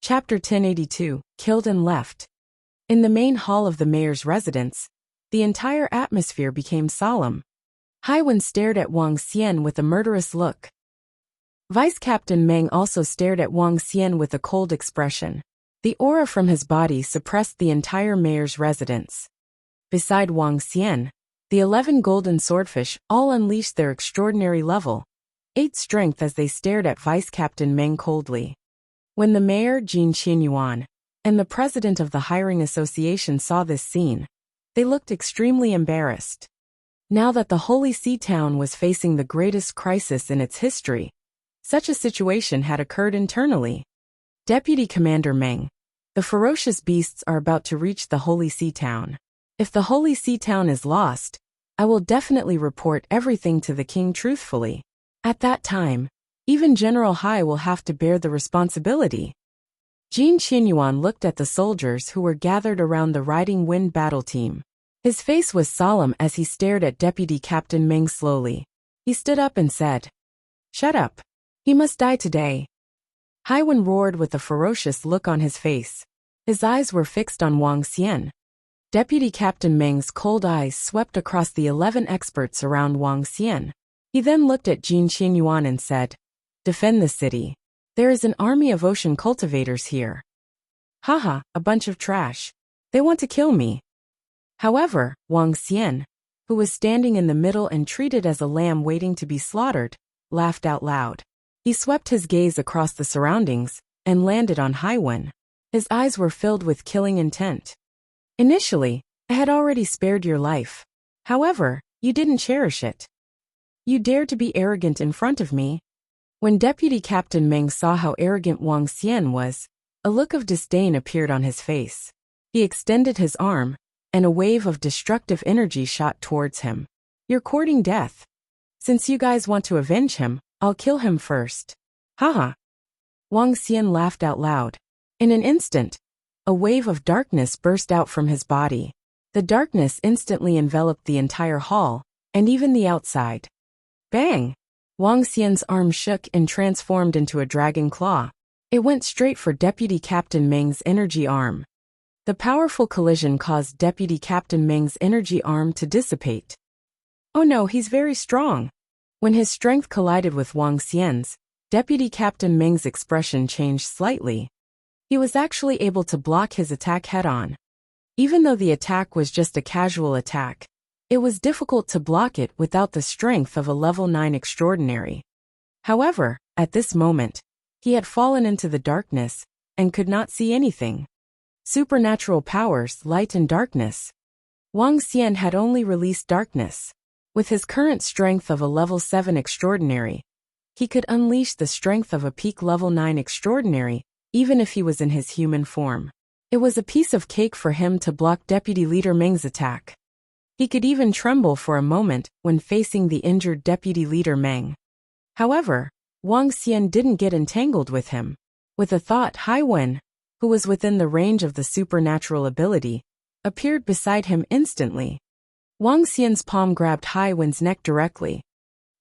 Chapter 1082, Killed and Left. In the main hall of the mayor's residence, the entire atmosphere became solemn. Haiwen stared at Wang Xian with a murderous look. Vice Captain Meng also stared at Wang Xian with a cold expression. The aura from his body suppressed the entire mayor's residence. Beside Wang Xian, the 11 golden swordfish all unleashed their extraordinary level 8 strength as they stared at Vice Captain Meng coldly. When the mayor, Jin Qinyuan, and the president of the hiring association saw this scene, they looked extremely embarrassed. Now that the Holy Sea town was facing the greatest crisis in its history, such a situation had occurred internally. Deputy Commander Meng, the ferocious beasts are about to reach the Holy Sea town. If the Holy Sea town is lost, I will definitely report everything to the king truthfully. At that time, even General Hai will have to bear the responsibility. Jin Qinyuan looked at the soldiers who were gathered around the Riding Wind battle team. His face was solemn as he stared at Deputy Captain Meng slowly. He stood up and said, "Shut up. He must die today." Haiwen roared with a ferocious look on his face. His eyes were fixed on Wang Xian. Deputy Captain Meng's cold eyes swept across the 11 experts around Wang Xian. He then looked at Jin Qinyuan and said, "Defend the city. There is an army of ocean cultivators here." "Haha, a bunch of trash. They want to kill me." However, Wang Xian, who was standing in the middle and treated as a lamb waiting to be slaughtered, laughed out loud. He swept his gaze across the surroundings and landed on Haiwen. His eyes were filled with killing intent. "Initially, I had already spared your life. However, you didn't cherish it. You dared to be arrogant in front of me." When Deputy Captain Meng saw how arrogant Wang Xian was, a look of disdain appeared on his face. He extended his arm, and a wave of destructive energy shot towards him. "You're courting death. Since you guys want to avenge him, I'll kill him first." "Haha." Wang Xian laughed out loud. In an instant, a wave of darkness burst out from his body. The darkness instantly enveloped the entire hall, and even the outside. Bang! Wang Xian's arm shook and transformed into a dragon claw. It went straight for Deputy Captain Meng's energy arm. The powerful collision caused Deputy Captain Meng's energy arm to dissipate. "Oh no, he's very strong." When his strength collided with Wang Xian's, Deputy Captain Meng's expression changed slightly. He was actually able to block his attack head-on. Even though the attack was just a casual attack, it was difficult to block it without the strength of a level 9 extraordinary. However, at this moment, he had fallen into the darkness and could not see anything. Supernatural powers, light and darkness. Wang Xian had only released darkness. With his current strength of a level 7 extraordinary, he could unleash the strength of a peak level 9 extraordinary, even if he was in his human form. It was a piece of cake for him to block Deputy Leader Meng's attack. He could even tremble for a moment when facing the injured Deputy Leader Meng. However, Wang Xian didn't get entangled with him. With a thought, Haiwen, who was within the range of the supernatural ability, appeared beside him instantly. Wang Xian's palm grabbed Haiwen's neck directly.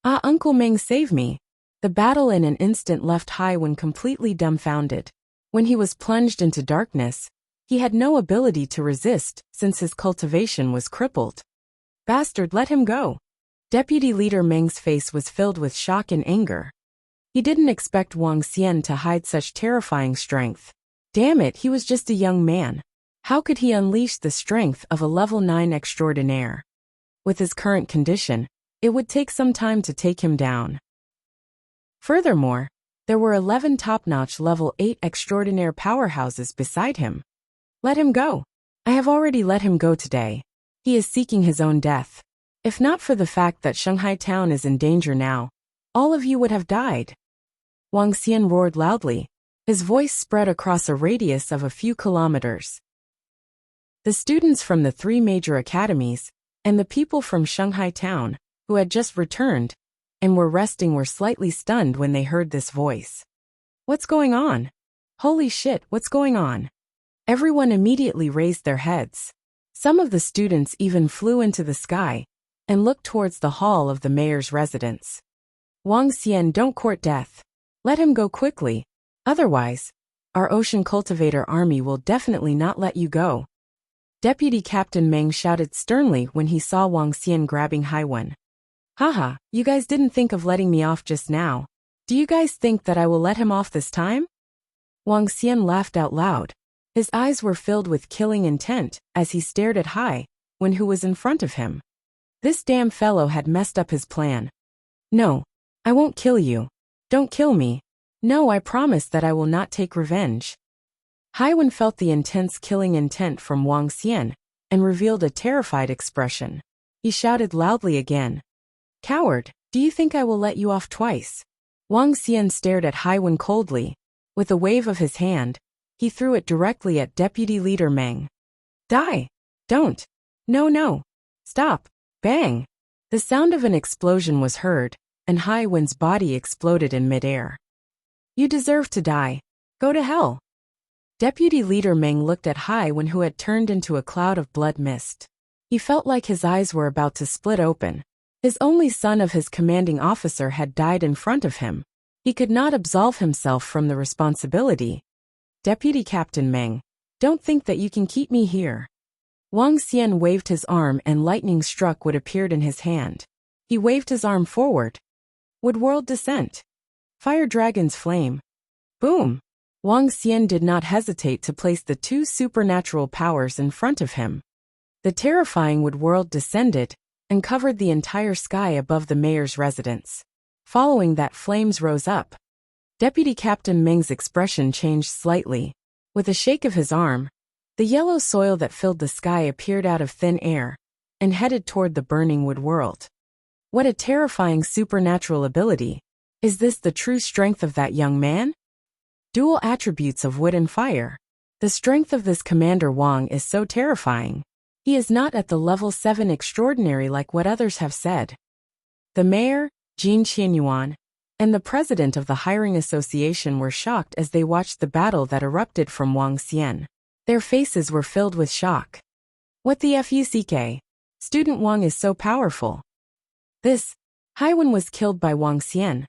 "Ah, Uncle Meng, save me." The battle in an instant left Haiwen completely dumbfounded. When he was plunged into darkness, he had no ability to resist since his cultivation was crippled. "Bastard, let him go." Deputy Leader Meng's face was filled with shock and anger. He didn't expect Wang Xian to hide such terrifying strength. Damn it, he was just a young man. How could he unleash the strength of a level 9 extraordinaire? With his current condition, it would take some time to take him down. Furthermore, there were 11 top-notch level 8 extraordinaire powerhouses beside him. "Let him go. I have already let him go today. He is seeking his own death. If not for the fact that Shanghai town is in danger now, all of you would have died." Wang Xian roared loudly. His voice spread across a radius of a few kilometers. The students from the 3 major academies, and the people from Shanghai town, who had just returned and were resting, were slightly stunned when they heard this voice. "What's going on? Holy shit, what's going on?" Everyone immediately raised their heads. Some of the students even flew into the sky and looked towards the hall of the mayor's residence. "Wang Xian, don't court death. Let him go quickly. Otherwise, our ocean cultivator army will definitely not let you go. Deputy Captain Meng shouted sternly when he saw Wang Xian grabbing Haiwen. Haha, you guys didn't think of letting me off just now. Do you guys think that I will let him off this time? Wang Xian laughed out loud. His eyes were filled with killing intent as he stared at Haiwen, who was in front of him. This damn fellow had messed up his plan. No, I won't kill you. Don't kill me. No, I promise that I will not take revenge. Haiwen felt the intense killing intent from Wang Xian and revealed a terrified expression. He shouted loudly again. Coward, do you think I will let you off twice? Wang Xian stared at Haiwen coldly. With a wave of his hand, he threw it directly at Deputy Leader Meng. Die! Don't! No! Stop! Bang! The sound of an explosion was heard, and Haiwen's body exploded in midair. You deserve to die. Go to hell. Deputy Leader Meng looked at Haiwen, who had turned into a cloud of blood mist. He felt like his eyes were about to split open. His only son of his commanding officer had died in front of him. He could not absolve himself from the responsibility. Deputy Captain Meng, don't think that you can keep me here. Wang Xian waved his arm and lightning struck what appeared in his hand. He waved his arm forward. Woodworld Descent. Fire Dragon's Flame. Boom! Wang Xian did not hesitate to place the two supernatural powers in front of him. The terrifying Woodworld descended and covered the entire sky above the mayor's residence. Following that, flames rose up. Deputy Captain Meng's expression changed slightly. With a shake of his arm, the yellow soil that filled the sky appeared out of thin air and headed toward the burning wood world. What a terrifying supernatural ability! Is this the true strength of that young man? Dual attributes of wood and fire. The strength of this Commander Wang is so terrifying. He is not at the level 7 extraordinary like what others have said. The mayor, Jin Qianyuan, and the president of the hiring association were shocked as they watched the battle that erupted from Wang Xian. Their faces were filled with shock. What the fuck? Student Wang is so powerful. Haiwen was killed by Wang Xian.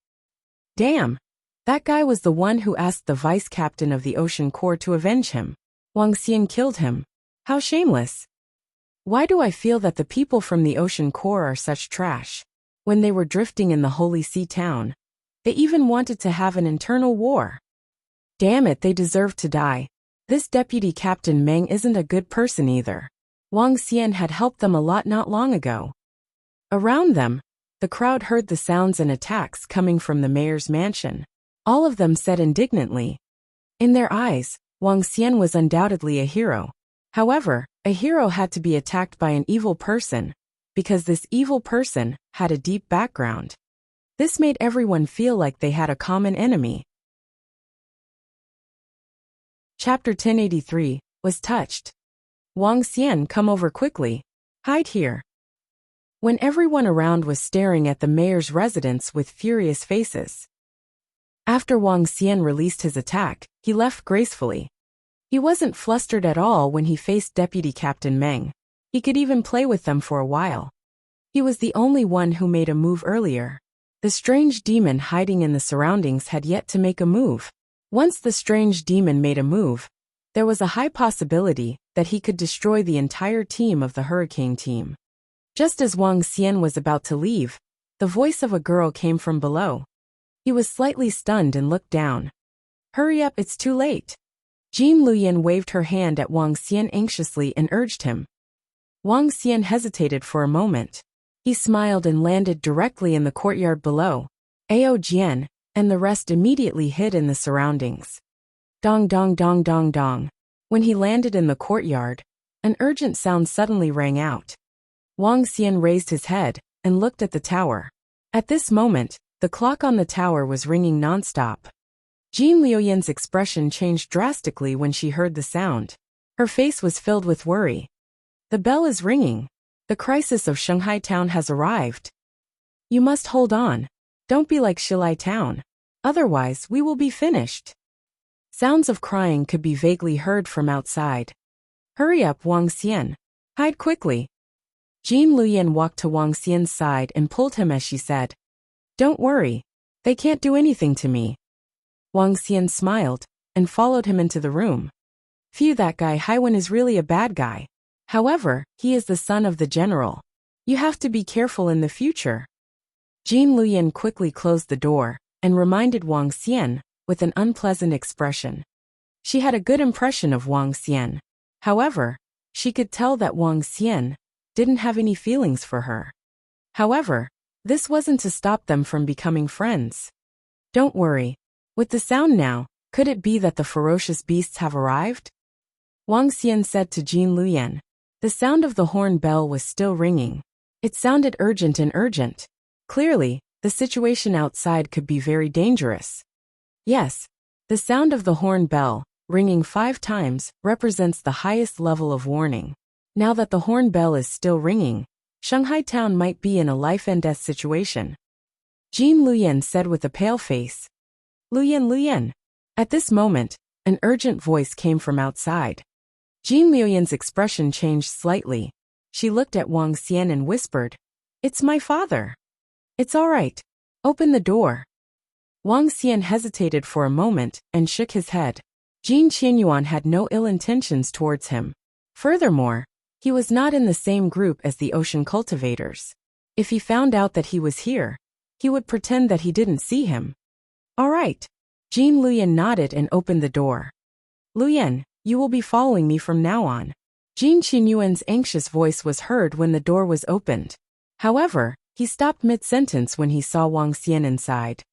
Damn! That guy was the one who asked the vice captain of the Ocean Corps to avenge him. Wang Xian killed him. How shameless! Why do I feel that the people from the Ocean Corps are such trash? When they were drifting in the Holy Sea town, they even wanted to have an internal war. Damn it, they deserve to die. This Deputy Captain Meng isn't a good person either. Wang Xian had helped them a lot not long ago. Around them, the crowd heard the sounds and attacks coming from the mayor's mansion. All of them said indignantly. In their eyes, Wang Xian was undoubtedly a hero. However, a hero had to be attacked by an evil person, because this evil person had a deep background. This made everyone feel like they had a common enemy. Chapter 1083, was touched. Wang Xian, come over quickly. Hide here. When everyone around was staring at the mayor's residence with furious faces. After Wang Xian released his attack, he left gracefully. He wasn't flustered at all when he faced Deputy Captain Meng. He could even play with them for a while. He was the only one who made a move earlier. The strange demon hiding in the surroundings had yet to make a move. Once the strange demon made a move, there was a high possibility that he could destroy the entire team of the Hurricane team. Just as Wang Xian was about to leave, the voice of a girl came from below. He was slightly stunned and looked down. Hurry up, it's too late. Jin Luyan waved her hand at Wang Xian anxiously and urged him. Wang Xian hesitated for a moment. He smiled and landed directly in the courtyard below. Ao Jian and the rest immediately hid in the surroundings. Dong dong dong dong dong. When he landed in the courtyard, an urgent sound suddenly rang out. Wang Xian raised his head and looked at the tower. At this moment, the clock on the tower was ringing nonstop. Jin Luoyan's expression changed drastically when she heard the sound. Her face was filled with worry. The bell is ringing. The crisis of Shanghai town has arrived. You must hold on. Don't be like Shilai town. Otherwise, we will be finished. Sounds of crying could be vaguely heard from outside. Hurry up, Wang Xian. Hide quickly. Jin Luyan walked to Wang Xian's side and pulled him as she said. Don't worry. They can't do anything to me. Wang Xian smiled. and followed him into the room. Phew, that guy Haiwen is really a bad guy. However, he is the son of the general. You have to be careful in the future. Jin Luyan quickly closed the door and reminded Wang Xian with an unpleasant expression. She had a good impression of Wang Xian. However, she could tell that Wang Xian didn't have any feelings for her. However, this wasn't to stop them from becoming friends. Don't worry. With the sound now, could it be that the ferocious beasts have arrived? Wang Xian said to Jin Luyan. The sound of the horn bell was still ringing. It sounded urgent and urgent. Clearly, the situation outside could be very dangerous. Yes, the sound of the horn bell, ringing 5 times, represents the highest level of warning. Now that the horn bell is still ringing, Shanghai town might be in a life-and-death situation. Jin Luyan said with a pale face. Luyan. At this moment, an urgent voice came from outside. Jin Luyan's expression changed slightly. She looked at Wang Xian and whispered, "It's my father." "It's all right. Open the door." Wang Xian hesitated for a moment and shook his head. Jin Qianyuan had no ill intentions towards him. Furthermore, he was not in the same group as the ocean cultivators. If he found out that he was here, he would pretend that he didn't see him. "All right." Jin Luyan nodded and opened the door. "Luyan, you will be following me from now on." Jin Qianyuan's anxious voice was heard when the door was opened. However, he stopped mid-sentence when he saw Wang Xian inside.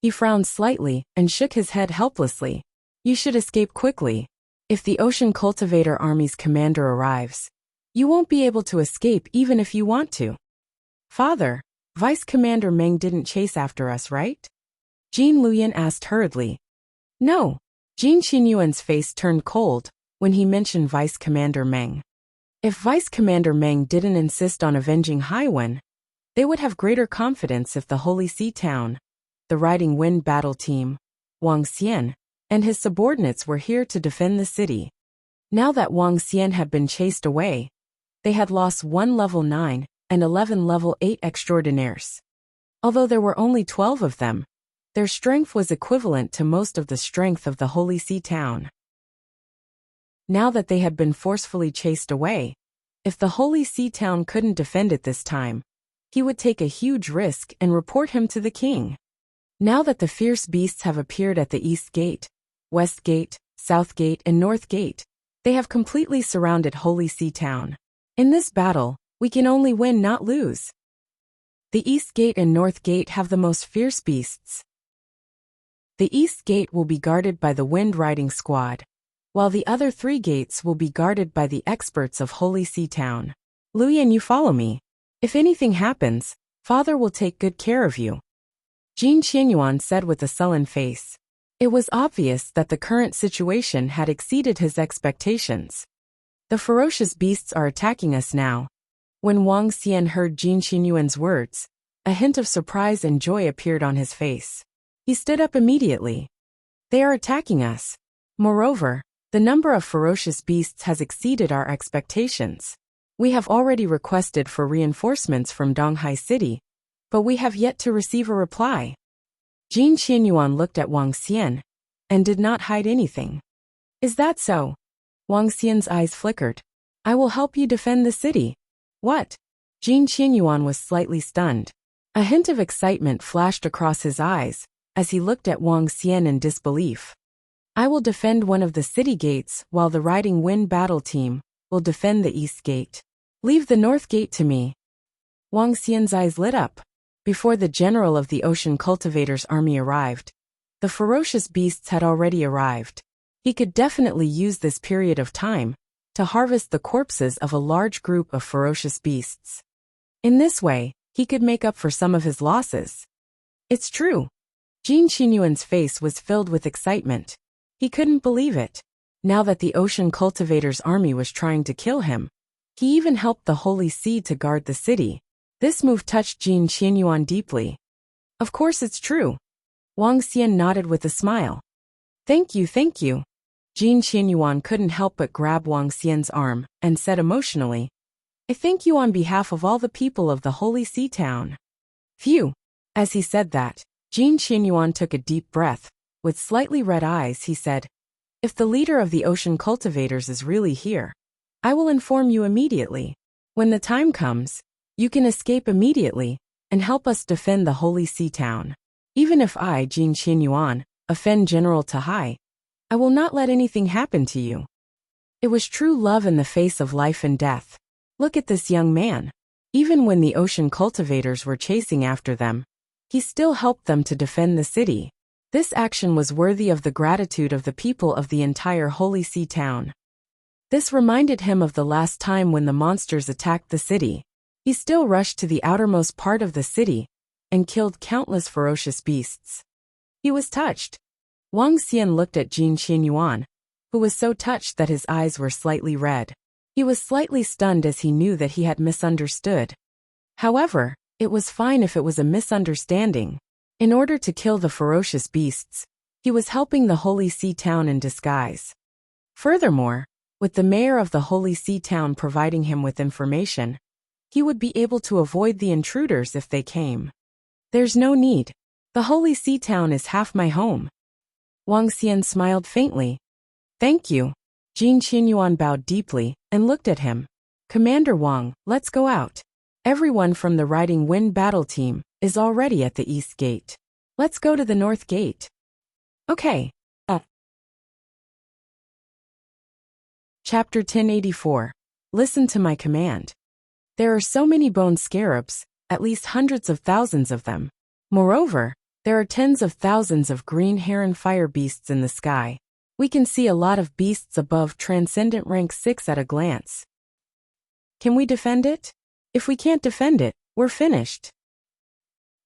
He frowned slightly and shook his head helplessly. "You should escape quickly. If the Ocean Cultivator Army's commander arrives, you won't be able to escape even if you want to." "Father, Vice Commander Meng didn't chase after us, right?" Jin Luyan asked hurriedly. "No." Jin Qianyuan's face turned cold when he mentioned Vice Commander Meng. If Vice Commander Meng didn't insist on avenging Haiwen, they would have greater confidence if the Holy Sea Town, the Riding Wind battle team, Wang Xian, and his subordinates were here to defend the city. Now that Wang Xian had been chased away, they had lost 1 level 9 and 11 level 8 extraordinaires. Although there were only 12 of them, their strength was equivalent to most of the strength of the Holy Sea Town. Now that they had been forcefully chased away, if the Holy Sea Town couldn't defend it this time, he would take a huge risk and report him to the king. Now that the fierce beasts have appeared at the East Gate, West Gate, South Gate, and North Gate, they have completely surrounded Holy Sea Town. In this battle, we can only win, not lose. The East Gate and North Gate have the most fierce beasts. The East Gate will be guarded by the Wind Riding Squad, while the other 3 gates will be guarded by the experts of Holy Sea Town. Luyan, you follow me. If anything happens, Father will take good care of you. Jin Qianyuan said with a sullen face. It was obvious that the current situation had exceeded his expectations. The ferocious beasts are attacking us now. When Wang Xian heard Jin Qianyuan's words, a hint of surprise and joy appeared on his face. He stood up immediately. They are attacking us. Moreover, the number of ferocious beasts has exceeded our expectations. We have already requested for reinforcements from Donghai City, but we have yet to receive a reply. Jin Qianyuan looked at Wang Xian and did not hide anything. Is that so? Wang Xian's eyes flickered. I will help you defend the city. What? Jin Qianyuan was slightly stunned. A hint of excitement flashed across his eyes as he looked at Wang Xian in disbelief. I will defend one of the city gates while the Riding Wind battle team will defend the East Gate. Leave the North Gate to me. Wang Xian's eyes lit up. Before the general of the Ocean Cultivators Army arrived, the ferocious beasts had already arrived. He could definitely use this period of time to harvest the corpses of a large group of ferocious beasts. In this way, he could make up for some of his losses. It's true. Jin Qianyuan's face was filled with excitement. He couldn't believe it. Now that the Ocean Cultivators Army was trying to kill him, he even helped the Holy Sea to guard the city. This move touched Jin Qianyuan deeply. Of course it's true. Wang Xian nodded with a smile. Thank you. Jin Qianyuan couldn't help but grab Wang Xian's arm and said emotionally, I thank you on behalf of all the people of the Holy Sea Town. Phew. As he said that, Jin Qianyuan took a deep breath. With slightly red eyes he said, If the leader of the ocean cultivators is really here, I will inform you immediately. When the time comes, you can escape immediately and help us defend the Holy Sea Town. Even if I, Jin Qianyuan, offend General Tahai, I will not let anything happen to you. It was true love in the face of life and death. Look at this young man. Even when the ocean cultivators were chasing after them, he still helped them to defend the city. This action was worthy of the gratitude of the people of the entire Holy Sea Town. This reminded him of the last time when the monsters attacked the city. He still rushed to the outermost part of the city and killed countless ferocious beasts. He was touched. Wang Xian looked at Jin Qianyuan, who was so touched that his eyes were slightly red. He was slightly stunned as he knew that he had misunderstood. However, it was fine if it was a misunderstanding. In order to kill the ferocious beasts, he was helping the Holy Sea Town in disguise. Furthermore, with the mayor of the Holy Sea Town providing him with information, he would be able to avoid the intruders if they came. There's no need. The Holy Sea Town is half my home. Wang Xian smiled faintly. Thank you. Jin Qianyuan bowed deeply and looked at him. Commander Wang, let's go out. Everyone from the Riding Wind battle team is already at the East Gate. Let's go to the North Gate. Okay. Chapter 1084. Listen to my command. There are so many bone scarabs, at least hundreds of thousands of them. Moreover, there are tens of thousands of green heron fire beasts in the sky. We can see a lot of beasts above Transcendent Rank 6 at a glance. Can we defend it? If we can't defend it, we're finished.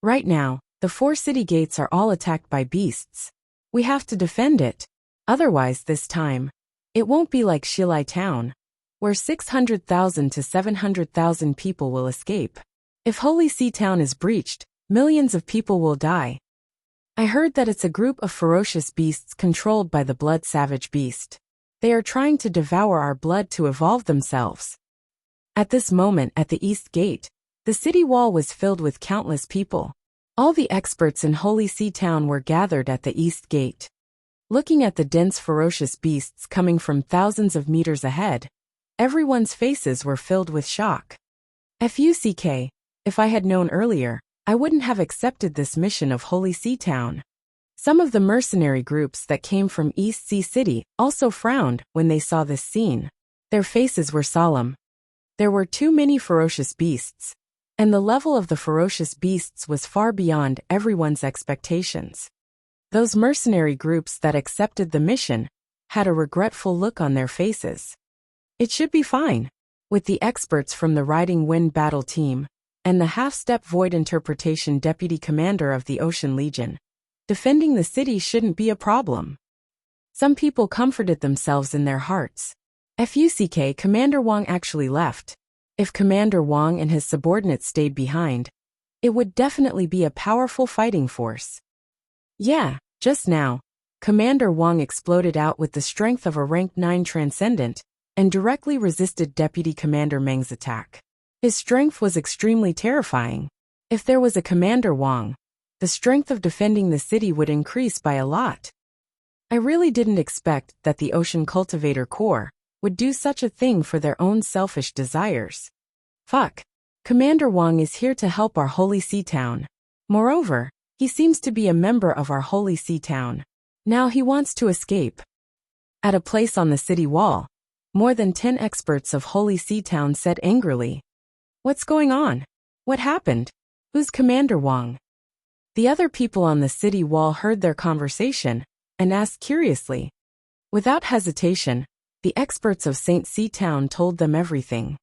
Right now, the 4 city gates are all attacked by beasts. We have to defend it. Otherwise this time, it won't be like Shilai Town, where 600,000 to 700,000 people will escape. If Holy Sea Town is breached, millions of people will die. I heard that it's a group of ferocious beasts controlled by the blood savage beast. They are trying to devour our blood to evolve themselves. At this moment at the East Gate, the city wall was filled with countless people. All the experts in Holy Sea Town were gathered at the East Gate. Looking at the dense ferocious beasts coming from thousands of meters ahead, everyone's faces were filled with shock. FUCK, if I had known earlier, I wouldn't have accepted this mission of Holy Sea Town. Some of the mercenary groups that came from East Sea City also frowned when they saw this scene. Their faces were solemn. There were too many ferocious beasts, and the level of the ferocious beasts was far beyond everyone's expectations. Those mercenary groups that accepted the mission had a regretful look on their faces. It should be fine. With the experts from the Riding Wind battle team, and the half-step void interpretation deputy commander of the Ocean Legion, defending the city shouldn't be a problem. Some people comforted themselves in their hearts. FUCK, Commander Wang actually left. If Commander Wang and his subordinates stayed behind, it would definitely be a powerful fighting force. Yeah, just now, Commander Wang exploded out with the strength of a rank 9 transcendent and directly resisted Deputy Commander Meng's attack. His strength was extremely terrifying. If there was a Commander Wang, the strength of defending the city would increase by a lot. I really didn't expect that the Ocean Cultivator Corps would do such a thing for their own selfish desires. Fuck. Commander Wang is here to help our Holy Sea Town. Moreover, he seems to be a member of our Holy Sea Town. Now he wants to escape. At a place on the city wall, more than 10 experts of Holy Sea Town said angrily, "What's going on? What happened? Who's Commander Wang?" The other people on the city wall heard their conversation and asked curiously. Without hesitation, the experts of St. Sea Town told them everything.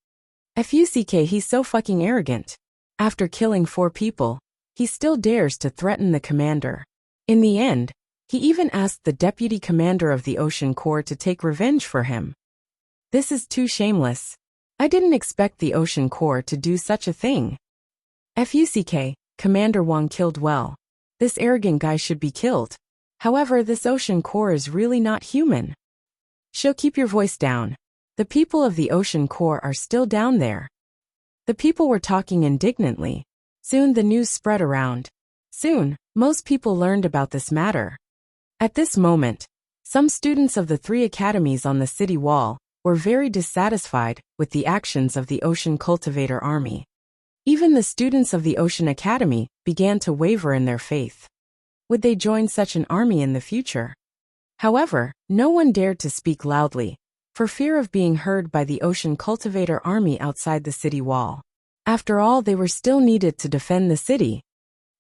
FUCK, he's so fucking arrogant. After killing 4 people, he still dares to threaten the commander. In the end, he even asked the deputy commander of the Ocean Corps to take revenge for him. This is too shameless. I didn't expect the Ocean Corps to do such a thing. FUCK, Commander Wang killed well. This arrogant guy should be killed. However, this Ocean Corps is really not human. Shall keep your voice down. The people of the Ocean Corps are still down there. The people were talking indignantly. Soon the news spread around. Soon, most people learned about this matter. At this moment, Some students of the three academies on the city wall were very dissatisfied with the actions of the Ocean Cultivator army. Even the students of the Ocean Academy began to waver in their faith. Would they join such an army in the future? However, no one dared to speak loudly, for fear of being heard by the Ocean Cultivator army outside the city wall. After all, they were still needed to defend the city.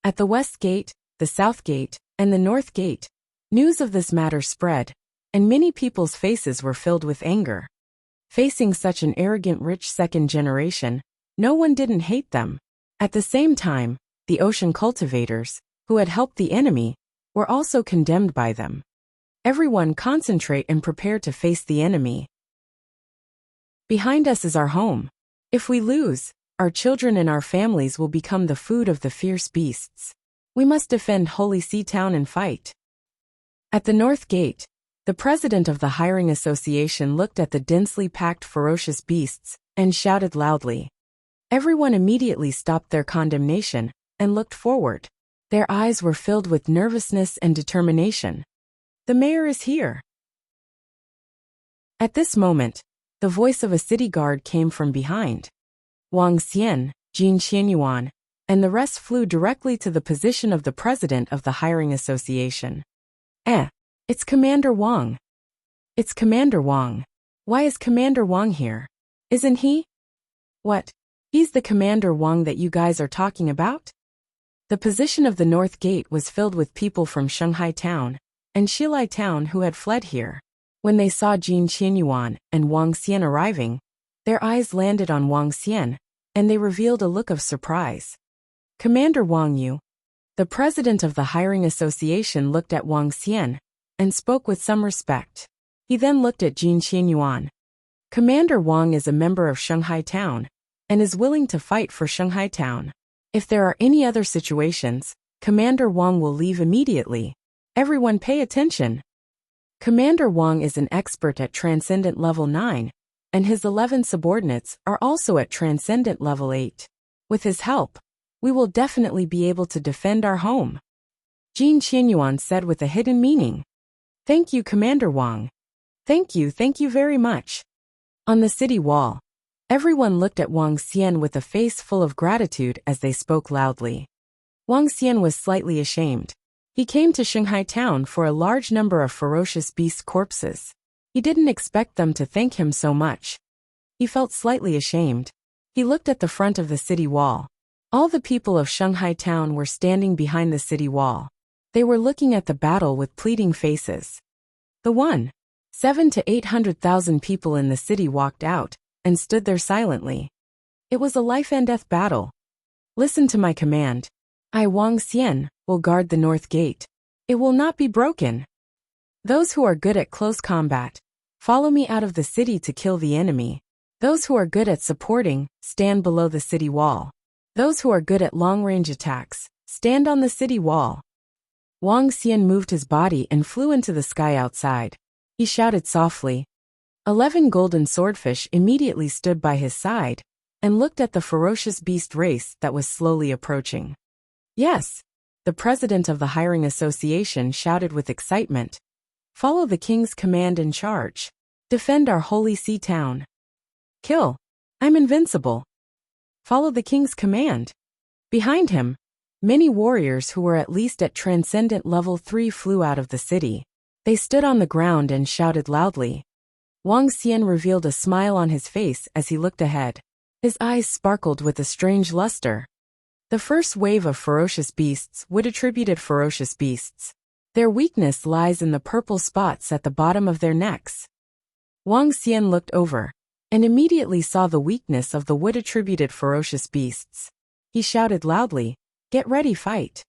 At the West Gate, the South Gate, and the North Gate, news of this matter spread, and many people's faces were filled with anger. Facing such an arrogant rich second generation, no one didn't hate them. At the same time, the Ocean Cultivators, who had helped the enemy, were also condemned by them. Everyone concentrate and prepare to face the enemy. Behind us is our home. If we lose, our children and our families will become the food of the fierce beasts. We must defend Holy Sea Town and fight. At the North Gate, the president of the hiring association looked at the densely packed ferocious beasts and shouted loudly. Everyone immediately stopped their condemnation and looked forward. Their eyes were filled with nervousness and determination. The mayor is here. At this moment, the voice of a city guard came from behind. Wang Xian, Jin Qianyuan, and the rest flew directly to the position of the president of the hiring association. It's Commander Wang. It's Commander Wang. Why is Commander Wang here? Isn't he? What? He's the Commander Wang that you guys are talking about? The position of the North Gate was filled with people from Shanghai Town and Xilai Town who had fled here. When they saw Jin Qianyuan and Wang Xian arriving, their eyes landed on Wang Xian, and they revealed a look of surprise. Commander Wang Yu. The president of the hiring association looked at Wang Xian and spoke with some respect. He then looked at Jin Qianyuan. Commander Wang is a member of Shanghai Town and is willing to fight for Shanghai Town. If there are any other situations, Commander Wang will leave immediately. Everyone pay attention. Commander Wang is an expert at Transcendent Level 9, and his 11 subordinates are also at Transcendent Level 8. With his help, we will definitely be able to defend our home. Jin Qianyuan said with a hidden meaning. Thank you, Commander Wang. Thank you very much. On the city wall, everyone looked at Wang Xian with a face full of gratitude as they spoke loudly. Wang Xian was slightly ashamed. He came to Shanghai Town for a large number of ferocious beast corpses. He didn't expect them to thank him so much. He felt slightly ashamed. He looked at the front of the city wall. All the people of Shanghai Town were standing behind the city wall. They were looking at the battle with pleading faces. The 700,000 to 800,000 people in the city walked out and stood there silently. It was a life and death battle. Listen to my command. I, Wang Xian, will guard the North Gate. It will not be broken. Those who are good at close combat, follow me out of the city to kill the enemy. Those who are good at supporting, stand below the city wall. Those who are good at long-range attacks, stand on the city wall. Wang Xian moved his body and flew into the sky outside. He shouted softly. 11 golden swordfish immediately stood by his side and looked at the ferocious beast race that was slowly approaching. Yes, the president of the hiring association shouted with excitement. Follow the king's command and charge. Defend our Holy Sea Town. Kill. I'm invincible. Follow the king's command. Behind him, many warriors who were at least at Transcendent Level 3 flew out of the city. They stood on the ground and shouted loudly. Wang Xian revealed a smile on his face as he looked ahead. His eyes sparkled with a strange luster. The first wave of ferocious beasts would attributed ferocious beasts. Their weakness lies in the purple spots at the bottom of their necks. Wang Xian looked over and immediately saw the weakness of the wood-attributed ferocious beasts. He shouted loudly, Get ready, fight.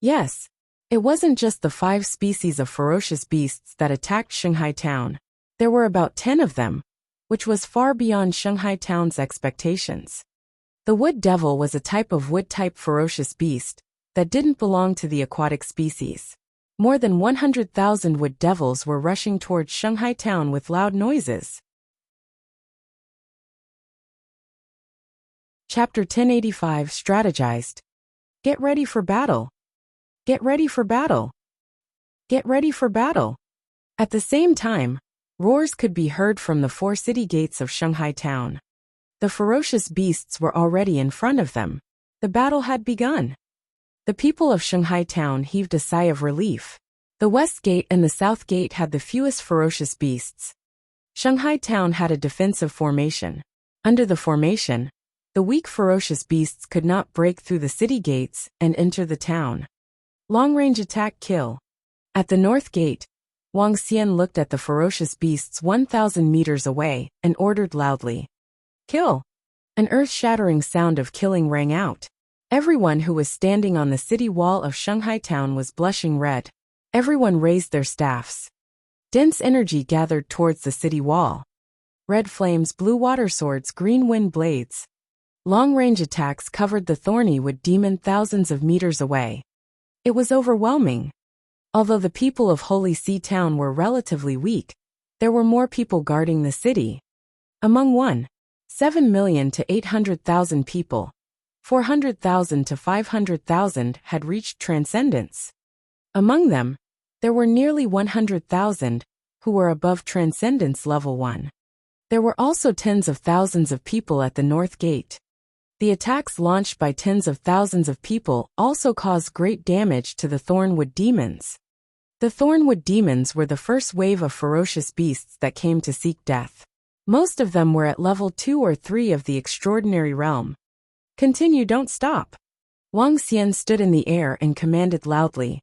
Yes, it wasn't just the 5 species of ferocious beasts that attacked Shanghai Town. There were about 10 of them, which was far beyond Shanghai Town's expectations. The wood devil was a type of wood-type ferocious beast that didn't belong to the aquatic species. More than 100,000 wood devils were rushing towards Shanghai Town with loud noises. Chapter 1085 Strategized. Get ready for battle. Get ready for battle. Get ready for battle. At the same time, roars could be heard from the 4 city gates of Shanghai town. The ferocious beasts were already in front of them. The battle had begun. The people of Shanghai town heaved a sigh of relief. The west gate and the south gate had the fewest ferocious beasts. Shanghai town had a defensive formation. Under the formation, the weak ferocious beasts could not break through the city gates and enter the town. Long-range attack kill. At the north gate, Wang Xian looked at the ferocious beasts 1,000 meters away and ordered loudly. Kill! An earth-shattering sound of killing rang out. Everyone who was standing on the city wall of Shanghai town was blushing red. Everyone raised their staffs. Dense energy gathered towards the city wall. Red flames, blue water swords, green wind blades. Long-range attacks covered the thorny wood demon thousands of meters away. It was overwhelming. Although the people of Holy See town were relatively weak, there were more people guarding the city. Among 7 million to 800,000 people, 400,000 to 500,000 had reached transcendence. Among them, there were nearly 100,000 who were above transcendence level 1. There were also tens of thousands of people at the north gate. The attacks launched by tens of thousands of people also caused great damage to the Thornwood demons. The Thornwood demons were the first wave of ferocious beasts that came to seek death. Most of them were at level 2 or 3 of the extraordinary realm. Continue, don't stop. Wang Xian stood in the air and commanded loudly.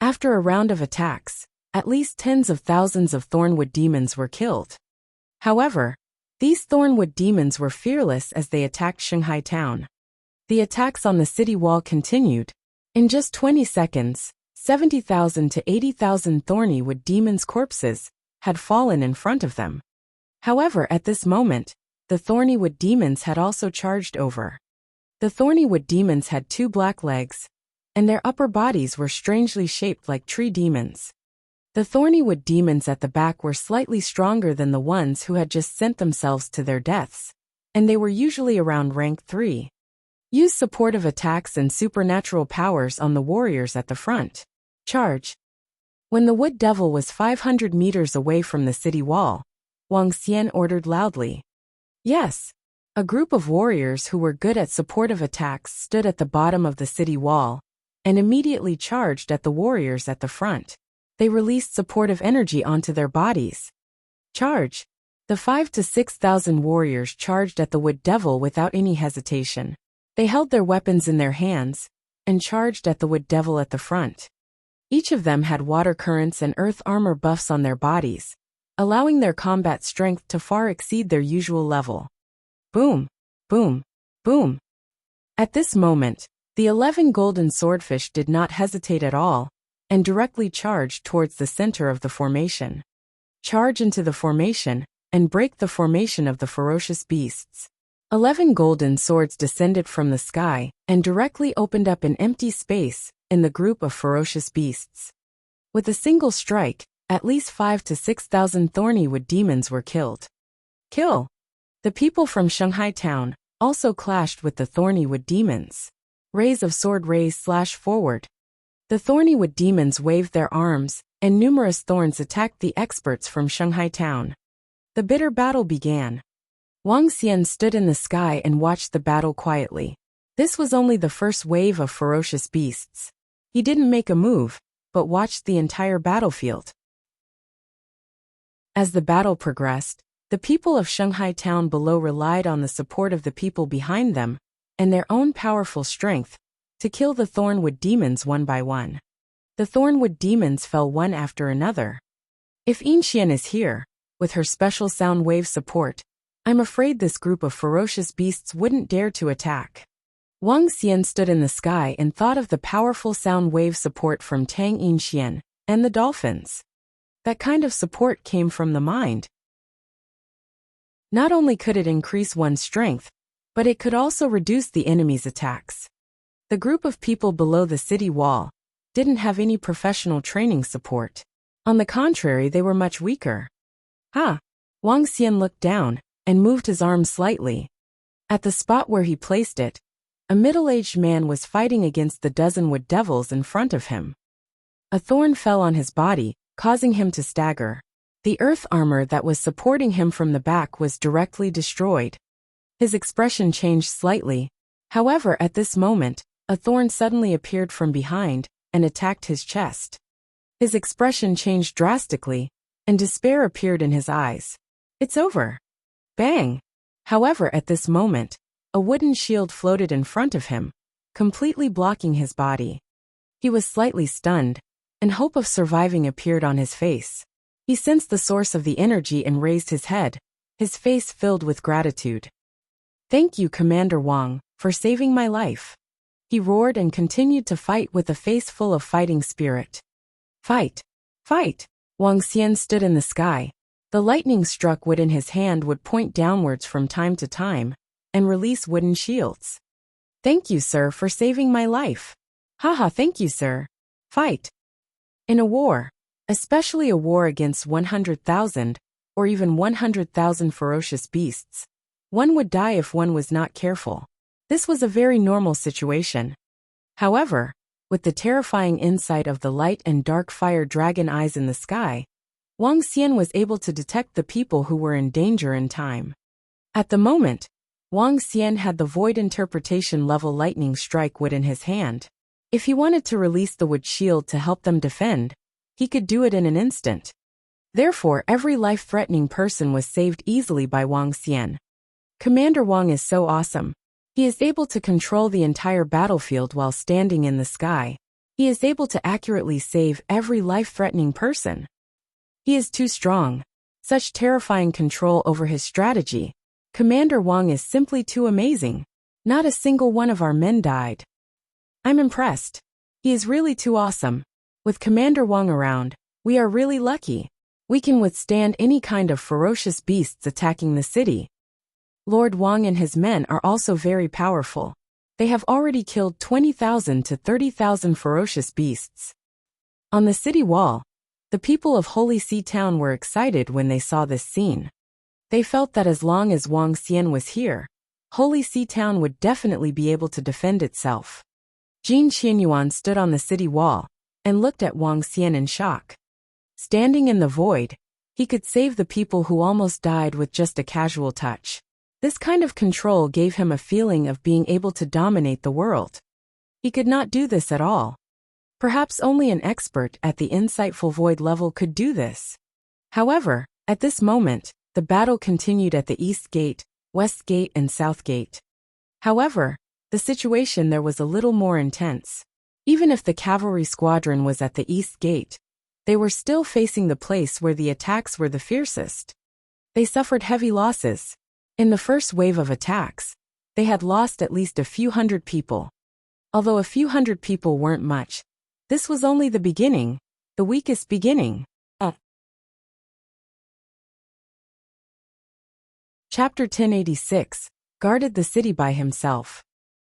After a round of attacks, at least tens of thousands of Thornwood demons were killed. However, these Thornwood demons were fearless as they attacked Shanghai town. The attacks on the city wall continued. In just 20 seconds, 70,000 to 80,000 Thornywood demons' corpses had fallen in front of them. However, at this moment, the Thornywood demons had also charged over. The Thornywood demons had 2 black legs, and their upper bodies were strangely shaped like tree demons. The Thornywood demons at the back were slightly stronger than the ones who had just sent themselves to their deaths, and they were usually around rank 3. Use supportive attacks and supernatural powers on the warriors at the front. Charge. When the Wood Devil was 500 meters away from the city wall, Wang Xian ordered loudly. Yes. A group of warriors who were good at supportive attacks stood at the bottom of the city wall and immediately charged at the warriors at the front. They released supportive energy onto their bodies. Charge. The 5,000 to 6,000 warriors charged at the Wood Devil without any hesitation. They held their weapons in their hands and charged at the Wood Devil at the front. Each of them had water currents and earth armor buffs on their bodies, allowing their combat strength to far exceed their usual level. Boom, boom, boom. At this moment, the 11 golden swordfish did not hesitate at all and directly charged towards the center of the formation. Charge into the formation and break the formation of the ferocious beasts. 11 golden swords descended from the sky and directly opened up an empty space in the group of ferocious beasts. With a single strike, at least 5,000 to 6,000 Thornywood demons were killed. Kill! The people from Shanghai town also clashed with the Thornywood demons. Rays of sword rays/forward. The Thornywood demons waved their arms, and numerous thorns attacked the experts from Shanghai town. The bitter battle began. Wang Xian stood in the sky and watched the battle quietly. This was only the first wave of ferocious beasts. He didn't make a move, but watched the entire battlefield. As the battle progressed, the people of Shanghai town below relied on the support of the people behind them and their own powerful strength to kill the Thornwood demons one by one. The Thornwood demons fell one after another. If Inxian is here, with her special sound wave support, I'm afraid this group of ferocious beasts wouldn't dare to attack. Wang Xian stood in the sky and thought of the powerful sound wave support from Tang Inxian and the dolphins. That kind of support came from the mind. Not only could it increase one's strength, but it could also reduce the enemy's attacks. The group of people below the city wall didn't have any professional training support. On the contrary, they were much weaker. Wang Xian looked down and moved his arm slightly. At the spot where he placed it, a middle-aged man was fighting against the dozen wood devils in front of him. A thorn fell on his body, causing him to stagger. The earth armor that was supporting him from the back was directly destroyed. His expression changed slightly. However, at this moment, a thorn suddenly appeared from behind and attacked his chest. His expression changed drastically, and despair appeared in his eyes. It's over. Bang! However, at this moment, a wooden shield floated in front of him, completely blocking his body. He was slightly stunned, and hope of surviving appeared on his face. He sensed the source of the energy and raised his head, his face filled with gratitude. Thank you, Commander Wang, for saving my life. He roared and continued to fight with a face full of fighting spirit. Fight! Fight! Wang Xian stood in the sky. The lightning struck wood in his hand would point downwards from time to time, and release wooden shields. Thank you, sir, for saving my life. Haha, thank you, sir. Fight! In a war, especially a war against 100,000, or even 100,000 ferocious beasts, one would die if one was not careful. This was a very normal situation. However, with the terrifying insight of the light and dark fire dragon eyes in the sky, Wang Xian was able to detect the people who were in danger in time. At the moment, Wang Xian had the void interpretation level lightning strike wood in his hand. If he wanted to release the wood shield to help them defend, he could do it in an instant. Therefore, every life-threatening person was saved easily by Wang Xian. Commander Wang is so awesome. He is able to control the entire battlefield while standing in the sky. He is able to accurately save every life-threatening person. He is too strong. Such terrifying control over his strategy. Commander Wang is simply too amazing. Not a single one of our men died. I'm impressed. He is really too awesome. With Commander Wang around, we are really lucky. We can withstand any kind of ferocious beasts attacking the city. Lord Wang and his men are also very powerful. They have already killed 20,000 to 30,000 ferocious beasts. On the city wall, the people of Holy Sea Town were excited when they saw this scene. They felt that as long as Wang Xian was here, Holy Sea Town would definitely be able to defend itself. Jin Qianyuan stood on the city wall and looked at Wang Xian in shock. Standing in the void, he could save the people who almost died with just a casual touch. This kind of control gave him a feeling of being able to dominate the world. He could not do this at all. Perhaps only an expert at the insightful void level could do this. However, at this moment, the battle continued at the East Gate, West Gate and South Gate. However, the situation there was a little more intense. Even if the cavalry squadron was at the East Gate, they were still facing the place where the attacks were the fiercest. They suffered heavy losses. In the first wave of attacks, they had lost at least a few hundred people. Although a few hundred people weren't much, this was only the beginning, the weakest beginning. Chapter 1086, guarded the city by himself.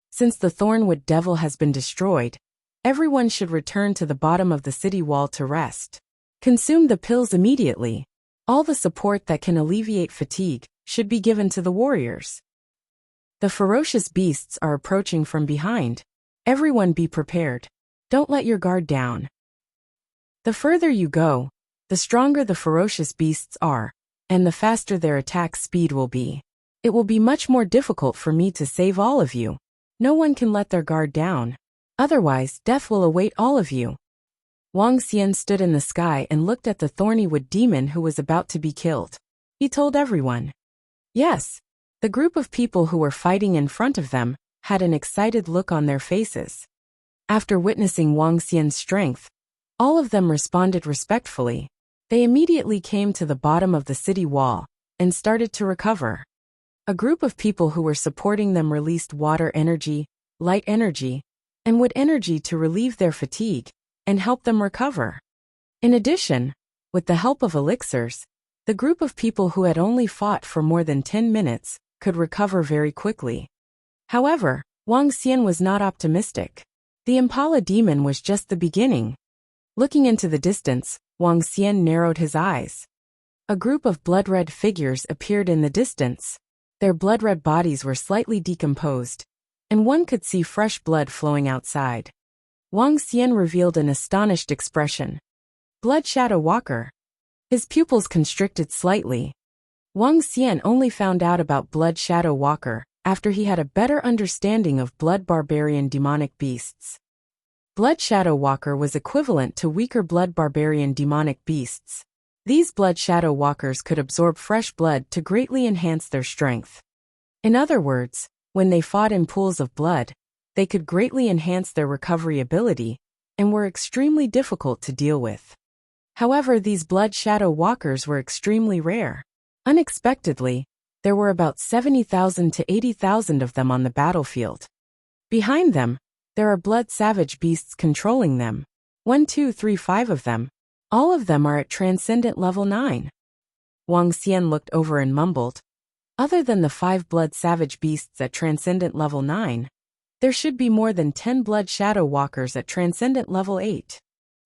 Since the Thornwood Devil has been destroyed, everyone should return to the bottom of the city wall to rest. Consume the pills immediately. All the support that can alleviate fatigue should be given to the warriors. The ferocious beasts are approaching from behind. Everyone be prepared. Don't let your guard down. The further you go, the stronger the ferocious beasts are, and the faster their attack speed will be. It will be much more difficult for me to save all of you. No one can let their guard down. Otherwise, death will await all of you. Wang Xian stood in the sky and looked at the thorny wood demon who was about to be killed. He told everyone. Yes, the group of people who were fighting in front of them had an excited look on their faces. After witnessing Wang Xian's strength, all of them responded respectfully. They immediately came to the bottom of the city wall and started to recover. A group of people who were supporting them released water energy, light energy, and wood energy to relieve their fatigue and help them recover. In addition, with the help of elixirs, the group of people who had only fought for more than 10 minutes could recover very quickly. However, Wang Xian was not optimistic. The Impala demon was just the beginning. Looking into the distance, Wang Xian narrowed his eyes. A group of blood-red figures appeared in the distance. Their blood-red bodies were slightly decomposed, and one could see fresh blood flowing outside. Wang Xian revealed an astonished expression. Blood Shadow Walker. His pupils constricted slightly. Wang Xian only found out about Blood Shadow Walker after he had a better understanding of Blood Barbarian demonic beasts. Blood Shadow Walker was equivalent to weaker Blood Barbarian demonic beasts. These Blood Shadow Walkers could absorb fresh blood to greatly enhance their strength. In other words, when they fought in pools of blood, they could greatly enhance their recovery ability and were extremely difficult to deal with. However, these Blood Shadow Walkers were extremely rare. Unexpectedly, there were about 70,000 to 80,000 of them on the battlefield. Behind them, there are blood savage beasts controlling them. 1, 2, 3, 5 of them. All of them are at Transcendent Level 9. Wang Xian looked over and mumbled, other than the 5 blood savage beasts at Transcendent Level 9, there should be more than 10 Blood Shadow Walkers at Transcendent Level 8.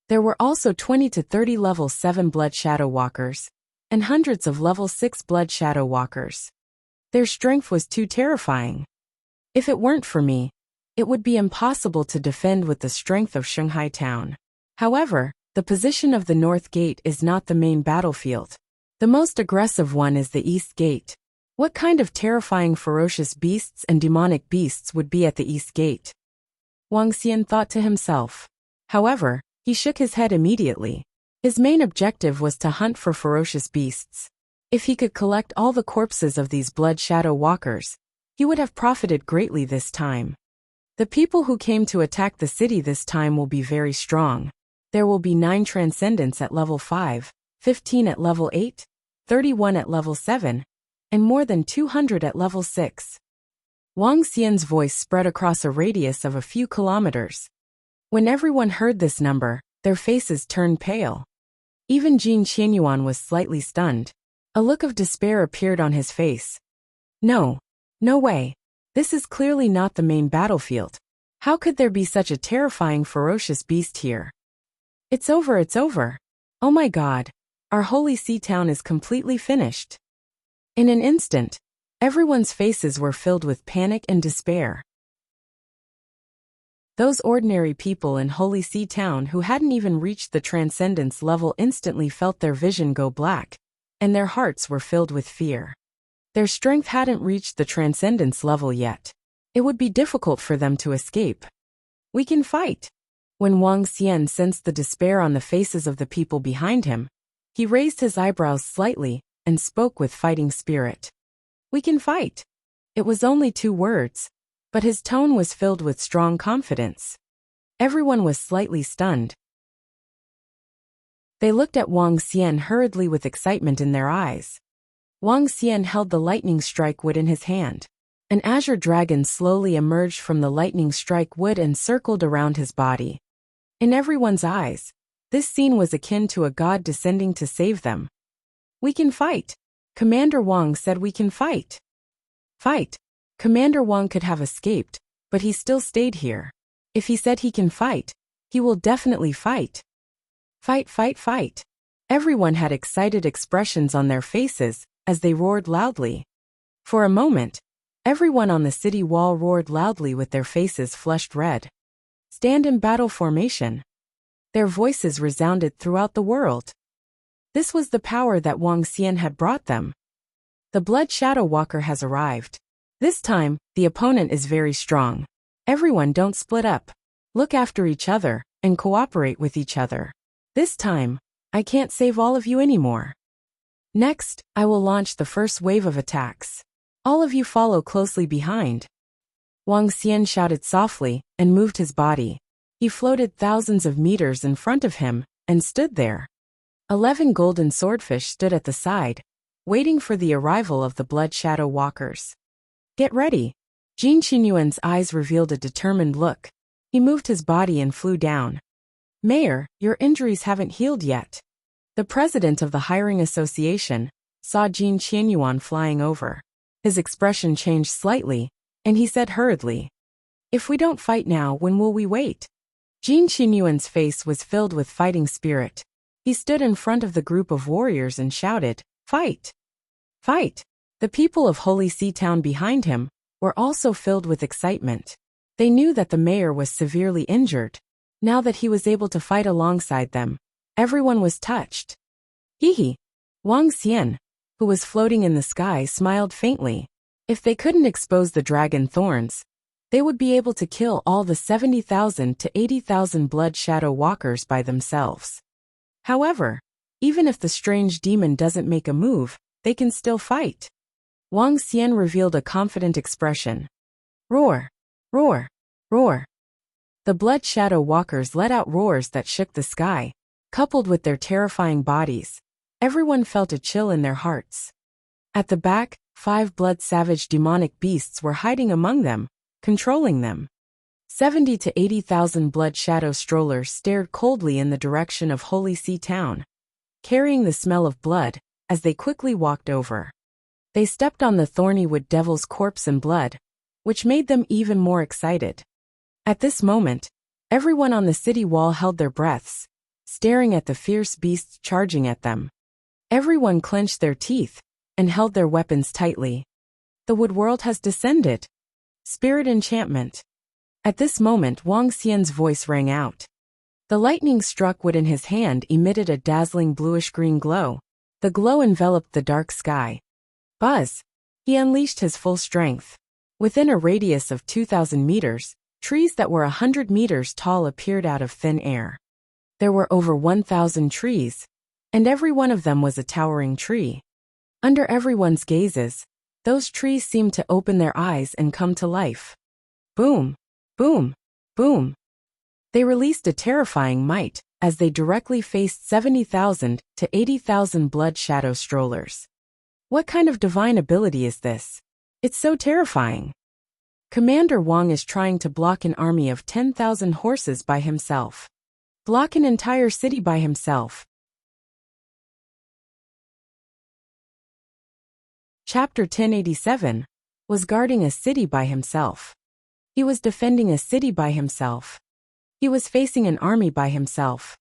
There were also 20 to 30 Level 7 Blood Shadow Walkers, and hundreds of Level 6 Blood Shadow Walkers. Their strength was too terrifying. If it weren't for me, it would be impossible to defend with the strength of Shanghai Town. However, the position of the North Gate is not the main battlefield. The most aggressive one is the East Gate. What kind of terrifying ferocious beasts and demonic beasts would be at the East Gate? Wang Xian thought to himself. However, he shook his head immediately. His main objective was to hunt for ferocious beasts. If he could collect all the corpses of these Blood Shadow Walkers, he would have profited greatly this time. The people who came to attack the city this time will be very strong. There will be 9 transcendents at level 5, 15 at level 8, 31 at level 7, and more than 200 at level 6. Wang Xian's voice spread across a radius of a few kilometers. When everyone heard this number, their faces turned pale. Even Jin Qianyuan was slightly stunned. A look of despair appeared on his face. No way. This is clearly not the main battlefield. How could there be such a terrifying ferocious beast here? It's over. Oh my God. Our holy sea town is completely finished. In an instant, everyone's faces were filled with panic and despair. Those ordinary people in Holy Sea Town who hadn't even reached the Transcendence level instantly felt their vision go black, and their hearts were filled with fear. Their strength hadn't reached the Transcendence level yet. It would be difficult for them to escape. We can fight. When Wang Xian sensed the despair on the faces of the people behind him, he raised his eyebrows slightly and spoke with fighting spirit. We can fight. It was only 2 words, but his tone was filled with strong confidence. Everyone was slightly stunned. They looked at Wang Xian hurriedly with excitement in their eyes. Wang Xian held the lightning strike wood in his hand. An azure dragon slowly emerged from the lightning strike wood and circled around his body. In everyone's eyes, this scene was akin to a god descending to save them. We can fight. Commander Wang said we can fight. Fight. Commander Wang could have escaped, but he still stayed here. If he said he can fight, he will definitely fight. Fight. Everyone had excited expressions on their faces as they roared loudly. For a moment, everyone on the city wall roared loudly with their faces flushed red. Stand in battle formation. Their voices resounded throughout the world. This was the power that Wang Xian had brought them. The Blood Shadow Walker has arrived. This time, the opponent is very strong. Everyone don't split up. Look after each other and cooperate with each other. This time, I can't save all of you anymore. Next, I will launch the first wave of attacks. All of you follow closely behind. Wang Xian shouted softly and moved his body. He floated thousands of meters in front of him and stood there. 11 golden swordfish stood at the side, waiting for the arrival of the Blood Shadow Walkers. Get ready. Jin Qianyuan's eyes revealed a determined look. He moved his body and flew down. Mayor, your injuries haven't healed yet. The president of the hiring association saw Jin Qianyuan flying over. His expression changed slightly, and he said hurriedly, If we don't fight now, when will we wait? Jin Qianyuan's face was filled with fighting spirit. He stood in front of the group of warriors and shouted, Fight! Fight! The people of Holy Sea Town behind him were also filled with excitement. They knew that the mayor was severely injured. Now that he was able to fight alongside them, Everyone was touched. Hee hee. Wang Xian, who was floating in the sky, smiled faintly. If they couldn't expose the dragon thorns, they would be able to kill all the 70,000 to 80,000 blood shadow walkers by themselves. However, even if the strange demon doesn't make a move, they can still fight. Wang Xian revealed a confident expression. Roar! Roar! Roar! The blood shadow walkers let out roars that shook the sky. Coupled with their terrifying bodies, everyone felt a chill in their hearts. At the back, 5 blood savage demonic beasts were hiding among them, controlling them. 70 to 80,000 blood shadow strollers stared coldly in the direction of Holy Sea Town, carrying the smell of blood, as they quickly walked over. They stepped on the thorny wood devil's corpse and blood, which made them even more excited. At this moment, everyone on the city wall held their breaths, staring at the fierce beasts charging at them. Everyone clenched their teeth and held their weapons tightly. The wood world has descended. Spirit enchantment. At this moment, Wang Xian's voice rang out. The lightning struck wood in his hand emitted a dazzling bluish-green glow. The glow enveloped the dark sky. Buzz! He unleashed his full strength. Within a radius of 2,000 meters, trees that were 100 meters tall appeared out of thin air. There were over 1,000 trees, and every one of them was a towering tree. Under everyone's gazes, those trees seemed to open their eyes and come to life. Boom! Boom! Boom! They released a terrifying might as they directly faced 70,000 to 80,000 blood shadow strollers. What kind of divine ability is this? It's so terrifying. Commander Wang is trying to block an army of 10,000 horses by himself. Block an entire city by himself. Chapter 1087 was guarding a city by himself. He was defending a city by himself. He was facing an army by himself.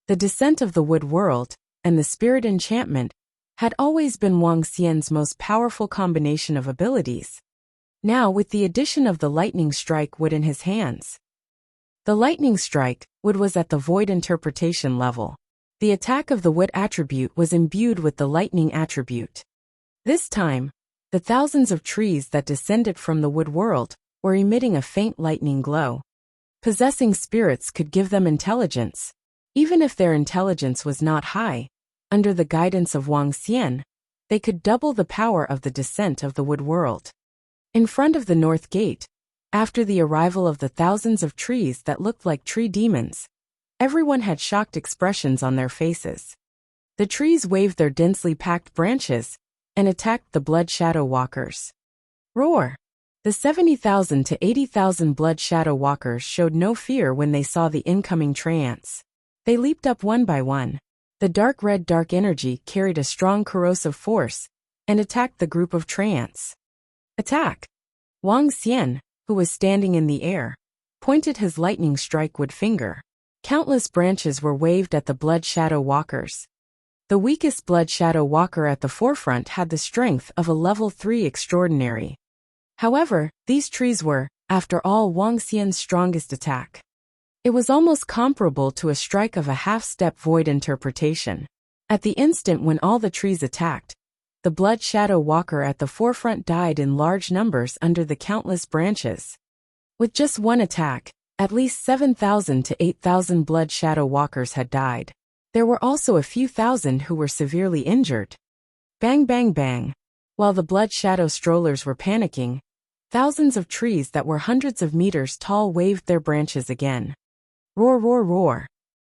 The descent of the wood world and the spirit enchantment had always been Wang Xian's most powerful combination of abilities. Now, with the addition of the lightning strike wood in his hands. The lightning strike wood was at the void interpretation level. The attack of the wood attribute was imbued with the lightning attribute. This time, the thousands of trees that descended from the wood world were emitting a faint lightning glow. Possessing spirits could give them intelligence. Even if their intelligence was not high, under the guidance of Wang Xian, they could double the power of the descent of the wood world. In front of the north gate, after the arrival of the thousands of trees that looked like tree demons, everyone had shocked expressions on their faces. The trees waved their densely packed branches and attacked the blood shadow walkers. Roar! The 70,000 to 80,000 blood shadow walkers showed no fear when they saw the incoming treants. They leaped up one by one. The dark red dark energy carried a strong corrosive force and attacked the group of treants. Attack! Wang Xian, who was standing in the air, pointed his lightning strike wood finger. Countless branches were waved at the blood shadow walkers. The weakest blood shadow walker at the forefront had the strength of a level 3 extraordinary. However, these trees were, after all, Wang Xian's strongest attack. It was almost comparable to a strike of a half-step void interpretation. At the instant when all the trees attacked, the blood shadow walker at the forefront died in large numbers under the countless branches. With just one attack, at least 7,000 to 8,000 blood shadow walkers had died. There were also a few thousand who were severely injured. Bang bang bang. While the blood shadow strollers were panicking, thousands of trees that were hundreds of meters tall waved their branches again. Roar roar roar.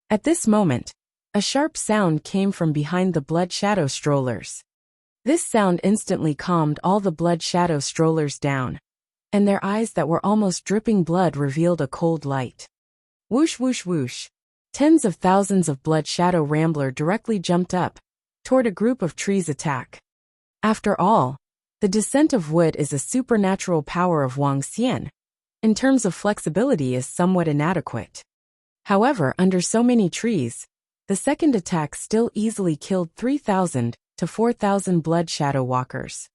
At this moment, a sharp sound came from behind the blood shadow strollers. This sound instantly calmed all the blood shadow strollers down, and their eyes that were almost dripping blood revealed a cold light. Whoosh whoosh whoosh. Tens of thousands of blood shadow rambler directly jumped up toward a group of trees attack. After all, the descent of wood is a supernatural power of Wang Xian. In terms of flexibility is somewhat inadequate. However, under so many trees, the second attack still easily killed 3,000 to 4,000 blood shadow walkers.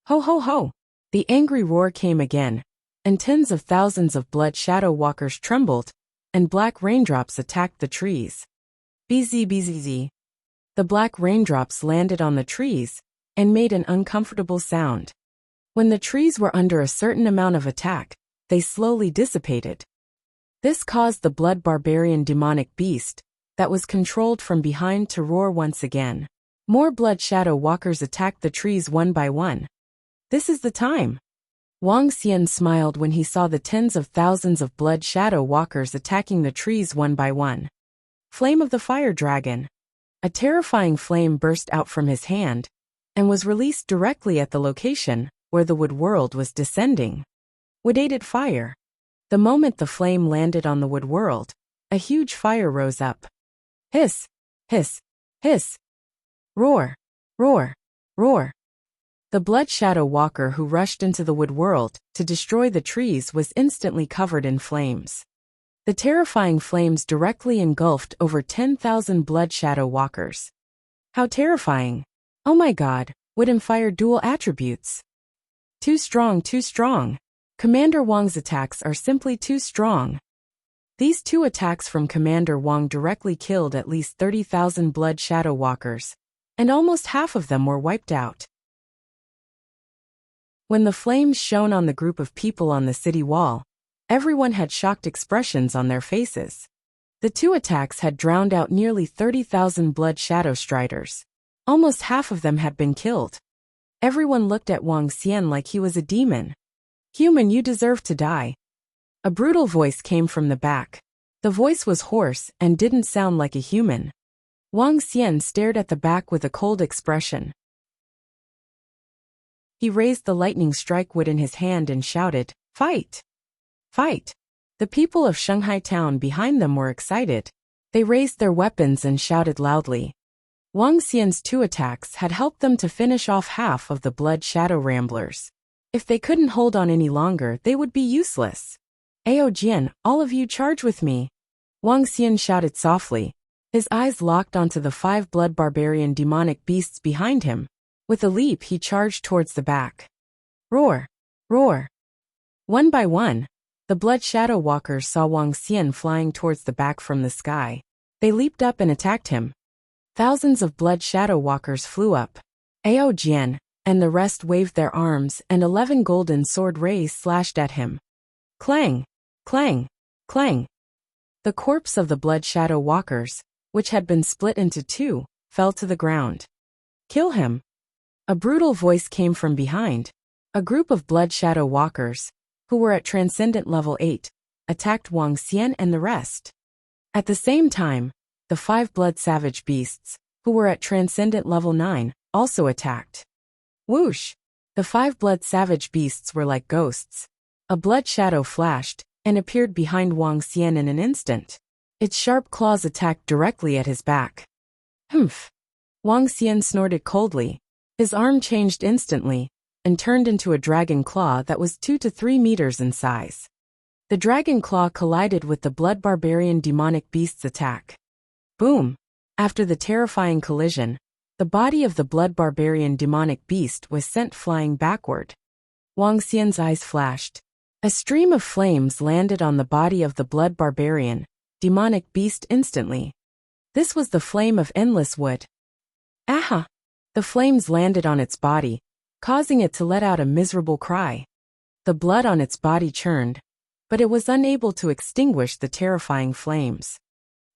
Ho ho ho! The angry roar came again, and tens of thousands of blood shadow walkers trembled, and black raindrops attacked the trees. Bzz. The black raindrops landed on the trees and made an uncomfortable sound. When the trees were under a certain amount of attack, they slowly dissipated. This caused the blood barbarian demonic beast that was controlled from behind to roar once again. More blood shadow walkers attacked the trees one by one. This is the time. Wang Xian smiled when he saw the tens of thousands of blood shadow walkers attacking the trees one by one. Flame of the Fire Dragon. A terrifying flame burst out from his hand and was released directly at the location where the wood world was descending. Wood-aided fire. The moment the flame landed on the wood world, a huge fire rose up. Hiss, hiss, hiss. Roar, roar, roar. The blood shadow walker who rushed into the wood world to destroy the trees was instantly covered in flames. The terrifying flames directly engulfed over 10,000 blood shadow walkers. How terrifying! Oh my god, wood and fire dual attributes. Too strong, too strong. Commander Wang's attacks are simply too strong. These two attacks from Commander Wang directly killed at least 30,000 blood shadow walkers, and almost half of them were wiped out. When the flames shone on the group of people on the city wall, everyone had shocked expressions on their faces. The two attacks had drowned out nearly 30,000 blood shadow striders. Almost half of them had been killed. Everyone looked at Wang Xian like he was a demon. Human, you deserve to die. A brutal voice came from the back. The voice was hoarse and didn't sound like a human. Wang Xian stared at the back with a cold expression. He raised the lightning strike wood in his hand and shouted, "Fight! Fight!" The people of Shanghai town behind them were excited. They raised their weapons and shouted loudly. Wang Xian's two attacks had helped them to finish off half of the blood shadow ramblers. If they couldn't hold on any longer, they would be useless. "Ao Jian, all of you charge with me!" Wang Xian shouted softly. His eyes locked onto the 5 blood barbarian demonic beasts behind him. With a leap, he charged towards the back. Roar! Roar! One by one, the blood shadow walkers saw Wang Xian flying towards the back from the sky. They leaped up and attacked him. Thousands of blood shadow walkers flew up. Ao Jian and the rest waved their arms, and 11 golden sword rays slashed at him. Clang! Clang! Clang! The corpse of the blood shadow walkers, which had been split into 2, fell to the ground. Kill him! A brutal voice came from behind. A group of blood shadow walkers, who were at Transcendent Level 8, attacked Wang Xian and the rest. At the same time, the 5 blood savage beasts, who were at Transcendent Level 9, also attacked. Whoosh! The 5 blood savage beasts were like ghosts. A blood shadow flashed and appeared behind Wang Xian in an instant. Its sharp claws attacked directly at his back. Humph! Wang Xian snorted coldly. His arm changed instantly and turned into a dragon claw that was 2 to 3 meters in size. The dragon claw collided with the blood barbarian demonic beast's attack. Boom! After the terrifying collision, the body of the blood barbarian demonic beast was sent flying backward. Wang Xian's eyes flashed. A stream of flames landed on the body of the blood barbarian demonic beast instantly. This was the flame of endless wood. Aha! The flames landed on its body, causing it to let out a miserable cry. The blood on its body churned, but it was unable to extinguish the terrifying flames.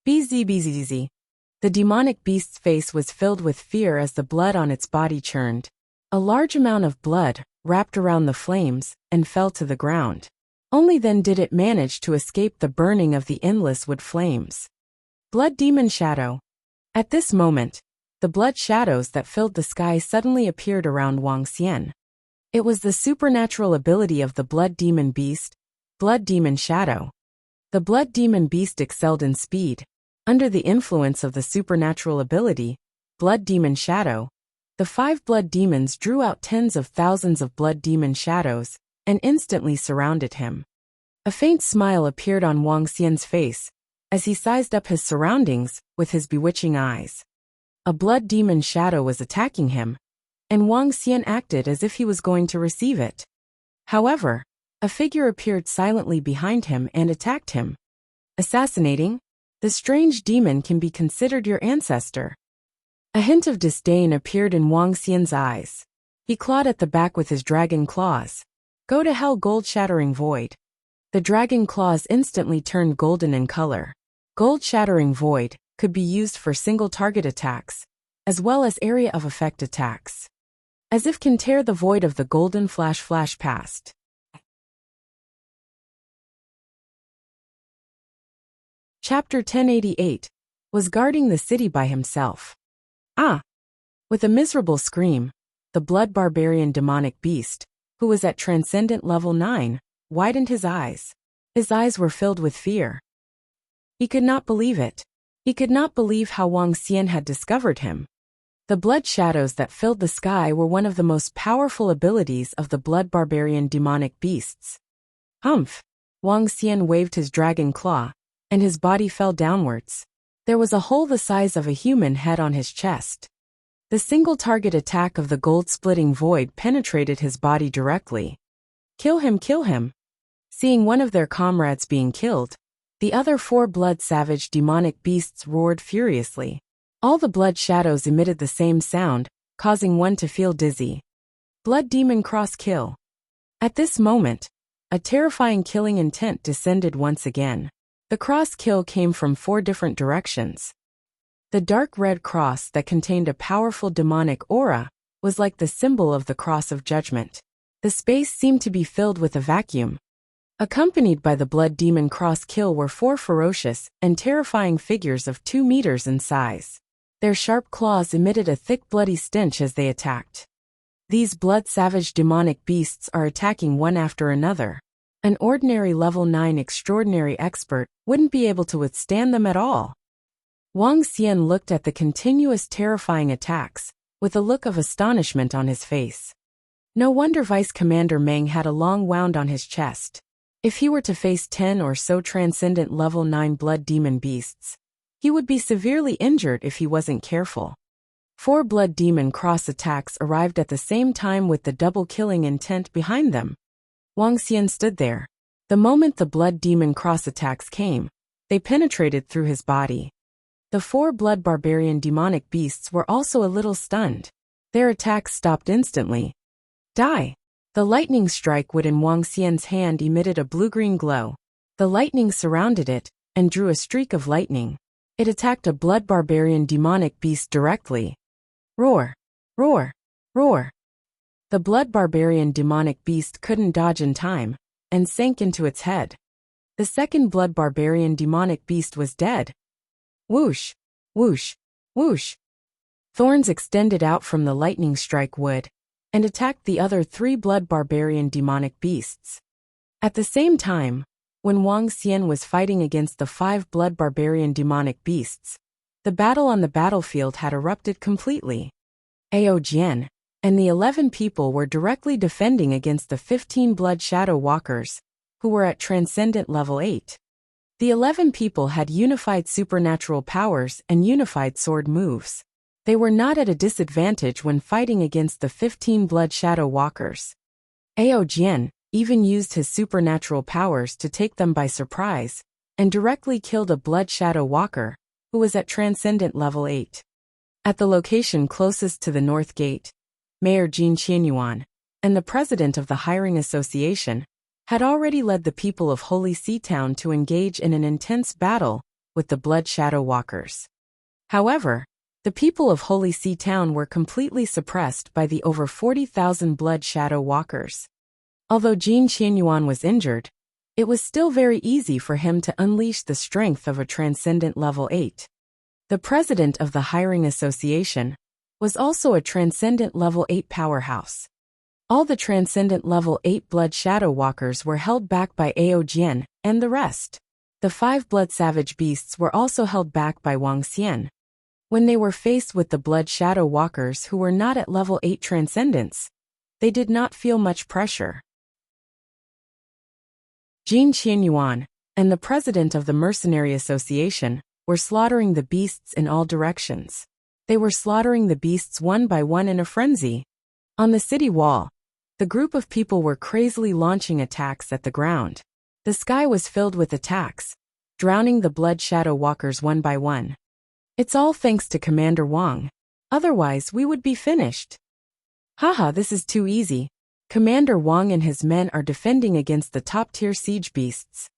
Bzz. The demonic beast's face was filled with fear as the blood on its body churned. A large amount of blood wrapped around the flames and fell to the ground. Only then did it manage to escape the burning of the endless wood flames. Blood demon shadow. At this moment, the blood shadows that filled the sky suddenly appeared around Wang Xian. It was the supernatural ability of the blood demon beast, blood demon shadow. The blood demon beast excelled in speed. Under the influence of the supernatural ability, blood demon shadow, the 5 blood demons drew out tens of thousands of blood demon shadows and instantly surrounded him. A faint smile appeared on Wang Xian's face as he sized up his surroundings with his bewitching eyes. A blood demon shadow was attacking him, and Wang Xian acted as if he was going to receive it. However, a figure appeared silently behind him and attacked him. Assassinating? The strange demon can be considered your ancestor. A hint of disdain appeared in Wang Xian's eyes. He clawed at the back with his dragon claws. Go to hell, gold-shattering void. The dragon claws instantly turned golden in color. Gold-shattering void could be used for single-target attacks, as well as area of effect attacks. As if can tear the void of the golden flash past. Chapter 1088 was guarding the city by himself. Ah! With a miserable scream, the blood barbarian demonic beast, who was at transcendent level 9, widened his eyes. His eyes were filled with fear. He could not believe it. He could not believe how Wang Xian had discovered him. The blood shadows that filled the sky were one of the most powerful abilities of the blood barbarian demonic beasts. Humph! Wang Xian waved his dragon claw, and his body fell downwards. There was a hole the size of a human head on his chest. The single target attack of the gold-splitting void penetrated his body directly. Kill him, kill him! Seeing one of their comrades being killed, the other 4 blood-savage demonic beasts roared furiously. All the blood shadows emitted the same sound, causing one to feel dizzy. Blood demon cross kill. At this moment, a terrifying killing intent descended once again. The cross kill came from 4 different directions. The dark red cross that contained a powerful demonic aura was like the symbol of the cross of judgment. The space seemed to be filled with a vacuum. Accompanied by the blood demon cross kill were 4 ferocious and terrifying figures of 2 meters in size. Their sharp claws emitted a thick bloody stench as they attacked. These blood-savage demonic beasts are attacking one after another. An ordinary level 9 extraordinary expert wouldn't be able to withstand them at all. Wang Xian looked at the continuous terrifying attacks, with a look of astonishment on his face. No wonder Vice Commander Meng had a long wound on his chest. If he were to face 10 or so transcendent level 9 blood demon beasts, he would be severely injured if he wasn't careful. 4 blood demon cross attacks arrived at the same time with the double killing intent behind them. Wang Xian stood there. The moment the blood demon cross attacks came, they penetrated through his body. The 4 blood barbarian demonic beasts were also a little stunned. Their attacks stopped instantly. Die! The lightning strike wood in Wang Xian's hand emitted a blue-green glow. The lightning surrounded it and drew a streak of lightning. It attacked a blood barbarian demonic beast directly. Roar! Roar! Roar! The blood barbarian demonic beast couldn't dodge in time, and sank into its head. The second blood barbarian demonic beast was dead. Whoosh! Whoosh! Whoosh! Thorns extended out from the lightning strike wood, and attacked the other 3 blood barbarian demonic beasts. At the same time, when Wang Xian was fighting against the 5 blood barbarian demonic beasts, the battle on the battlefield had erupted completely. Ao Jian and the 11 people were directly defending against the 15 blood shadow walkers, who were at transcendent level 8. The 11 people had unified supernatural powers and unified sword moves. They were not at a disadvantage when fighting against the 15 blood shadow walkers. Ao Jian even used his supernatural powers to take them by surprise, and directly killed a blood shadow walker, who was at transcendent level 8. At the location closest to the North Gate, Mayor Jin Qianyuan, and the president of the Hiring Association, had already led the people of Holy Sea Town to engage in an intense battle with the blood shadow walkers. However, the people of Holy Sea Town were completely suppressed by the over 40,000 blood shadow walkers. Although Jin Qianyuan was injured, it was still very easy for him to unleash the strength of a transcendent level 8. The president of the Hiring Association was also a transcendent level 8 powerhouse. All the transcendent level 8 blood shadow walkers were held back by Ao Jian and the rest. The 5 blood savage beasts were also held back by Wang Xian. When they were faced with the blood shadow walkers who were not at level 8 transcendence, they did not feel much pressure. Jin Qianyuan and the president of the Mercenary Association were slaughtering the beasts in all directions. They were slaughtering the beasts one by one in a frenzy. On the city wall, the group of people were crazily launching attacks at the ground. The sky was filled with attacks, drowning the blood shadow walkers one by one. It's all thanks to Commander Wang. Otherwise, we would be finished. Haha, this is too easy. Commander Wang and his men are defending against the top-tier siege beasts.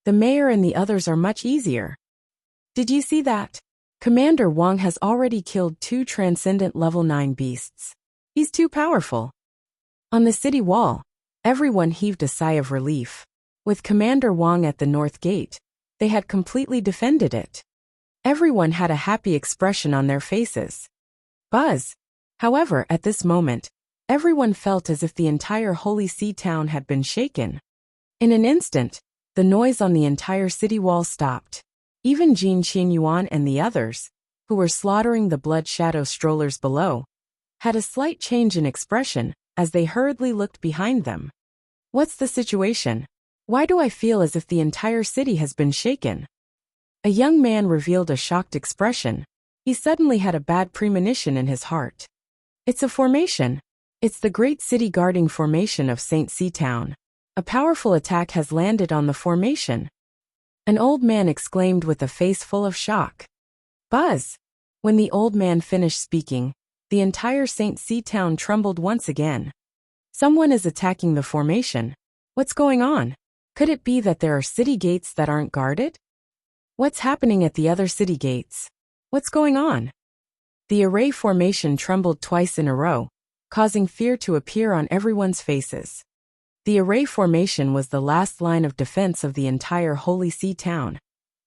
The mayor and the others are much easier. Did you see that? Commander Wang has already killed 2 transcendent level 9 beasts. He's too powerful. On the city wall, everyone heaved a sigh of relief. With Commander Wang at the north gate, they had completely defended it. Everyone had a happy expression on their faces. Buzz. However, at this moment, everyone felt as if the entire Holy Sea town had been shaken. In an instant, the noise on the entire city wall stopped. Even Jin Qianyuan and the others, who were slaughtering the blood shadow strollers below, had a slight change in expression as they hurriedly looked behind them. What's the situation? Why do I feel as if the entire city has been shaken? A young man revealed a shocked expression. He suddenly had a bad premonition in his heart. It's a formation. It's the great city guarding formation of St. Sea Town. A powerful attack has landed on the formation. An old man exclaimed with a face full of shock. Buzz! When the old man finished speaking, the entire St. Sea Town trembled once again. Someone is attacking the formation. What's going on? Could it be that there are city gates that aren't guarded? What's happening at the other city gates? What's going on? The array formation trembled twice in a row, causing fear to appear on everyone's faces. The array formation was the last line of defense of the entire Holy Sea town,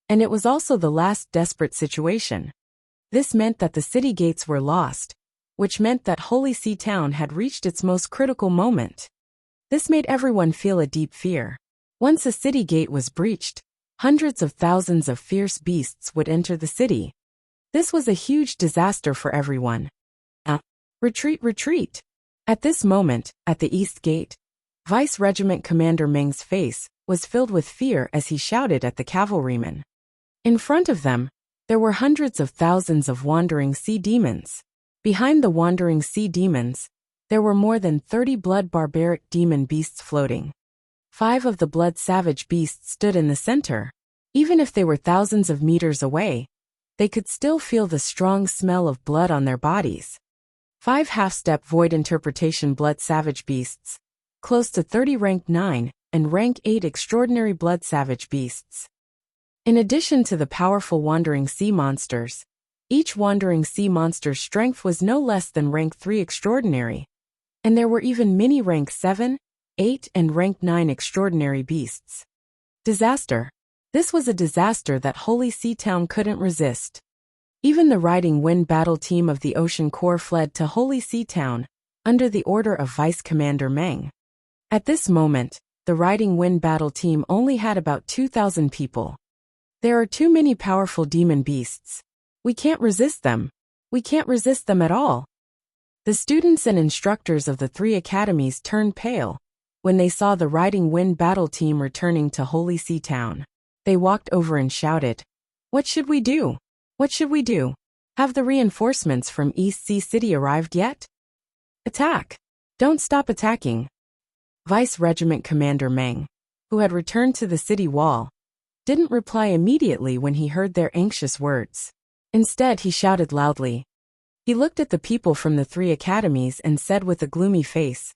and it was also the last desperate situation. This meant that the city gates were lost, which meant that Holy Sea town had reached its most critical moment. This made everyone feel a deep fear. Once a city gate was breached, hundreds of thousands of fierce beasts would enter the city. This was a huge disaster for everyone. Retreat, retreat! At this moment, at the east gate, Vice Regiment Commander Meng's face was filled with fear as he shouted at the cavalrymen. In front of them, there were hundreds of thousands of wandering sea demons. Behind the wandering sea demons, there were more than 30 blood barbaric demon beasts floating. 5 of the blood savage beasts stood in the center. Even if they were thousands of meters away, they could still feel the strong smell of blood on their bodies. 5 half-step void interpretation blood savage beasts, close to 30 rank 9 and rank 8 extraordinary blood savage beasts. In addition to the powerful wandering sea monsters, each wandering sea monster's strength was no less than rank 3 extraordinary, and there were even mini rank 7, 8 and rank 9 extraordinary beasts. Disaster. This was a disaster that Holy Sea Town couldn't resist. Even the Riding Wind battle team of the Ocean Corps fled to Holy Sea Town, under the order of Vice Commander Meng. At this moment, the Riding Wind battle team only had about 2,000 people. There are too many powerful demon beasts. We can't resist them. We can't resist them at all. The students and instructors of the 3 academies turned pale when they saw the Riding Wind battle team returning to Holy Sea Town. They walked over and shouted, "What should we do? What should we do? Have the reinforcements from East Sea City arrived yet? Attack! Don't stop attacking!" Vice Regiment Commander Meng, who had returned to the city wall, didn't reply immediately when he heard their anxious words. Instead, he shouted loudly. He looked at the people from the 3 academies and said with a gloomy face,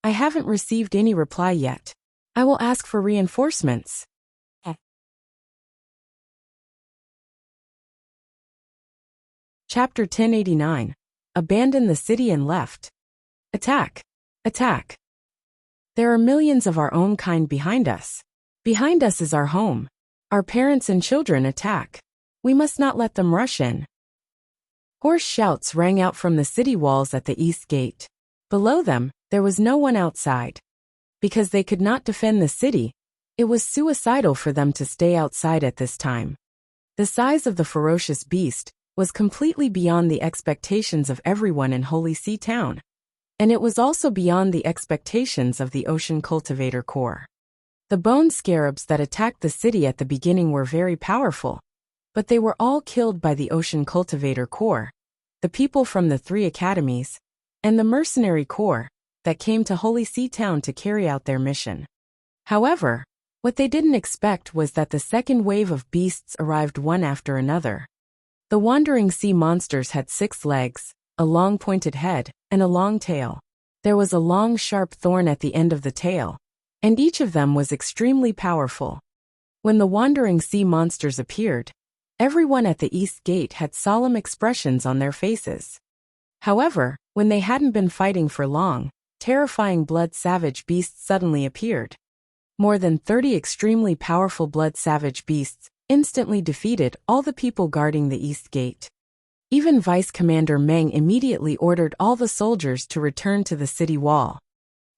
"I haven't received any reply yet. I will ask for reinforcements." Chapter 1089. Abandon the city and left. Attack! Attack! There are millions of our own kind behind us. Behind us is our home. Our parents and children attack. We must not let them rush in. Hoarse shouts rang out from the city walls at the east gate. Below them, there was no one outside. Because they could not defend the city, it was suicidal for them to stay outside at this time. The size of the ferocious beast was completely beyond the expectations of everyone in Holy Sea Town. And it was also beyond the expectations of the Ocean Cultivator Corps. The bone scarabs that attacked the city at the beginning were very powerful, but they were all killed by the Ocean Cultivator Corps, the people from the 3 academies, and the mercenary corps that came to Holy Sea Town to carry out their mission. However, What they didn't expect was that the second wave of beasts arrived one after another. The wandering sea monsters had 6 legs, a long pointed head, and a long tail. There was a long sharp thorn at the end of the tail, and each of them was extremely powerful. When the wandering sea monsters appeared, everyone at the east gate had solemn expressions on their faces. However, when they hadn't been fighting for long, terrifying blood-savage beasts suddenly appeared. More than 30 extremely powerful blood-savage beasts instantly defeated all the people guarding the east gate. Even Vice Commander Meng immediately ordered all the soldiers to return to the city wall.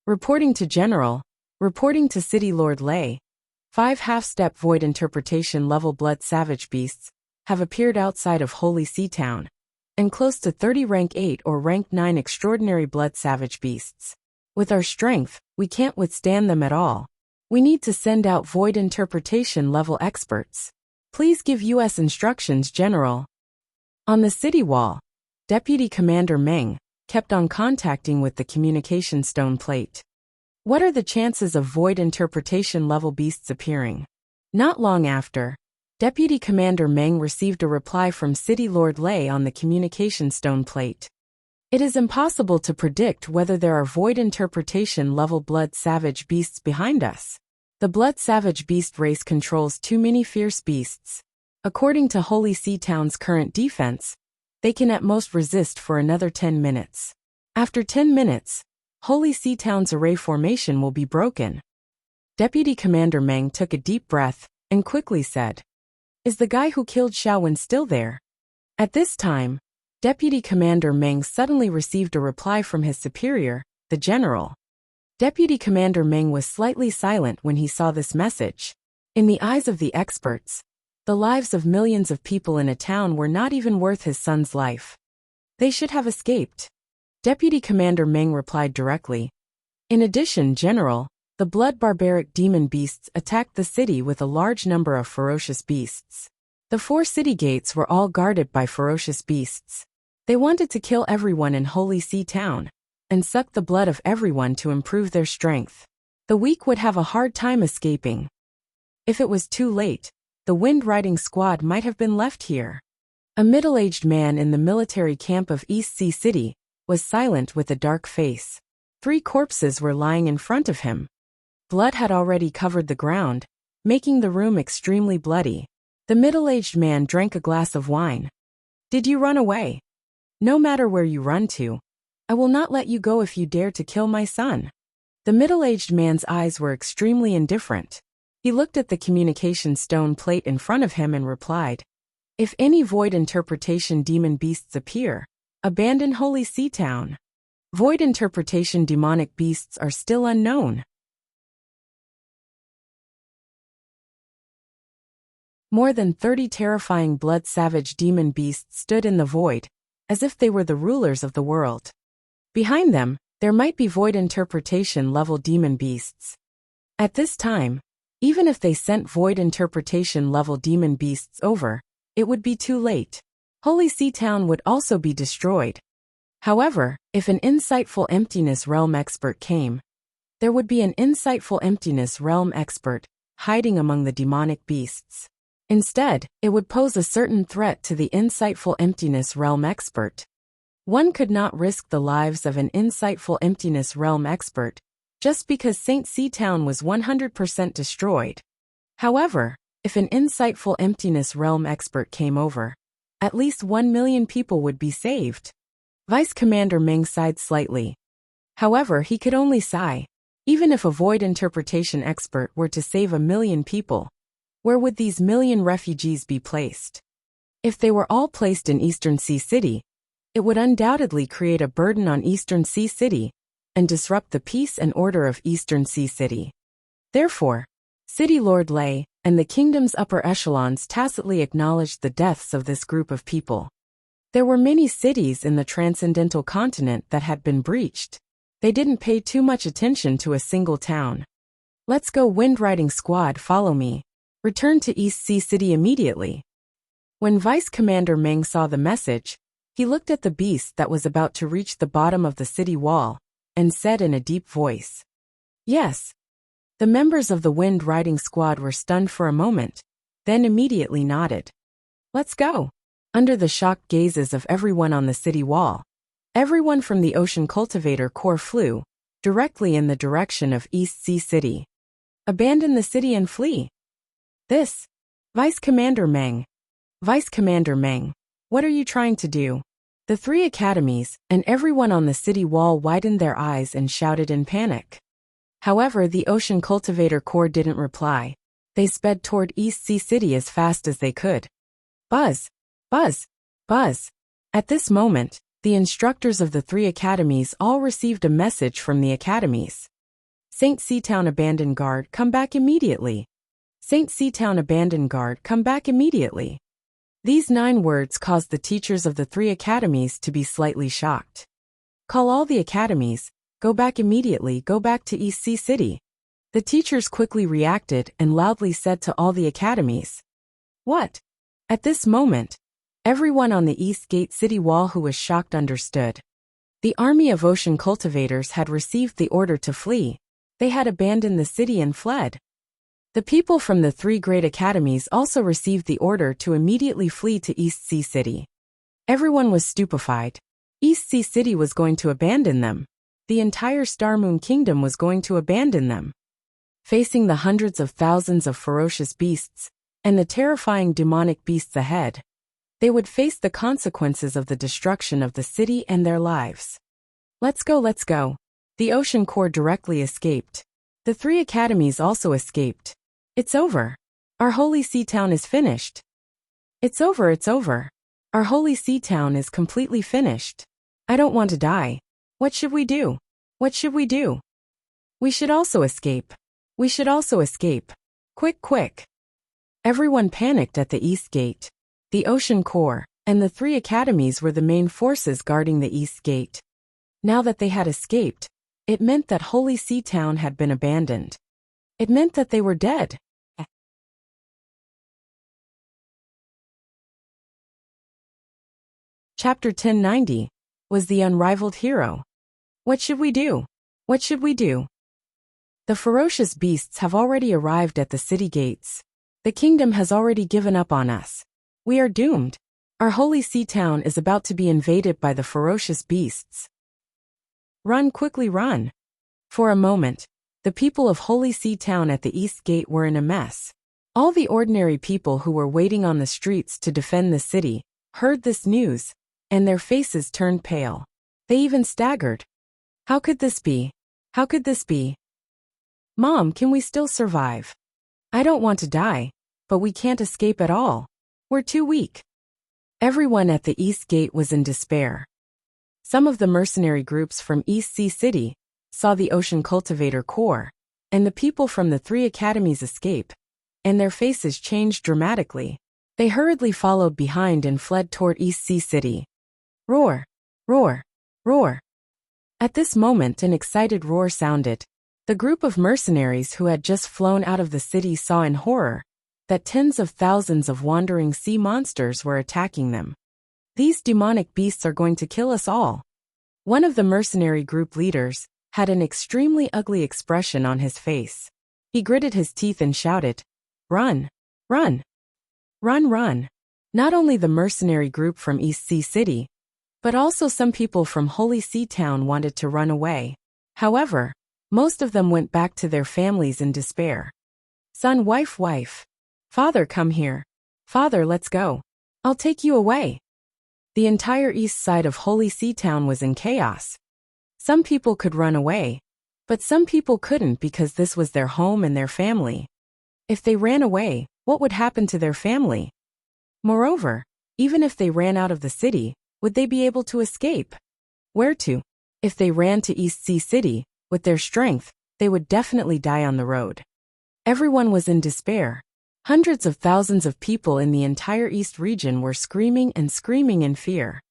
Reporting to General, reporting to City Lord Lei, 5 half-step void interpretation level blood-savage beasts have appeared outside of Holy Sea Town, and close to 30 rank 8 or rank 9 extraordinary blood-savage beasts. With our strength, we can't withstand them at all. We need to send out void interpretation level experts. Please give US instructions, General. On the city wall, Deputy Commander Meng kept on contacting with the communication stone plate. What are the chances of void interpretation level beasts appearing? Not long after, Deputy Commander Meng received a reply from City Lord Lei on the communication stone plate. It is impossible to predict whether there are void interpretation level blood savage beasts behind us. The blood savage beast race controls too many fierce beasts. According to Holy Sea Town's current defense, they can at most resist for another 10 minutes. After 10 minutes, Holy Sea Town's array formation will be broken. Deputy Commander Meng took a deep breath and quickly said, "Is the guy who killed Xiaowen still there?" At this time, Deputy Commander Meng suddenly received a reply from his superior, the general. Deputy Commander Meng was slightly silent when he saw this message. In the eyes of the experts, the lives of millions of people in a town were not even worth his son's life. They should have escaped. Deputy Commander Meng replied directly. In addition, General, the blood barbaric demon beasts attacked the city with a large number of ferocious beasts. The 4 city gates were all guarded by ferocious beasts. They wanted to kill everyone in Holy Sea Town and suck the blood of everyone to improve their strength. The weak would have a hard time escaping. If it was too late, the Wind Riding Squad might have been left here. A middle-aged man in the military camp of East Sea City was silent with a dark face. 3 corpses were lying in front of him. Blood had already covered the ground, making the room extremely bloody. The middle-aged man drank a glass of wine. "Did you run away? No matter where you run to, I will not let you go if you dare to kill my son." The middle-aged man's eyes were extremely indifferent. He looked at the communication stone plate in front of him and replied, "If any void interpretation demon beasts appear, abandon Holy Sea Town. Void interpretation demonic beasts are still unknown." More than 30 terrifying blood-savage demon beasts stood in the void, as if they were the rulers of the world. Behind them, there might be void interpretation level demon beasts. At this time, even if they sent void interpretation level demon beasts over, it would be too late. Holy Sea Town would also be destroyed. However, if an insightful emptiness realm expert came, there would be an insightful emptiness realm expert hiding among the demonic beasts. Instead, it would pose a certain threat to the insightful emptiness realm expert. One could not risk the lives of an insightful emptiness realm expert just because St. Sea Town was 100% destroyed. However, if an insightful emptiness realm expert came over, at least 1 million people would be saved. Vice Commander Meng sighed slightly. However, he could only sigh. Even if a void interpretation expert were to save 1 million people, where would these million refugees be placed? If they were all placed in Eastern Sea City, it would undoubtedly create a burden on Eastern Sea City and disrupt the peace and order of Eastern Sea City. Therefore, City Lord Lei and the kingdom's upper echelons tacitly acknowledged the deaths of this group of people. There were many cities in the transcendental continent that had been breached. They didn't pay too much attention to a single town. "Let's go, Wind Riding Squad, follow me. Return to East Sea City immediately." When Vice Commander Meng saw the message, he looked at the beast that was about to reach the bottom of the city wall and said in a deep voice, "Yes. The members of the Wind Riding Squad were stunned for a moment, then immediately nodded. Let's go. Under the shocked gazes of everyone on the city wall, everyone from the Ocean Cultivator Corps flew directly in the direction of East Sea City. Abandon the city and flee. This. Vice Commander Meng. Vice Commander Meng, what are you trying to do? The three academies and everyone on the city wall widened their eyes and shouted in panic. However, the Ocean Cultivator Corps didn't reply. They sped toward East Sea City as fast as they could. Buzz! Buzz! Buzz! At this moment, the instructors of the three academies all received a message from the academies. St. Seatown Abandoned Guard, come back immediately. St. Seatown Abandoned Guard, come back immediately. These 9 words caused the teachers of the 3 academies to be slightly shocked. Call all the academies, go back immediately, go back to East Sea City. The teachers quickly reacted and loudly said to all the academies. What? At this moment, everyone on the East Gate City wall who was shocked understood. The army of ocean cultivators had received the order to flee. They had abandoned the city and fled. The people from the 3 great academies also received the order to immediately flee to East Sea City. Everyone was stupefied. East Sea City was going to abandon them. The entire Star Moon Kingdom was going to abandon them. Facing the hundreds of thousands of ferocious beasts and the terrifying demonic beasts ahead, they would face the consequences of the destruction of the city and their lives. Let's go, let's go. The Ocean Corps directly escaped. The 3 academies also escaped. It's over. Our holy sea town is finished. It's over, it's over. Our holy sea town is completely finished. I don't want to die. What should we do? What should we do? We should also escape. We should also escape. Quick, quick. Everyone panicked at the East Gate. The Ocean Corps and the 3 academies were the main forces guarding the East Gate. Now that they had escaped, it meant that Holy Sea Town had been abandoned. It meant that they were dead. Chapter 1090 was the unrivaled hero. What should we do? What should we do? The ferocious beasts have already arrived at the city gates. The kingdom has already given up on us. We are doomed. Our holy sea town is about to be invaded by the ferocious beasts. Run, quickly run. For a moment, the people of Holy Sea Town at the East Gate were in a mess. All the ordinary people who were waiting on the streets to defend the city heard this news, and their faces turned pale. They even staggered. How could this be? How could this be? Mom, can we still survive? I don't want to die, but we can't escape at all. We're too weak. Everyone at the East Gate was in despair. Some of the mercenary groups from East Sea City saw the Ocean Cultivator Corps and the people from the 3 academies escape, and their faces changed dramatically. They hurriedly followed behind and fled toward East Sea City. Roar! Roar! Roar! At this moment an excited roar sounded. The group of mercenaries who had just flown out of the city saw in horror that tens of thousands of wandering sea monsters were attacking them. These demonic beasts are going to kill us all. One of the mercenary group leaders had an extremely ugly expression on his face. He gritted his teeth and shouted, "Run! Run! Run, run!" Not only the mercenary group from East Sea City, but also some people from Holy Sea Town wanted to run away. However, most of them went back to their families in despair. Son, wife, wife. Father, come here. Father, let's go. I'll take you away. The entire east side of Holy Sea Town was in chaos. Some people could run away, but some people couldn't because this was their home and their family. If they ran away, what would happen to their family? Moreover, even if they ran out of the city, would they be able to escape? Where to? If they ran to East Sea City, with their strength, they would definitely die on the road. Everyone was in despair. Hundreds of thousands of people in the entire East region were screaming and screaming in fear.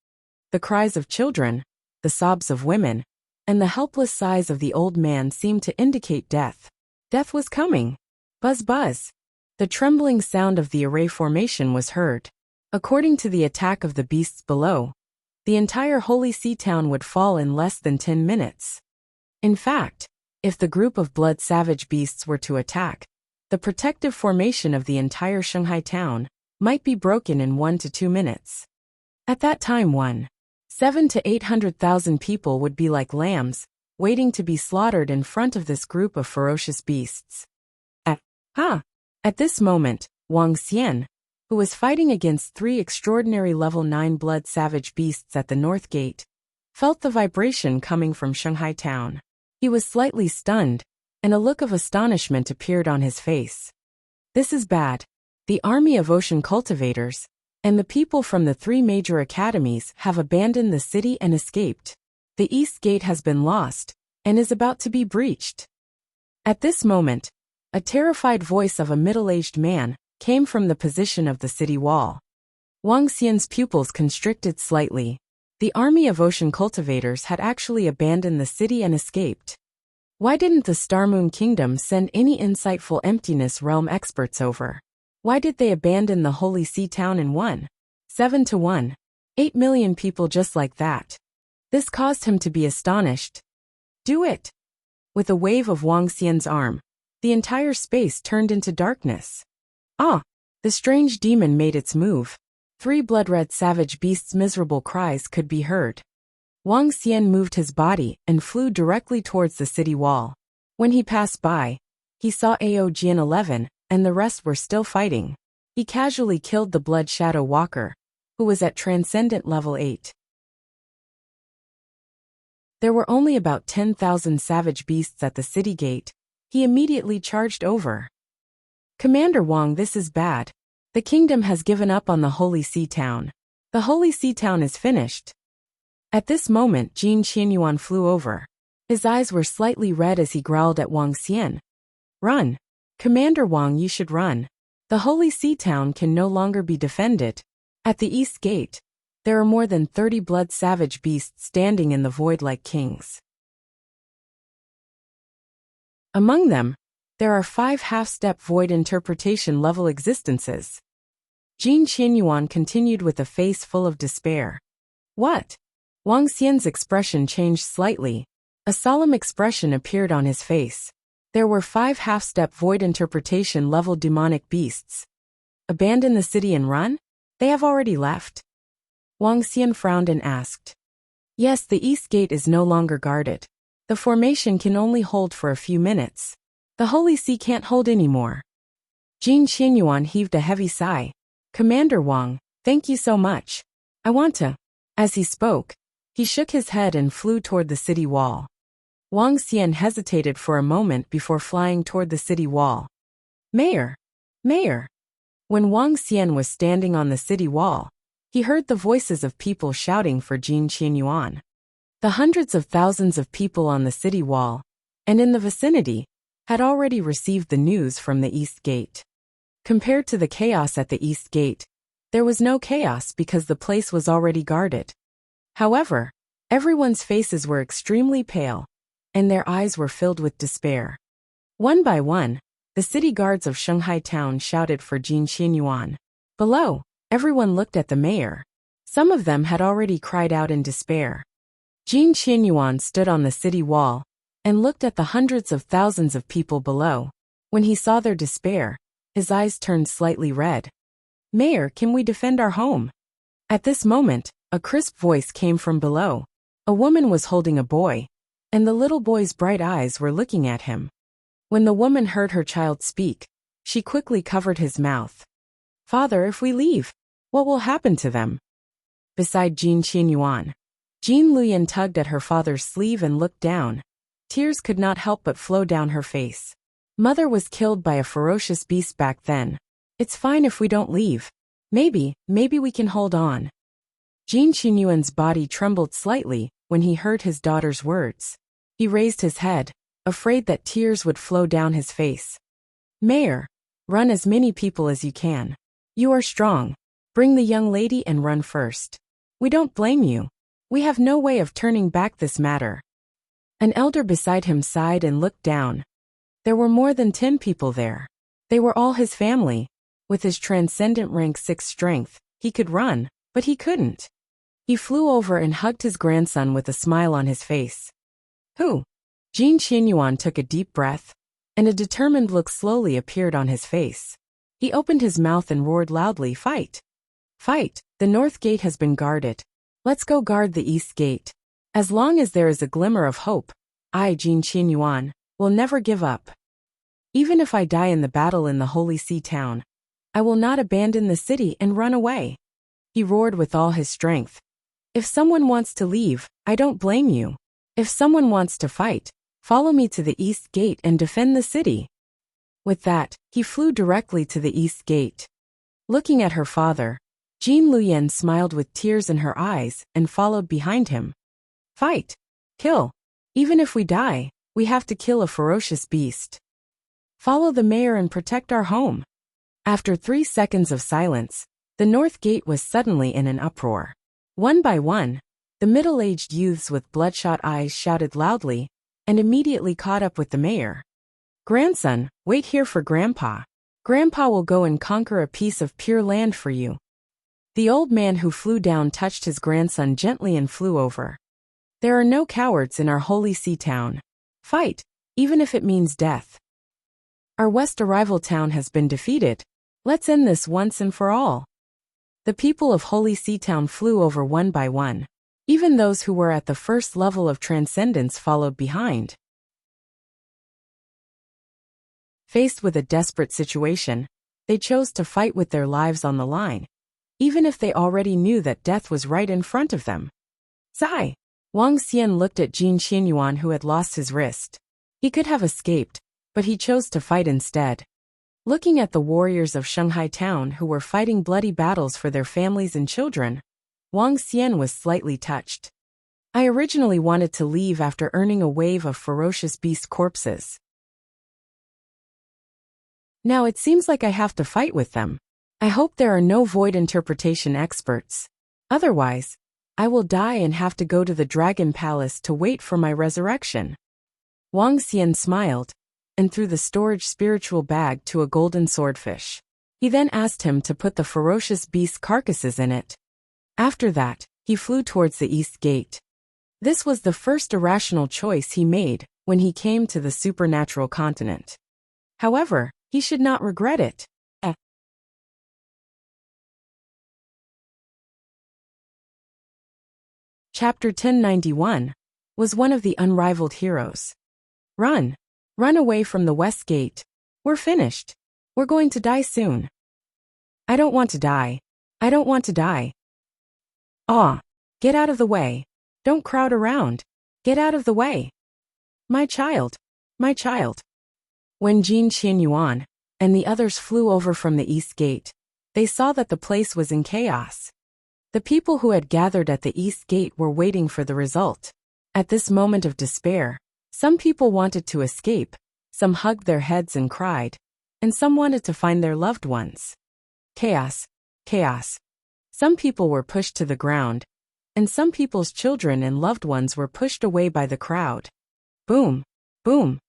The cries of children, the sobs of women, and the helpless sighs of the old man seemed to indicate death. Death was coming. Buzz, buzz. The trembling sound of the array formation was heard. According to the attack of the beasts below, the entire Holy Sea Town would fall in less than 10 minutes. In fact, If the group of blood savage beasts were to attack, the protective formation of the entire Shanghai town might be broken in 1 to 2 minutes. At that time 7 to 800,000 people would be like lambs, waiting to be slaughtered in front of this group of ferocious beasts. At this moment, Wang Xian, who was fighting against 3 extraordinary level 9 blood savage beasts at the north gate, felt the vibration coming from Shanghai town. He was slightly stunned, and a look of astonishment appeared on his face. This is bad. The army of ocean cultivators, and the people from the 3 major academies have abandoned the city and escaped. The east gate has been lost, and is about to be breached. At this moment, a terrified voice of a middle-aged man came from the position of the city wall. Wang Xian's pupils constricted slightly. The army of ocean cultivators had actually abandoned the city and escaped. Why didn't the Star Moon Kingdom send any insightful emptiness realm experts over? Why did they abandon the Holy Sea town in 7 to 1? 8 million people just like that. This caused him to be astonished. Do it! With a wave of Wang Xian's arm, the entire space turned into darkness. The strange demon made its move. 3 blood-red savage beasts' miserable cries could be heard. Wang Xian moved his body and flew directly towards the city wall. When he passed by, he saw Aojian 11, and the rest were still fighting. He casually killed the Blood Shadow Walker, who was at Transcendent level 8. There were only about 10,000 savage beasts at the city gate. He immediately charged over. Commander Wang, this is bad. The kingdom has given up on the Holy Sea town. The Holy Sea town is finished. At this moment Jin Qianyuan flew over. His eyes were slightly red as he growled at Wang Xian. Run! Commander Wang, you should run. The Holy Sea town can no longer be defended. At the east gate, there are more than 30 blood savage beasts standing in the void like kings. Among them, there are 5 half-step void interpretation level existences. Jin Qianyuan continued with a face full of despair. What? Wang Xian's expression changed slightly. A solemn expression appeared on his face. There were 5 half-step void interpretation level demonic beasts. Abandon the city and run? They have already left. Wang Xian frowned and asked. Yes, the east gate is no longer guarded. The formation can only hold for a few minutes. The Holy Sea can't hold anymore. Jin Qianyuan heaved a heavy sigh. Commander Wang, thank you so much. I want to. As he spoke, he shook his head and flew toward the city wall. Wang Xian hesitated for a moment before flying toward the city wall. Mayor! Mayor! When Wang Xian was standing on the city wall, he heard the voices of people shouting for Jin Qianyuan. The hundreds of thousands of people on the city wall, and in the vicinity, had already received the news from the East Gate. Compared to the chaos at the East Gate, there was no chaos because the place was already guarded. However, everyone's faces were extremely pale, and their eyes were filled with despair. One by one, the city guards of Shanghai town shouted for Jin Qianyuan. Below, everyone looked at the mayor. Some of them had already cried out in despair. Jin Qianyuan stood on the city wall and looked at the hundreds of thousands of people below. When he saw their despair, his eyes turned slightly red. Mayor, can we defend our home? At this moment, a crisp voice came from below. A woman was holding a boy, and the little boy's bright eyes were looking at him. When the woman heard her child speak, she quickly covered his mouth. Father, if we leave, what will happen to them? Beside Jin Qianyuan, Jin Luyan tugged at her father's sleeve and looked down. Tears could not help but flow down her face. Mother was killed by a ferocious beast back then. It's fine if we don't leave. Maybe we can hold on. Jin Qianyuan's body trembled slightly when he heard his daughter's words. He raised his head, afraid that tears would flow down his face. Mayor, run as many people as you can. You are strong. Bring the young lady and run first. We don't blame you. We have no way of turning back this matter. An elder beside him sighed and looked down. There were more than 10 people there. They were all his family. With his transcendent rank 6 strength, he could run, but he couldn't. He flew over and hugged his grandson with a smile on his face. Who? Jin Qianyuan took a deep breath, and a determined look slowly appeared on his face. He opened his mouth and roared loudly, "Fight! Fight! The north gate has been guarded. Let's go guard the east gate. As long as there is a glimmer of hope, I, Jin Qianyuan, will never give up. Even if I die in the battle in the Holy Sea town, I will not abandon the city and run away." He roared with all his strength. "If someone wants to leave, I don't blame you. If someone wants to fight, follow me to the east gate and defend the city." With that, he flew directly to the east gate. Looking at her father, Jin Luyan smiled with tears in her eyes and followed behind him. "Fight! Kill! Even if we die, we have to kill a ferocious beast. Follow the mayor and protect our home." After 3 seconds of silence, the north gate was suddenly in an uproar. One by one, the middle-aged youths with bloodshot eyes shouted loudly and immediately caught up with the mayor. "Grandson, wait here for Grandpa. Grandpa will go and conquer a piece of pure land for you." The old man who flew down touched his grandson gently and flew over. "There are no cowards in our Holy Sea town. Fight, even if it means death. Our west arrival town has been defeated. Let's end this once and for all." The people of Holy Sea Town flew over one by one. Even those who were at the first level of transcendence followed behind. Faced with a desperate situation, they chose to fight with their lives on the line, even if they already knew that death was right in front of them. Sigh! Wang Xian looked at Jin Qianyuan, who had lost his wrist. He could have escaped, but he chose to fight instead. Looking at the warriors of Shanghai town who were fighting bloody battles for their families and children, Wang Xian was slightly touched. "I originally wanted to leave after earning a wave of ferocious beast corpses. Now it seems like I have to fight with them. I hope there are no void interpretation experts. Otherwise, I will die and have to go to the Dragon Palace to wait for my resurrection." Wang Xian smiled and threw the storage spiritual bag to a golden swordfish. He then asked him to put the ferocious beast carcasses in it. After that, he flew towards the east gate. This was the first irrational choice he made when he came to the supernatural continent. However, he should not regret it. Chapter 1091 was one of the unrivaled heroes. "Run! Run away from the west gate. We're finished. We're going to die soon." "I don't want to die. I don't want to die." "Ah! Get out of the way. Don't crowd around. Get out of the way. My child. My child." When Jin Qianyuan and the others flew over from the east gate, they saw that the place was in chaos. The people who had gathered at the east gate were waiting for the result. At this moment of despair, some people wanted to escape, some hugged their heads and cried, and some wanted to find their loved ones. Chaos, chaos. Some people were pushed to the ground, and some people's children and loved ones were pushed away by the crowd. Boom, boom.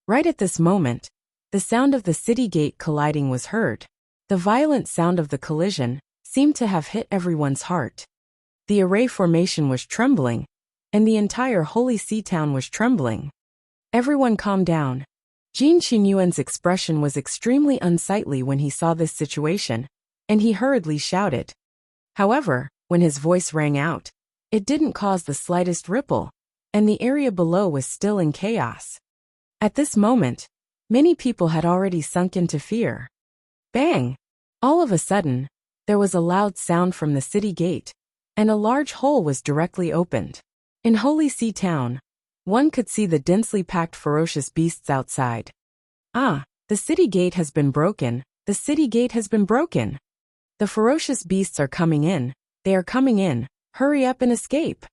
Right at this moment, the sound of the city gate colliding was heard. The violent sound of the collision seemed to have hit everyone's heart. The array formation was trembling, and the entire Holy Sea town was trembling. Everyone calmed down. Jin Qianyuan's expression was extremely unsightly when he saw this situation, and he hurriedly shouted. However, when his voice rang out, it didn't cause the slightest ripple, and the area below was still in chaos. At this moment, many people had already sunk into fear. Bang! All of a sudden, there was a loud sound from the city gate, and a large hole was directly opened. In Holy Sea Town, one could see the densely packed ferocious beasts outside. "Ah, the city gate has been broken. The city gate has been broken. The ferocious beasts are coming in. They are coming in. Hurry up and escape."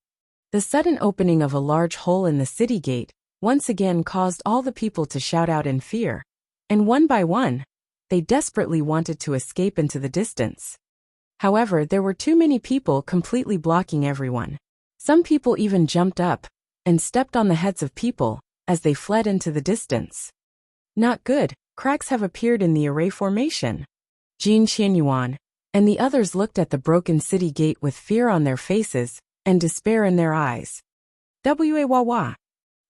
The sudden opening of a large hole in the city gate once again caused all the people to shout out in fear, and one by one, they desperately wanted to escape into the distance. However, there were too many people completely blocking everyone. Some people even jumped up and stepped on the heads of people as they fled into the distance. Not good, cracks have appeared in the array formation. Jin Qianyuan and the others looked at the broken city gate with fear on their faces and despair in their eyes. Wa.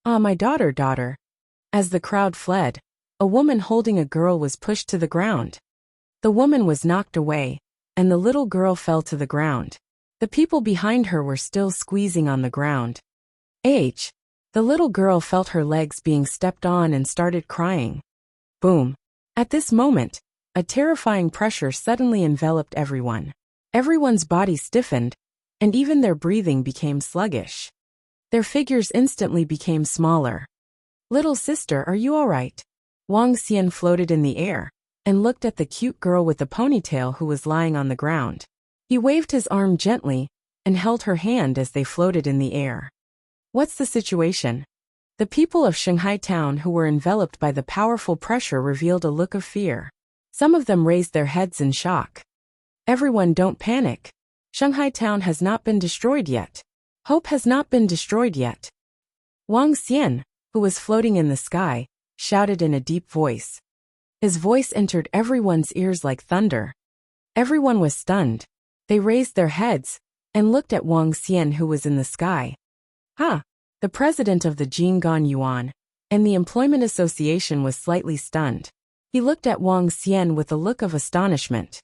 Ah, my daughter, daughter. As the crowd fled, a woman holding a girl was pushed to the ground. The woman was knocked away, and the little girl fell to the ground. The people behind her were still squeezing on the ground. The little girl felt her legs being stepped on and started crying. Boom. At this moment, a terrifying pressure suddenly enveloped everyone. Everyone's body stiffened, and even their breathing became sluggish. Their figures instantly became smaller. Little sister, are you all right? Wang Xian floated in the air and looked at the cute girl with the ponytail who was lying on the ground. He waved his arm gently and held her hand as they floated in the air. What's the situation? The people of Shanghai town who were enveloped by the powerful pressure revealed a look of fear. Some of them raised their heads in shock. Everyone, don't panic. Shanghai town has not been destroyed yet. Hope has not been destroyed yet. Wang Xian, who was floating in the sky, shouted in a deep voice. His voice entered everyone's ears like thunder. Everyone was stunned. They raised their heads and looked at Wang Xian, who was in the sky. The president of the Jinggan Yuan and the Employment Association was slightly stunned. He looked at Wang Xian with a look of astonishment.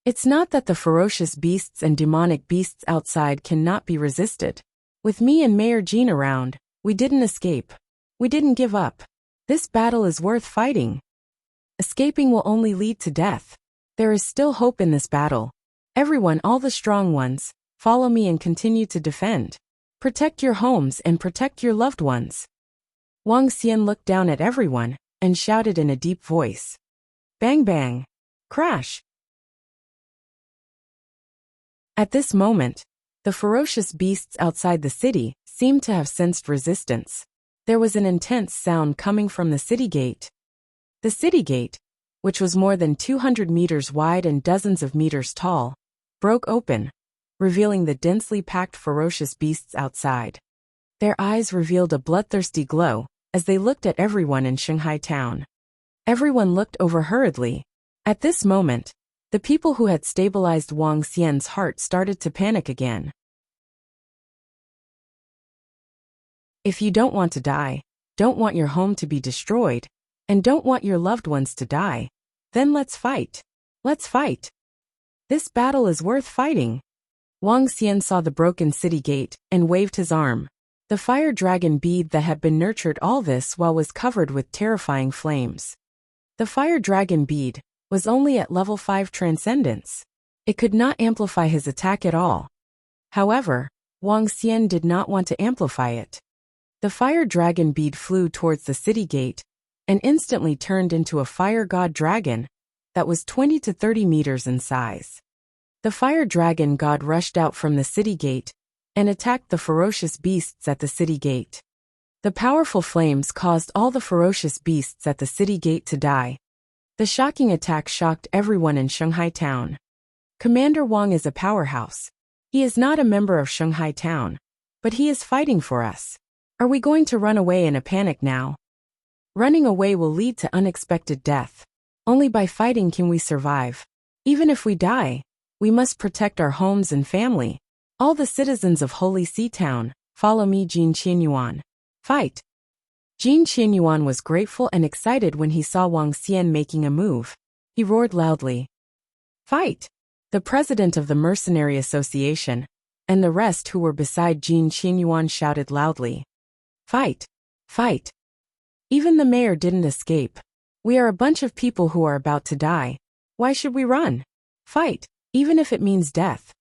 It's not that the ferocious beasts and demonic beasts outside cannot be resisted. With me and Mayor Jean around, we didn't escape. We didn't give up. This battle is worth fighting. Escaping will only lead to death. There is still hope in this battle. Everyone, all the strong ones, follow me and continue to defend. Protect your homes and protect your loved ones. Wang Xian looked down at everyone and shouted in a deep voice. Bang bang. Crash. At this moment, the ferocious beasts outside the city seemed to have sensed resistance. There was an intense sound coming from the city gate. The city gate, which was more than 200 meters wide and dozens of meters tall, broke open, revealing the densely packed ferocious beasts outside. Their eyes revealed a bloodthirsty glow as they looked at everyone in Shanghai town. Everyone looked over hurriedly. At this moment, the people who had stabilized Wang Xian's heart started to panic again. If you don't want to die, don't want your home to be destroyed, and don't want your loved ones to die, then let's fight. Let's fight. This battle is worth fighting. Wang Xian saw the broken city gate and waved his arm. The fire dragon bead that had been nurtured all this while was covered with terrifying flames. The fire dragon bead was only at level 5 transcendence. It could not amplify his attack at all. However, Wang Xian did not want to amplify it. The fire dragon bead flew towards the city gate and instantly turned into a fire god dragon that was 20 to 30 meters in size. The fire dragon god rushed out from the city gate and attacked the ferocious beasts at the city gate. The powerful flames caused all the ferocious beasts at the city gate to die. The shocking attack shocked everyone in Shanghai town. Commander Wang is a powerhouse. He is not a member of Shanghai town, but he is fighting for us. Are we going to run away in a panic now? Running away will lead to unexpected death. Only by fighting can we survive. Even if we die, we must protect our homes and family. All the citizens of Holy Sea Town, follow me, Jin Qianyuan. Fight. Jin Qianyuan was grateful and excited when he saw Wang Xian making a move. He roared loudly. Fight! The president of the Mercenary Association and the rest who were beside Jin Qianyuan shouted loudly. Fight! Fight! Even the mayor didn't escape. We are a bunch of people who are about to die. Why should we run? Fight! Even if it means death.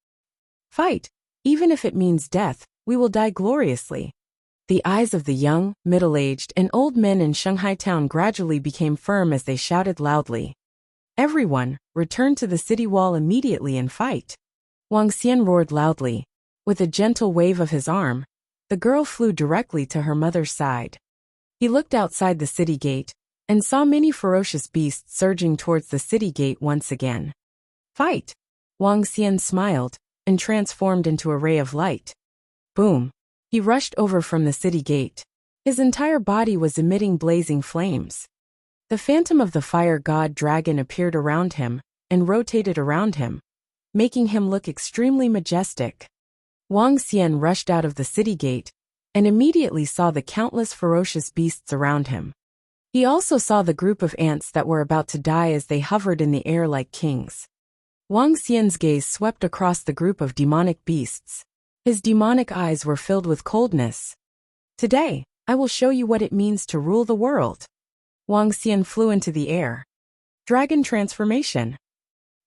Fight! Even if it means death, we will die gloriously. The eyes of the young, middle-aged, and old men in Shanghai town gradually became firm as they shouted loudly. Everyone, return to the city wall immediately and fight. Wang Xian roared loudly. With a gentle wave of his arm, the girl flew directly to her mother's side. He looked outside the city gate and saw many ferocious beasts surging towards the city gate once again. Fight! Wang Xian smiled and transformed into a ray of light. Boom! He rushed over from the city gate. His entire body was emitting blazing flames. The phantom of the fire god dragon appeared around him and rotated around him, making him look extremely majestic. Wang Xian rushed out of the city gate and immediately saw the countless ferocious beasts around him. He also saw the group of ants that were about to die as they hovered in the air like kings. Wang Xian's gaze swept across the group of demonic beasts. His demonic eyes were filled with coldness. Today, I will show you what it means to rule the world. Wang Xian flew into the air. Dragon transformation.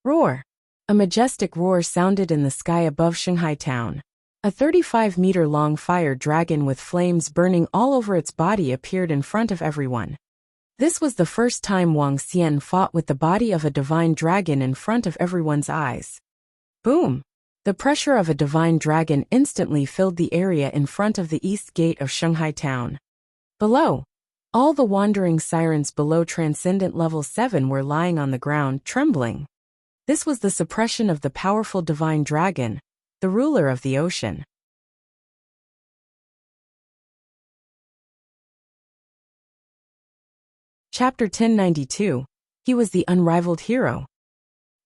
Roar. A majestic roar sounded in the sky above Shanghai town. A 35-meter-long fire dragon with flames burning all over its body appeared in front of everyone. This was the first time Wang Xian fought with the body of a divine dragon in front of everyone's eyes. Boom! The pressure of a divine dragon instantly filled the area in front of the east gate of Shanghai town. Below, all the wandering sirens below Transcendent Level 7 were lying on the ground, trembling. This was the suppression of the powerful divine dragon, the ruler of the ocean. Chapter 1092. He was the unrivaled hero.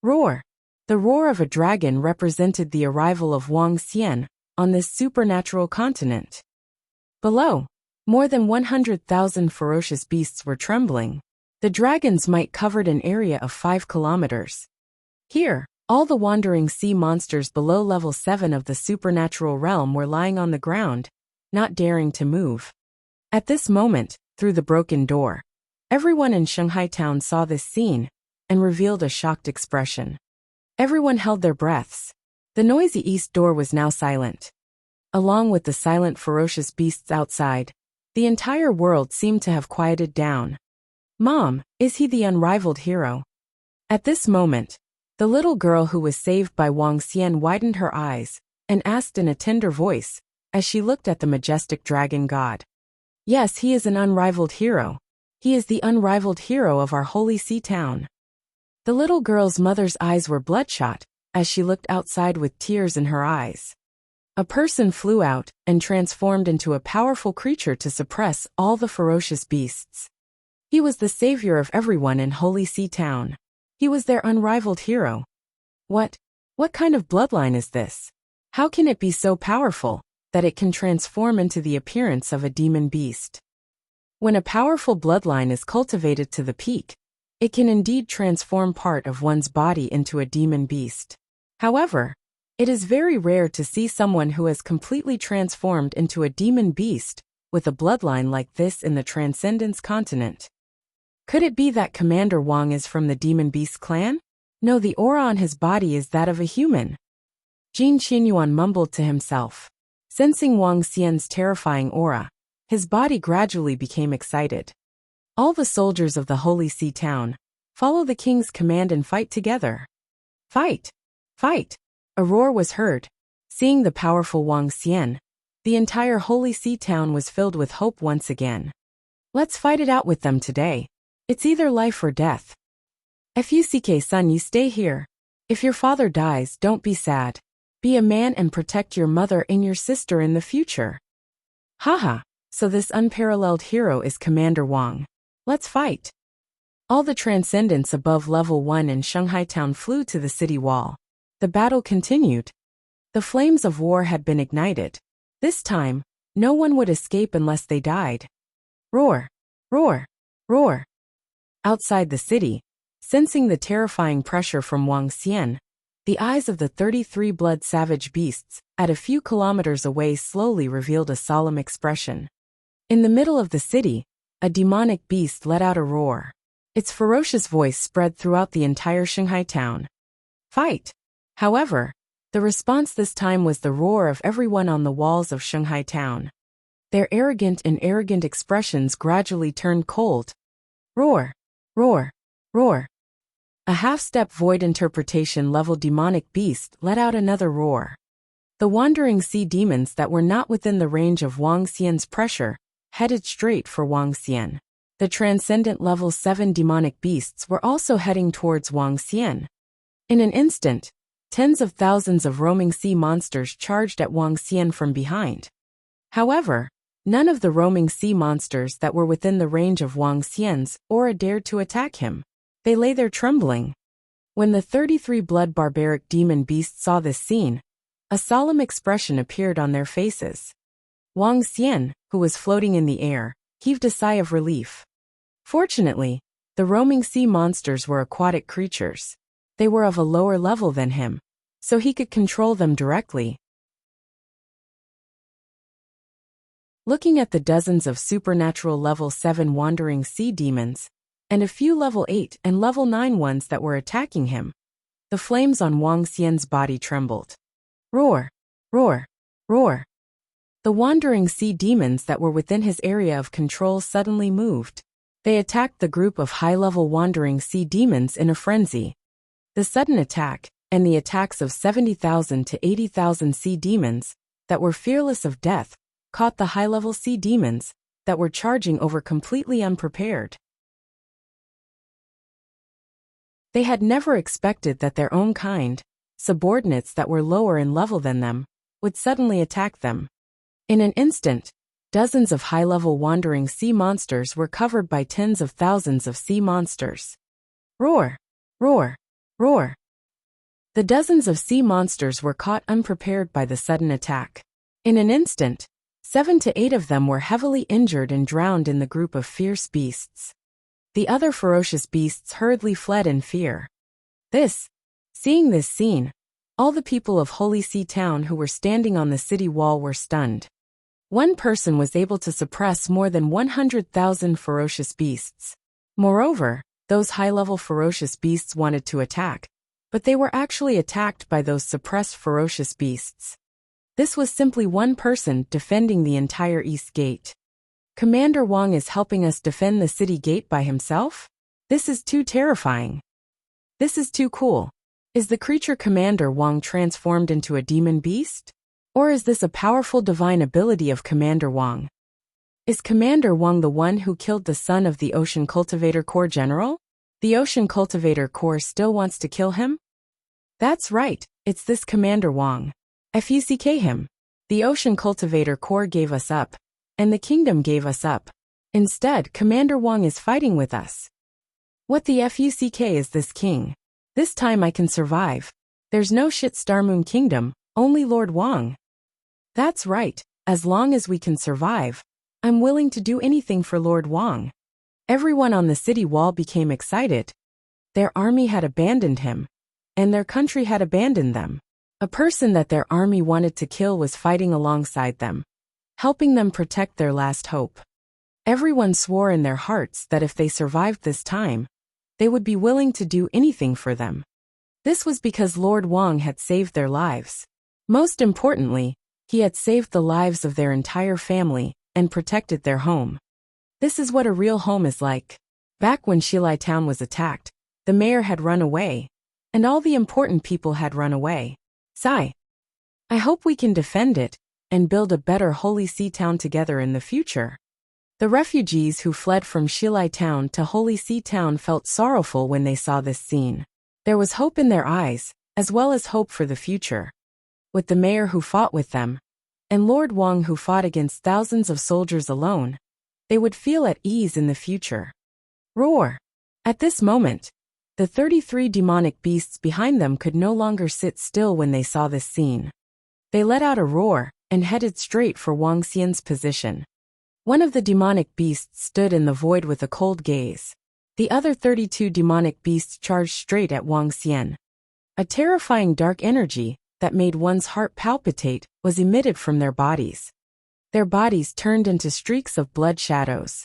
Roar. The roar of a dragon represented the arrival of Wang Xian on this supernatural continent. Below, more than 100,000 ferocious beasts were trembling. The dragon's might covered an area of 5 kilometers. Here, all the wandering sea monsters below level 7 of the supernatural realm were lying on the ground, not daring to move. At this moment, through the broken door, everyone in Shanghai town saw this scene and revealed a shocked expression. Everyone held their breaths. The noisy east door was now silent. Along with the silent ferocious beasts outside, the entire world seemed to have quieted down. Mom, is he the unrivaled hero? At this moment, the little girl who was saved by Wang Xian widened her eyes and asked in a tender voice as she looked at the majestic dragon god. Yes, he is an unrivaled hero. He is the unrivaled hero of our holy sea town. The little girl's mother's eyes were bloodshot as she looked outside with tears in her eyes. A person flew out and transformed into a powerful creature to suppress all the ferocious beasts. He was the savior of everyone in Holy Sea Town. He was their unrivaled hero. What kind of bloodline is this? How can it be so powerful that it can transform into the appearance of a demon beast? When a powerful bloodline is cultivated to the peak, it can indeed transform part of one's body into a demon beast. However, it is very rare to see someone who has completely transformed into a demon beast with a bloodline like this in the Transcendence continent. Could it be that Commander Wang is from the Demon Beast clan? No, the aura on his body is that of a human. Jin Qinyuan mumbled to himself. Sensing Wang Xian's terrifying aura, his body gradually became excited. All the soldiers of the Holy Sea Town, follow the king's command and fight together. Fight! Fight! A roar was heard. Seeing the powerful Wang Xian, the entire Holy Sea Town was filled with hope once again. Let's fight it out with them today. It's either life or death. Fuck son, you stay here. If your father dies, don't be sad. Be a man and protect your mother and your sister in the future. Haha. So this unparalleled hero is Commander Wang. Let's fight. All the transcendents above level 1 in Shanghai town flew to the city wall. The battle continued. The flames of war had been ignited. This time, no one would escape unless they died. Roar! Roar! Roar! Outside the city, sensing the terrifying pressure from Wang Xian, the eyes of the 33 blood savage beasts, at a few kilometers away slowly revealed a solemn expression. In the middle of the city, a demonic beast let out a roar. Its ferocious voice spread throughout the entire Shanghai town. Fight! However, the response this time was the roar of everyone on the walls of Shanghai town. Their arrogant expressions gradually turned cold. Roar! Roar! Roar! A half-step void interpretation level demonic beast let out another roar. The wandering sea demons that were not within the range of Wang Xian's pressure headed straight for Wang Xian. The transcendent level 7 demonic beasts were also heading towards Wang Xian. In an instant, tens of thousands of roaming sea monsters charged at Wang Xian from behind. However, none of the roaming sea monsters that were within the range of Wang Xian's aura dared to attack him. They lay there trembling. When the 33 blood barbaric demon beasts saw this scene, a solemn expression appeared on their faces. Wang Xian, who was floating in the air, heaved a sigh of relief. Fortunately, the roaming sea monsters were aquatic creatures. They were of a lower level than him, so he could control them directly. Looking at the dozens of supernatural level 7 wandering sea demons, and a few level 8 and level 9 ones that were attacking him, the flames on Wang Xian's body trembled. Roar! Roar! Roar! The wandering sea demons that were within his area of control suddenly moved. They attacked the group of high-level wandering sea demons in a frenzy. The sudden attack, and the attacks of 70,000 to 80,000 sea demons, that were fearless of death, caught the high-level sea demons, that were charging over completely unprepared. They had never expected that their own kind, subordinates that were lower in level than them, would suddenly attack them. In an instant, dozens of high-level wandering sea monsters were covered by tens of thousands of sea monsters. Roar! Roar! Roar! The dozens of sea monsters were caught unprepared by the sudden attack. In an instant, 7 to 8 of them were heavily injured and drowned in the group of fierce beasts. The other ferocious beasts hurriedly fled in fear. Seeing this scene, all the people of Holy Sea Town who were standing on the city wall were stunned. One person was able to suppress more than 100,000 ferocious beasts. Moreover, those high-level ferocious beasts wanted to attack, but they were actually attacked by those suppressed ferocious beasts. This was simply one person defending the entire East Gate. Commander Wang is helping us defend the city gate by himself? This is too terrifying. This is too cool. Is the creature Commander Wang transformed into a demon beast? Or is this a powerful divine ability of Commander Wang? Is Commander Wang the one who killed the son of the Ocean Cultivator Corps General? The Ocean Cultivator Corps still wants to kill him? That's right, it's this Commander Wang. Fuck him. The Ocean Cultivator Corps gave us up, and the kingdom gave us up. Instead, Commander Wang is fighting with us. What the fuck is this king? This time I can survive. There's no shit Star Moon Kingdom, only Lord Wang. That's right, as long as we can survive, I'm willing to do anything for Lord Wang. Everyone on the city wall became excited. Their army had abandoned him, and their country had abandoned them. A person that their army wanted to kill was fighting alongside them, helping them protect their last hope. Everyone swore in their hearts that if they survived this time, they would be willing to do anything for them. This was because Lord Wang had saved their lives. Most importantly, he had saved the lives of their entire family and protected their home. This is what a real home is like. Back when Shilai Town was attacked, the mayor had run away, and all the important people had run away. Sigh. I hope we can defend it and build a better Holy Sea Town together in the future. The refugees who fled from Shilai Town to Holy Sea Town felt sorrowful when they saw this scene. There was hope in their eyes, as well as hope for the future. With the mayor who fought with them, and Lord Wang who fought against thousands of soldiers alone, they would feel at ease in the future. Roar! At this moment, the 33 demonic beasts behind them could no longer sit still when they saw this scene. They let out a roar and headed straight for Wang Xian's position. One of the demonic beasts stood in the void with a cold gaze. The other 32 demonic beasts charged straight at Wang Xian. A terrifying dark energy that made one's heart palpitate was emitted from their bodies. Their bodies turned into streaks of blood shadows.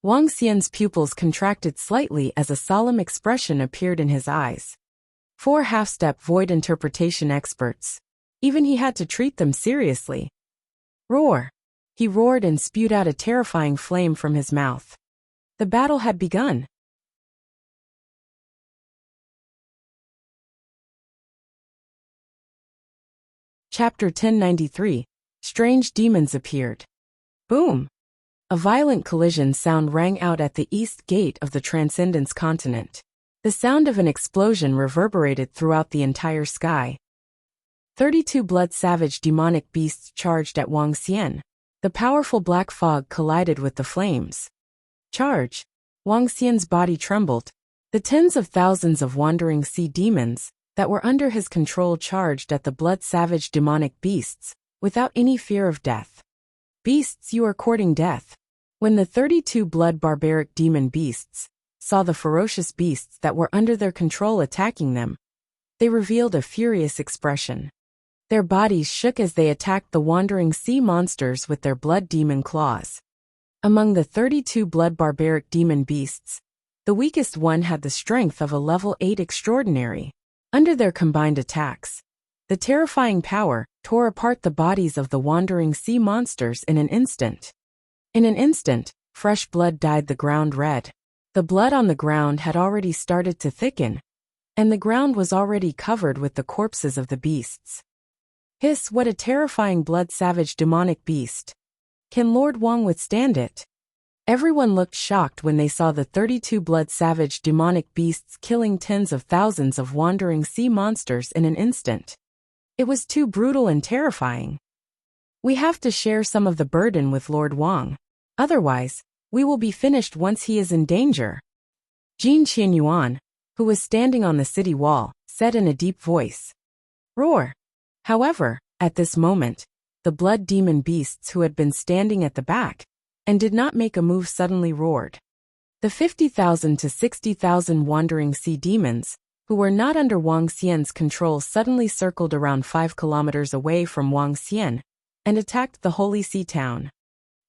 Wang Xian's pupils contracted slightly as a solemn expression appeared in his eyes. 4 half-step void interpretation experts. Even he had to treat them seriously. Roar! He roared and spewed out a terrifying flame from his mouth. The battle had begun. Chapter 1093. Strange demons appeared. Boom! A violent collision sound rang out at the east gate of the Transcendence continent. The sound of an explosion reverberated throughout the entire sky. 32 blood-savage demonic beasts charged at Wang Xian. The powerful black fog collided with the flames. Charge! Wang Xian's body trembled. The tens of thousands of wandering sea demons that were under his control charged at the blood-savage demonic beasts, without any fear of death. Beasts, you are courting death. When the 32 blood barbaric demon beasts saw the ferocious beasts that were under their control attacking them, they revealed a furious expression. Their bodies shook as they attacked the wandering sea monsters with their blood demon claws. Among the 32 blood barbaric demon beasts, the weakest one had the strength of a level 8 extraordinary. Under their combined attacks, the terrifying power tore apart the bodies of the wandering sea monsters in an instant. In an instant, fresh blood dyed the ground red. The blood on the ground had already started to thicken, and the ground was already covered with the corpses of the beasts. Hiss, what a terrifying blood-savage demonic beast. Can Lord Wang withstand it? Everyone looked shocked when they saw the 32 blood-savage demonic beasts killing tens of thousands of wandering sea monsters in an instant. It was too brutal and terrifying. We have to share some of the burden with Lord Wang. Otherwise, we will be finished once he is in danger. Jin Qianyuan, who was standing on the city wall, said in a deep voice. Roar! However, at this moment, the blood demon beasts who had been standing at the back and did not make a move suddenly roared. The 50,000 to 60,000 wandering sea demons, who were not under Wang Xian's control, suddenly circled around 5 kilometers away from Wang Xian and attacked the holy sea town.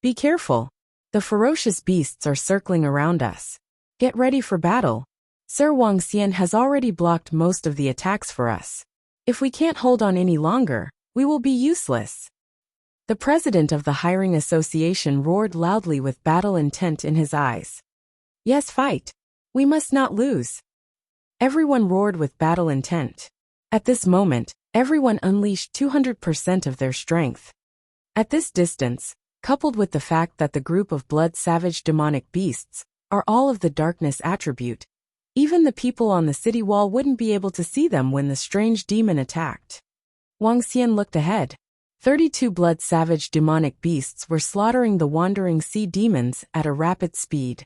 Be careful! The ferocious beasts are circling around us. Get ready for battle. Sir Wang Xian has already blocked most of the attacks for us. If we can't hold on any longer, we will be useless. The president of the hiring association roared loudly with battle intent in his eyes. Yes, fight. We must not lose. Everyone roared with battle intent. At this moment, everyone unleashed 200% of their strength. At this distance, coupled with the fact that the group of blood-savage demonic beasts are all of the darkness attribute, even the people on the city wall wouldn't be able to see them when the strange demon attacked. Wang Xian looked ahead. 32 blood-savage demonic beasts were slaughtering the wandering sea demons at a rapid speed.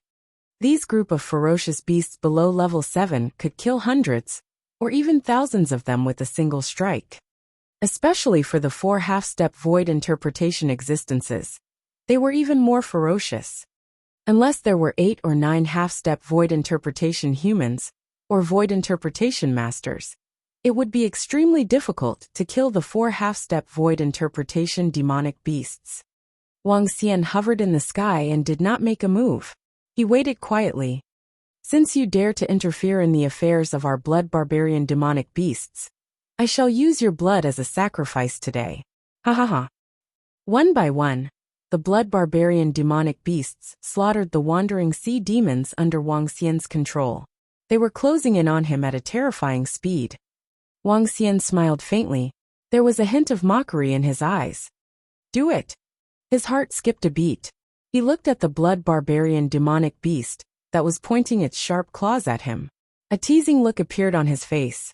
These group of ferocious beasts below level 7 could kill hundreds, or even thousands of them with a single strike. Especially for the 4 half-step void interpretation existences, they were even more ferocious. Unless there were 8 or 9 half-step void interpretation humans, or void interpretation masters, it would be extremely difficult to kill the 4 half-step void interpretation demonic beasts. Wang Xian hovered in the sky and did not make a move. He waited quietly. Since you dare to interfere in the affairs of our blood barbarian demonic beasts, I shall use your blood as a sacrifice today. Ha ha ha. One by one, the blood barbarian demonic beasts slaughtered the wandering sea demons under Wang Xian's control. They were closing in on him at a terrifying speed. Wang Xian smiled faintly. There was a hint of mockery in his eyes. Do it. His heart skipped a beat. He looked at the blood barbarian demonic beast that was pointing its sharp claws at him. A teasing look appeared on his face.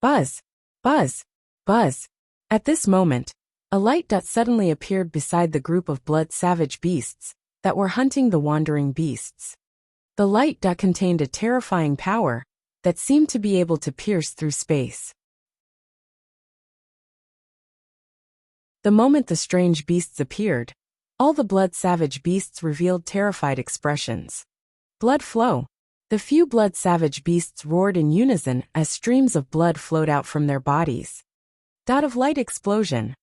Buzz! Buzz! Buzz! At this moment, a light dot suddenly appeared beside the group of blood-savage beasts that were hunting the wandering beasts. The light dot contained a terrifying power that seemed to be able to pierce through space. The moment the strange beasts appeared, all the blood-savage beasts revealed terrified expressions. Blood flow. The few blood-savage beasts roared in unison as streams of blood flowed out from their bodies. Dot of light explosion.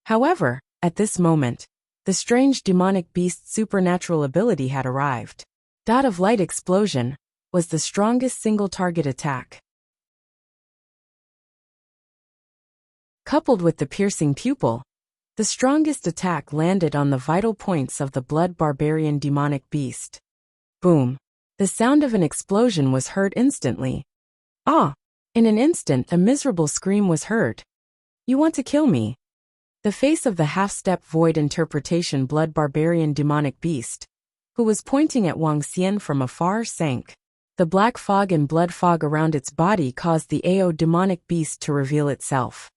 However, at this moment, the strange demonic beast's supernatural ability had arrived. Dot of light explosion was the strongest single target attack. Coupled with the piercing pupil, the strongest attack landed on the vital points of the blood barbarian demonic beast. Boom! The sound of an explosion was heard instantly. Ah! In an instant a miserable scream was heard. You want to kill me? The face of the half-step void interpretation blood barbarian demonic beast, who was pointing at Wang Xian from afar, sank. The black fog and blood fog around its body caused the AO demonic beast to reveal itself.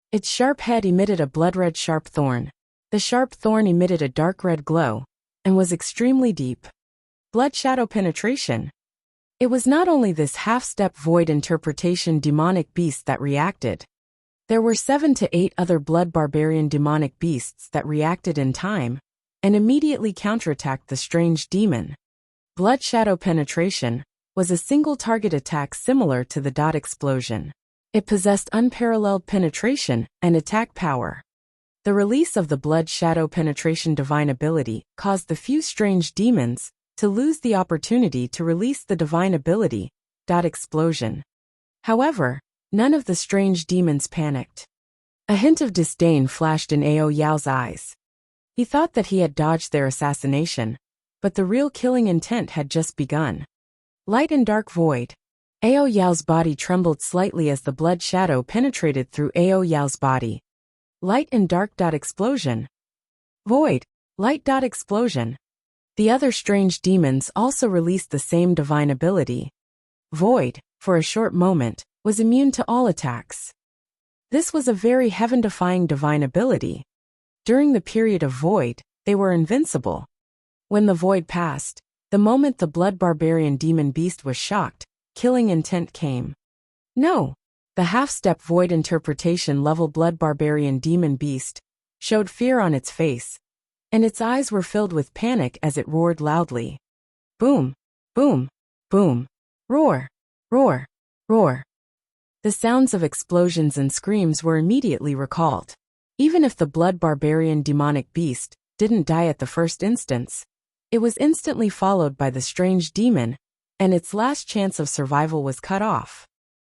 Its sharp head emitted a blood-red sharp thorn. The sharp thorn emitted a dark red glow, and was extremely deep. Blood shadow penetration. It was not only this half-step void interpretation demonic beast that reacted. There were 7 to 8 other blood barbarian demonic beasts that reacted in time, and immediately counterattacked the strange demon. Blood Shadow Penetration was a single-target attack similar to the dot explosion. It possessed unparalleled penetration and attack power. The release of the Blood Shadow Penetration divine ability caused the few strange demons to lose the opportunity to release the divine ability, dot explosion. However, none of the strange demons panicked. A hint of disdain flashed in Ao Yao's eyes. He thought that he had dodged their assassination, but the real killing intent had just begun. Light and dark void. Ao Yao's body trembled slightly as the blood shadow penetrated through Ao Yao's body. Light and dark dot explosion. Void. Light dot explosion. The other strange demons also released the same divine ability. Void, for a short moment, was immune to all attacks. This was a very heaven-defying divine ability. During the period of void, they were invincible. When the void passed, the moment the blood barbarian demon beast was shocked, killing intent came. No! The half-step void interpretation level blood barbarian demon beast showed fear on its face, and its eyes were filled with panic as it roared loudly. Boom! Boom! Boom! Roar! Roar! Roar! The sounds of explosions and screams were immediately recalled. Even if the blood barbarian demonic beast didn't die at the first instance, it was instantly followed by the strange demon, and its last chance of survival was cut off.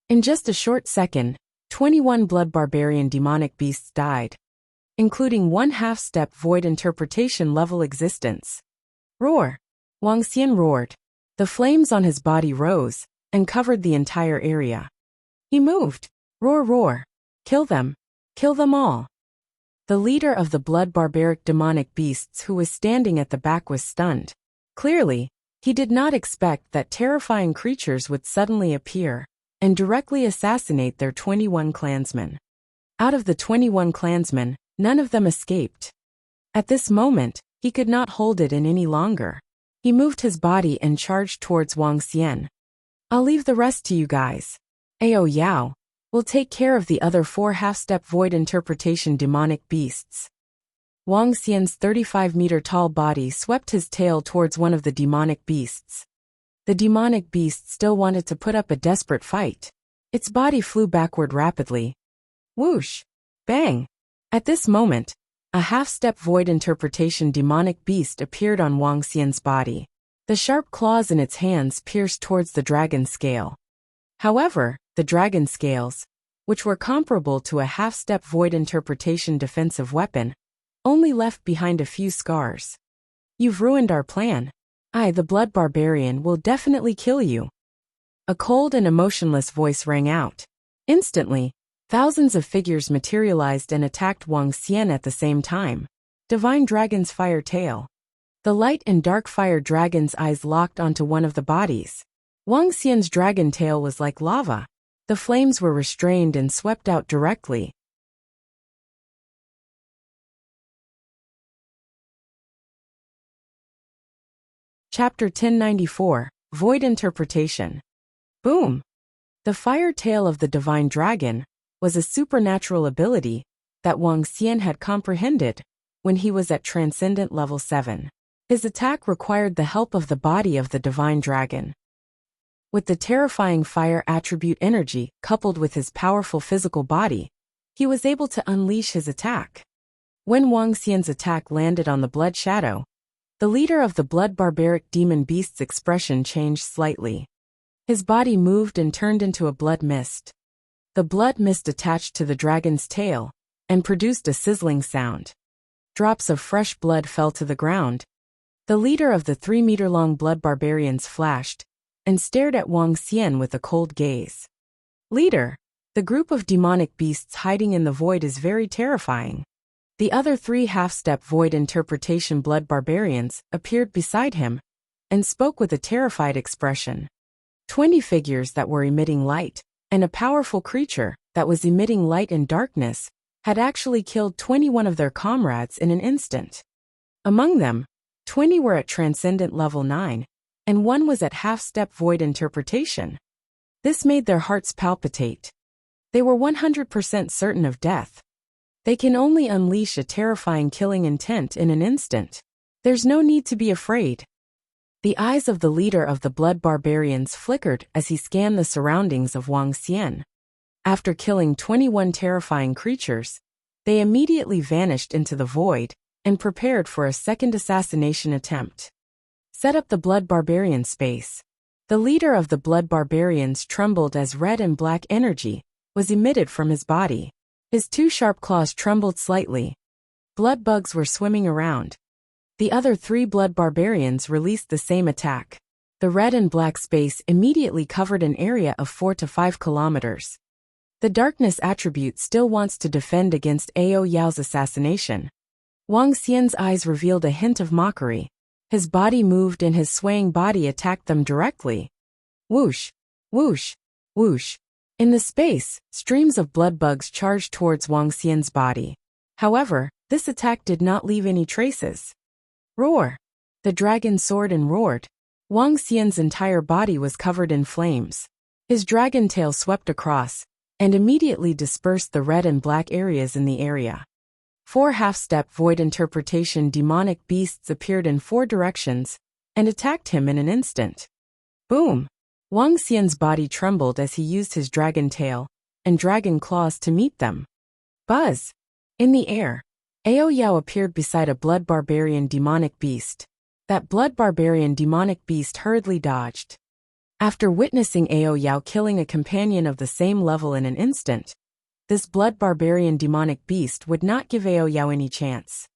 In just a short second, 21 blood barbarian demonic beasts died, including one half-step void interpretation level existence. Roar! Wang Xian roared. The flames on his body rose and covered the entire area. He moved. Roar, roar. Kill them. Kill them all. The leader of the blood barbaric demonic beasts who was standing at the back was stunned. Clearly, he did not expect that terrifying creatures would suddenly appear and directly assassinate their 21 clansmen. Out of the 21 clansmen, none of them escaped. At this moment, he could not hold it in any longer. He moved his body and charged towards Wang Xian. I'll leave the rest to you guys. Ao Yao will take care of the other 4 half-step void interpretation demonic beasts. Wang Xian's 35-meter-tall body swept his tail towards one of the demonic beasts. The demonic beast still wanted to put up a desperate fight. Its body flew backward rapidly. Whoosh! Bang! At this moment, a half-step void interpretation demonic beast appeared on Wang Xian's body. The sharp claws in its hands pierced towards the dragon scale. However, the dragon scales, which were comparable to a half-step void interpretation defensive weapon, only left behind a few scars. You've ruined our plan. I, the blood barbarian, will definitely kill you. A cold and emotionless voice rang out. Instantly, thousands of figures materialized and attacked Wang Xian at the same time. Divine Dragon's Fire Tail. The light and dark fire dragon's eyes locked onto one of the bodies. Wang Xian's dragon tail was like lava. The flames were restrained and swept out directly. Chapter 1094, Void Interpretation. Boom! The fire tail of the divine dragon was a supernatural ability that Wang Xian had comprehended when he was at Transcendent Level 7. His attack required the help of the body of the divine dragon. With the terrifying fire attribute energy coupled with his powerful physical body, he was able to unleash his attack. When Wang Xian's attack landed on the blood shadow, the leader of the blood barbaric demon beast's expression changed slightly. His body moved and turned into a blood mist. The blood mist attached to the dragon's tail and produced a sizzling sound. Drops of fresh blood fell to the ground. The leader of the 3-meter-long blood barbarians flashed and stared at Wang Xian with a cold gaze. Leader, the group of demonic beasts hiding in the void is very terrifying. The other 3 half-step void interpretation blood barbarians appeared beside him and spoke with a terrified expression. 20 figures that were emitting light, and a powerful creature that was emitting light and darkness, had actually killed 21 of their comrades in an instant. Among them, 20 were at Transcendent Level 9, and 1 was at half-step void interpretation. This made their hearts palpitate. They were 100% certain of death. They can only unleash a terrifying killing intent in an instant. There's no need to be afraid. The eyes of the leader of the blood barbarians flickered as he scanned the surroundings of Wang Xian. After killing 21 terrifying creatures, they immediately vanished into the void and prepared for a second assassination attempt. Set up the blood barbarian space. The leader of the blood barbarians trembled as red and black energy was emitted from his body. His two sharp claws trembled slightly. Blood bugs were swimming around. The other 3 blood barbarians released the same attack. The red and black space immediately covered an area of 4 to 5 kilometers. The darkness attribute still wants to defend against Ao Yao's assassination. Wang Xian's eyes revealed a hint of mockery. His body moved and his swaying body attacked them directly. Whoosh, whoosh, whoosh. In the space, streams of blood bugs charged towards Wang Xian's body. However, this attack did not leave any traces. Roar! The dragon soared and roared. Wang Xian's entire body was covered in flames. His dragon tail swept across and immediately dispersed the red and black areas in the area. 4 half-step void interpretation demonic beasts appeared in 4 directions and attacked him in an instant. Boom! Wang Xian's body trembled as he used his dragon tail and dragon claws to meet them. Buzz! In the air, Ao Yao appeared beside a blood barbarian demonic beast. That blood barbarian demonic beast hurriedly dodged. After witnessing Ao Yao killing a companion of the same level in an instant, this blood barbarian demonic beast would not give Ao Yao any chance.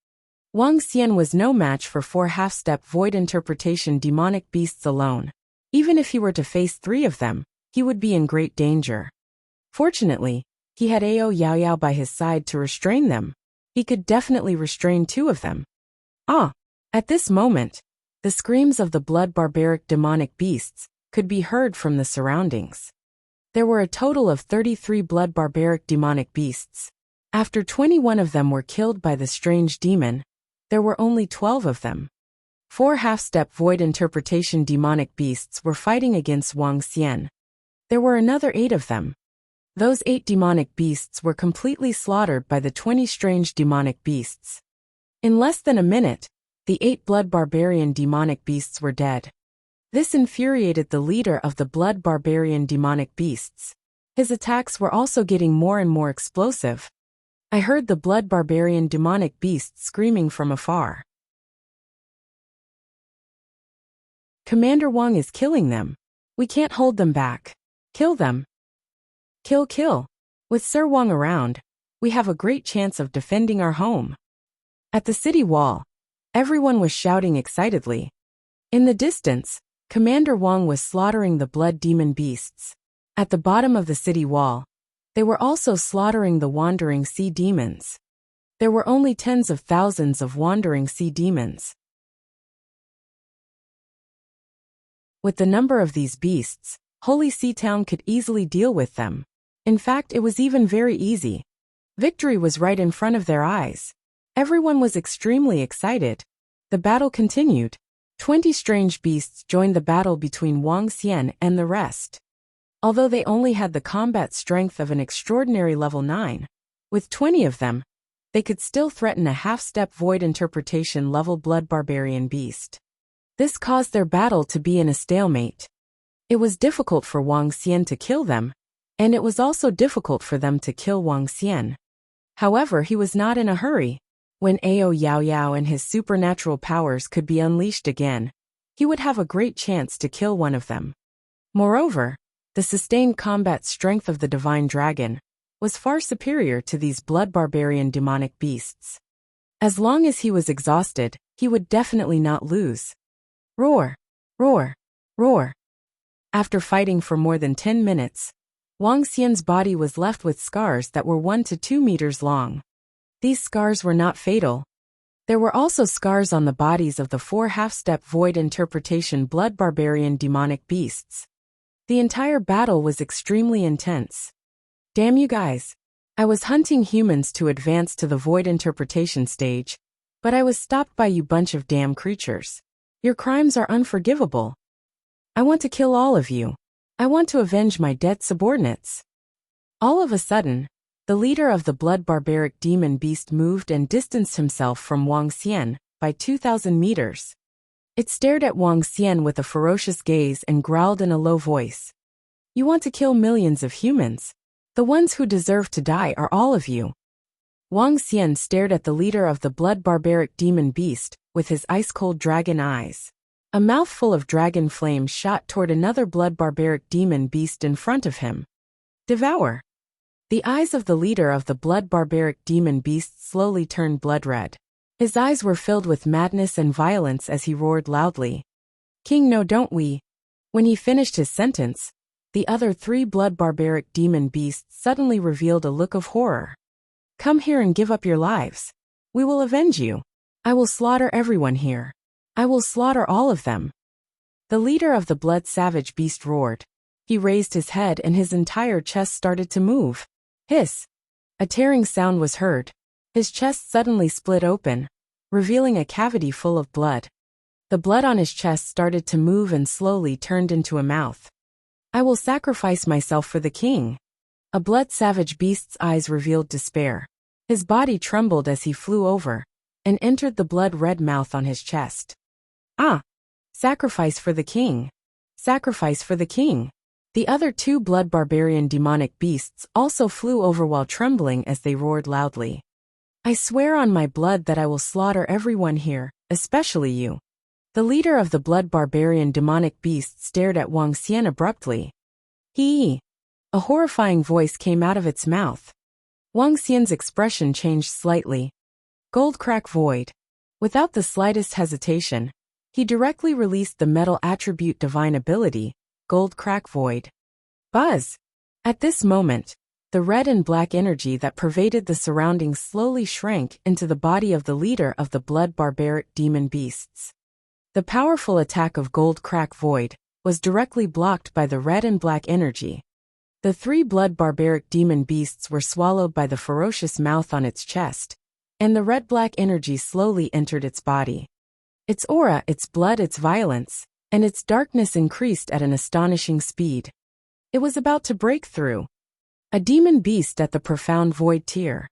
Wang Xian was no match for 4 half-step void interpretation demonic beasts alone. Even if he were to face 3 of them, he would be in great danger. Fortunately, he had Ao Yao by his side to restrain them. He could definitely restrain 2 of them. At this moment, the screams of the blood barbaric demonic beasts could be heard from the surroundings. There were a total of 33 blood barbaric demonic beasts. After 21 of them were killed by the strange demon, there were only 12 of them. 4 half-step void interpretation demonic beasts were fighting against Wang Xian. There were another 8 of them. Those 8 demonic beasts were completely slaughtered by the 20 strange demonic beasts. In less than a minute, the 8 blood barbarian demonic beasts were dead. This infuriated the leader of the blood barbarian demonic beasts. His attacks were also getting more and more explosive. I heard the blood barbarian demonic beasts screaming from afar. Commander Wang is killing them. We can't hold them back. Kill them. Kill, kill. With Sir Wang around, we have a great chance of defending our home. At the city wall, everyone was shouting excitedly. In the distance, Commander Wang was slaughtering the blood demon beasts. At the bottom of the city wall, they were also slaughtering the wandering sea demons. There were only tens of thousands of wandering sea demons. With the number of these beasts, Holy Sea Town could easily deal with them. In fact, it was even very easy. Victory was right in front of their eyes. Everyone was extremely excited. The battle continued. 20 strange beasts joined the battle between Wang Xian and the rest. Although they only had the combat strength of an extraordinary level 9, with 20 of them, they could still threaten a half-step void interpretation level blood barbarian beast. This caused their battle to be in a stalemate. It was difficult for Wang Xian to kill them, and it was also difficult for them to kill Wang Xian. However, he was not in a hurry. When Ao Yao and his supernatural powers could be unleashed again, he would have a great chance to kill one of them. Moreover, the sustained combat strength of the divine dragon was far superior to these blood barbarian demonic beasts. As long as he was exhausted, he would definitely not lose. Roar! Roar! Roar! After fighting for more than 10 minutes, Wang Xian's body was left with scars that were 1 to 2 meters long. These scars were not fatal. There were also scars on the bodies of the 4 half-step void interpretation blood barbarian demonic beasts. The entire battle was extremely intense. Damn you guys. I was hunting humans to advance to the void interpretation stage, but I was stopped by you bunch of damn creatures. Your crimes are unforgivable. I want to kill all of you. I want to avenge my dead subordinates. All of a sudden, the leader of the blood barbaric demon beast moved and distanced himself from Wang Xian by 2,000 meters. It stared at Wang Xian with a ferocious gaze and growled in a low voice. You want to kill millions of humans? The ones who deserve to die are all of you. Wang Xian stared at the leader of the blood barbaric demon beast with his ice-cold dragon eyes. A mouthful of dragon flame shot toward another blood barbaric demon beast in front of him. Devour. The eyes of the leader of the blood barbaric demon beast slowly turned blood red. His eyes were filled with madness and violence as he roared loudly. King, no, don't we? When he finished his sentence, the other 3 blood barbaric demon beasts suddenly revealed a look of horror. Come here and give up your lives. We will avenge you. I will slaughter everyone here. I will slaughter all of them. The leader of the blood savage beast roared. He raised his head and his entire chest started to move. Hiss! A tearing sound was heard. His chest suddenly split open, revealing a cavity full of blood. The blood on his chest started to move and slowly turned into a mouth. I will sacrifice myself for the king. A blood savage beast's eyes revealed despair. His body trembled as he flew over and entered the blood-red mouth on his chest. Ah! Sacrifice for the king. Sacrifice for the king. The other 2 blood barbarian demonic beasts also flew over while trembling as they roared loudly. I swear on my blood that I will slaughter everyone here, especially you. The leader of the blood barbarian demonic beast stared at Wang Xian abruptly. He! A horrifying voice came out of its mouth. Wang Xian's expression changed slightly. Gold crack void. Without the slightest hesitation, he directly released the metal attribute divine ability, Gold crack void. Buzz! At this moment, the red and black energy that pervaded the surroundings slowly shrank into the body of the leader of the blood barbaric demon beasts. The powerful attack of Gold crack void was directly blocked by the red and black energy. The 3 blood barbaric demon beasts were swallowed by the ferocious mouth on its chest, and the red-black energy slowly entered its body. Its aura, its blood, its violence, and its darkness increased at an astonishing speed. It was about to break through. A demon beast at the profound void tier.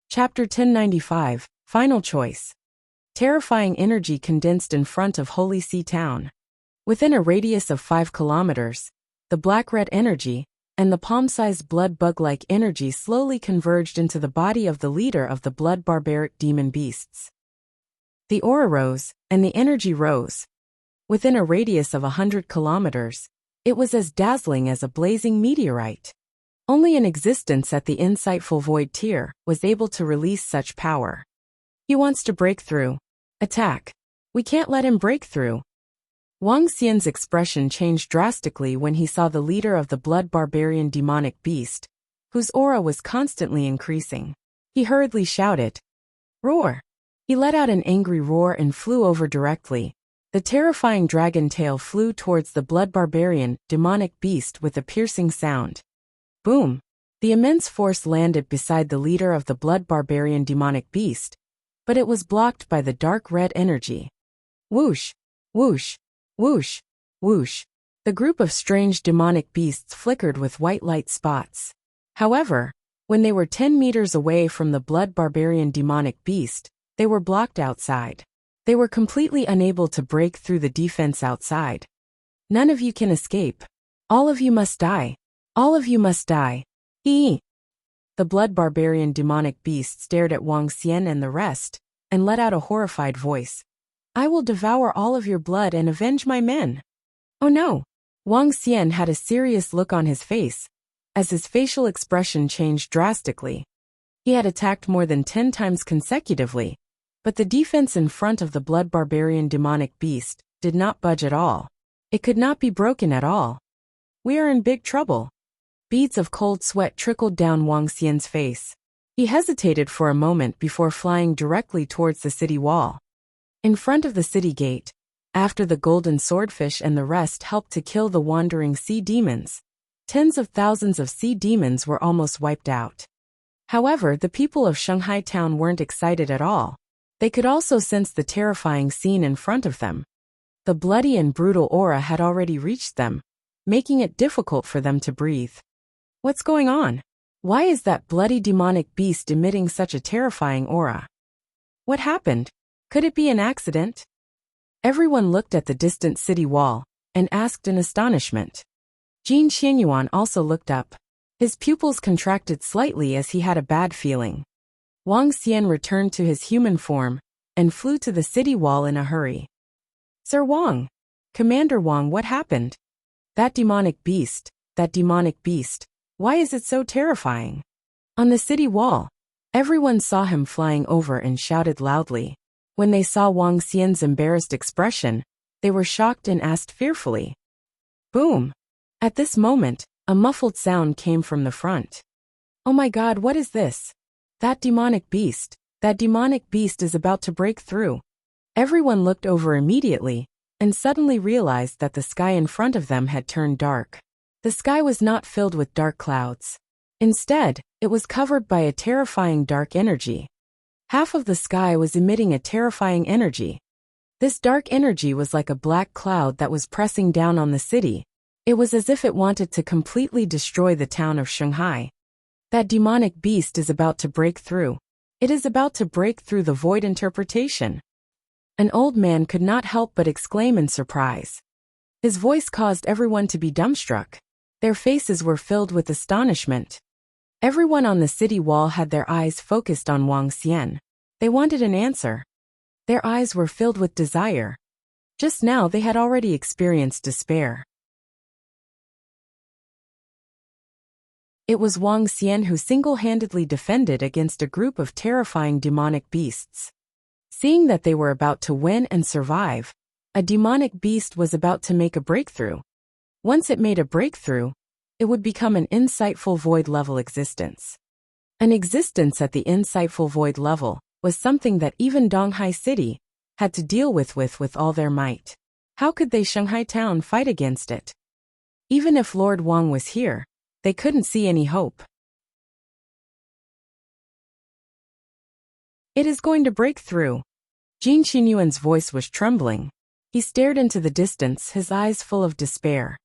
Chapter 1095, Final Choice. Terrifying energy condensed in front of Holy See Town. Within a radius of 5 kilometers, the black-red energy and the palm-sized blood bug-like energy slowly converged into the body of the leader of the blood barbaric demon beasts. The aura rose, and the energy rose. Within a radius of 100 kilometers, it was as dazzling as a blazing meteorite. Only an existence at the insightful void tier was able to release such power. He wants to break through. Attack. We can't let him break through. Wang Xian's expression changed drastically when he saw the leader of the blood barbarian demonic beast, whose aura was constantly increasing. He hurriedly shouted, Roar! He let out an angry roar and flew over directly. The terrifying dragon tail flew towards the blood barbarian demonic beast with a piercing sound. Boom! The immense force landed beside the leader of the blood barbarian demonic beast, but it was blocked by the dark red energy. Whoosh! Whoosh! Whoosh! Whoosh! The group of strange demonic beasts flickered with white light spots. However, when they were 10 meters away from the blood barbarian demonic beast, they were blocked outside. They were completely unable to break through the defense outside. None of you can escape. All of you must die. All of you must die. The blood barbarian demonic beast stared at Wang Xian and the rest, and let out a horrified voice. I will devour all of your blood and avenge my men. Oh no! Wang Xian had a serious look on his face, as his facial expression changed drastically. He had attacked more than 10 times consecutively, but the defense in front of the blood barbarian demonic beast did not budge at all. It could not be broken at all. We are in big trouble. Beads of cold sweat trickled down Wang Xian's face. He hesitated for a moment before flying directly towards the city wall. In front of the city gate, after the golden swordfish and the rest helped to kill the wandering sea demons, tens of thousands of sea demons were almost wiped out. However, the people of Shanghai town weren't excited at all. They could also sense the terrifying scene in front of them. The bloody and brutal aura had already reached them, making it difficult for them to breathe. What's going on? Why is that bloody demonic beast emitting such a terrifying aura? What happened? Could it be an accident? Everyone looked at the distant city wall and asked in astonishment. Jin Qianyuan also looked up. His pupils contracted slightly as he had a bad feeling. Wang Xian returned to his human form and flew to the city wall in a hurry. Sir Wang! Commander Wang, what happened? That demonic beast, why is it so terrifying? On the city wall, everyone saw him flying over and shouted loudly. When they saw Wang Xian's embarrassed expression, they were shocked and asked fearfully. Boom! At this moment, a muffled sound came from the front. Oh my God, what is this? That demonic beast is about to break through. Everyone looked over immediately and suddenly realized that the sky in front of them had turned dark. The sky was not filled with dark clouds. Instead, it was covered by a terrifying dark energy. Half of the sky was emitting a terrifying energy. This dark energy was like a black cloud that was pressing down on the city. It was as if it wanted to completely destroy the town of Shanghai. That demonic beast is about to break through. It is about to break through the void interpretation. An old man could not help but exclaim in surprise. His voice caused everyone to be dumbstruck. Their faces were filled with astonishment. Everyone on the city wall had their eyes focused on Wang Xian. They wanted an answer. Their eyes were filled with desire. Just now they had already experienced despair. It was Wang Xian who single-handedly defended against a group of terrifying demonic beasts. Seeing that they were about to win and survive, a demonic beast was about to make a breakthrough. Once it made a breakthrough, it would become an insightful void-level existence. An existence at the insightful void level was something that even Donghai City had to deal with all their might. How could they Shanghai town fight against it? Even if Lord Wang was here, they couldn't see any hope. It is going to break through. Jin Qianyuan's voice was trembling. He stared into the distance, his eyes full of despair.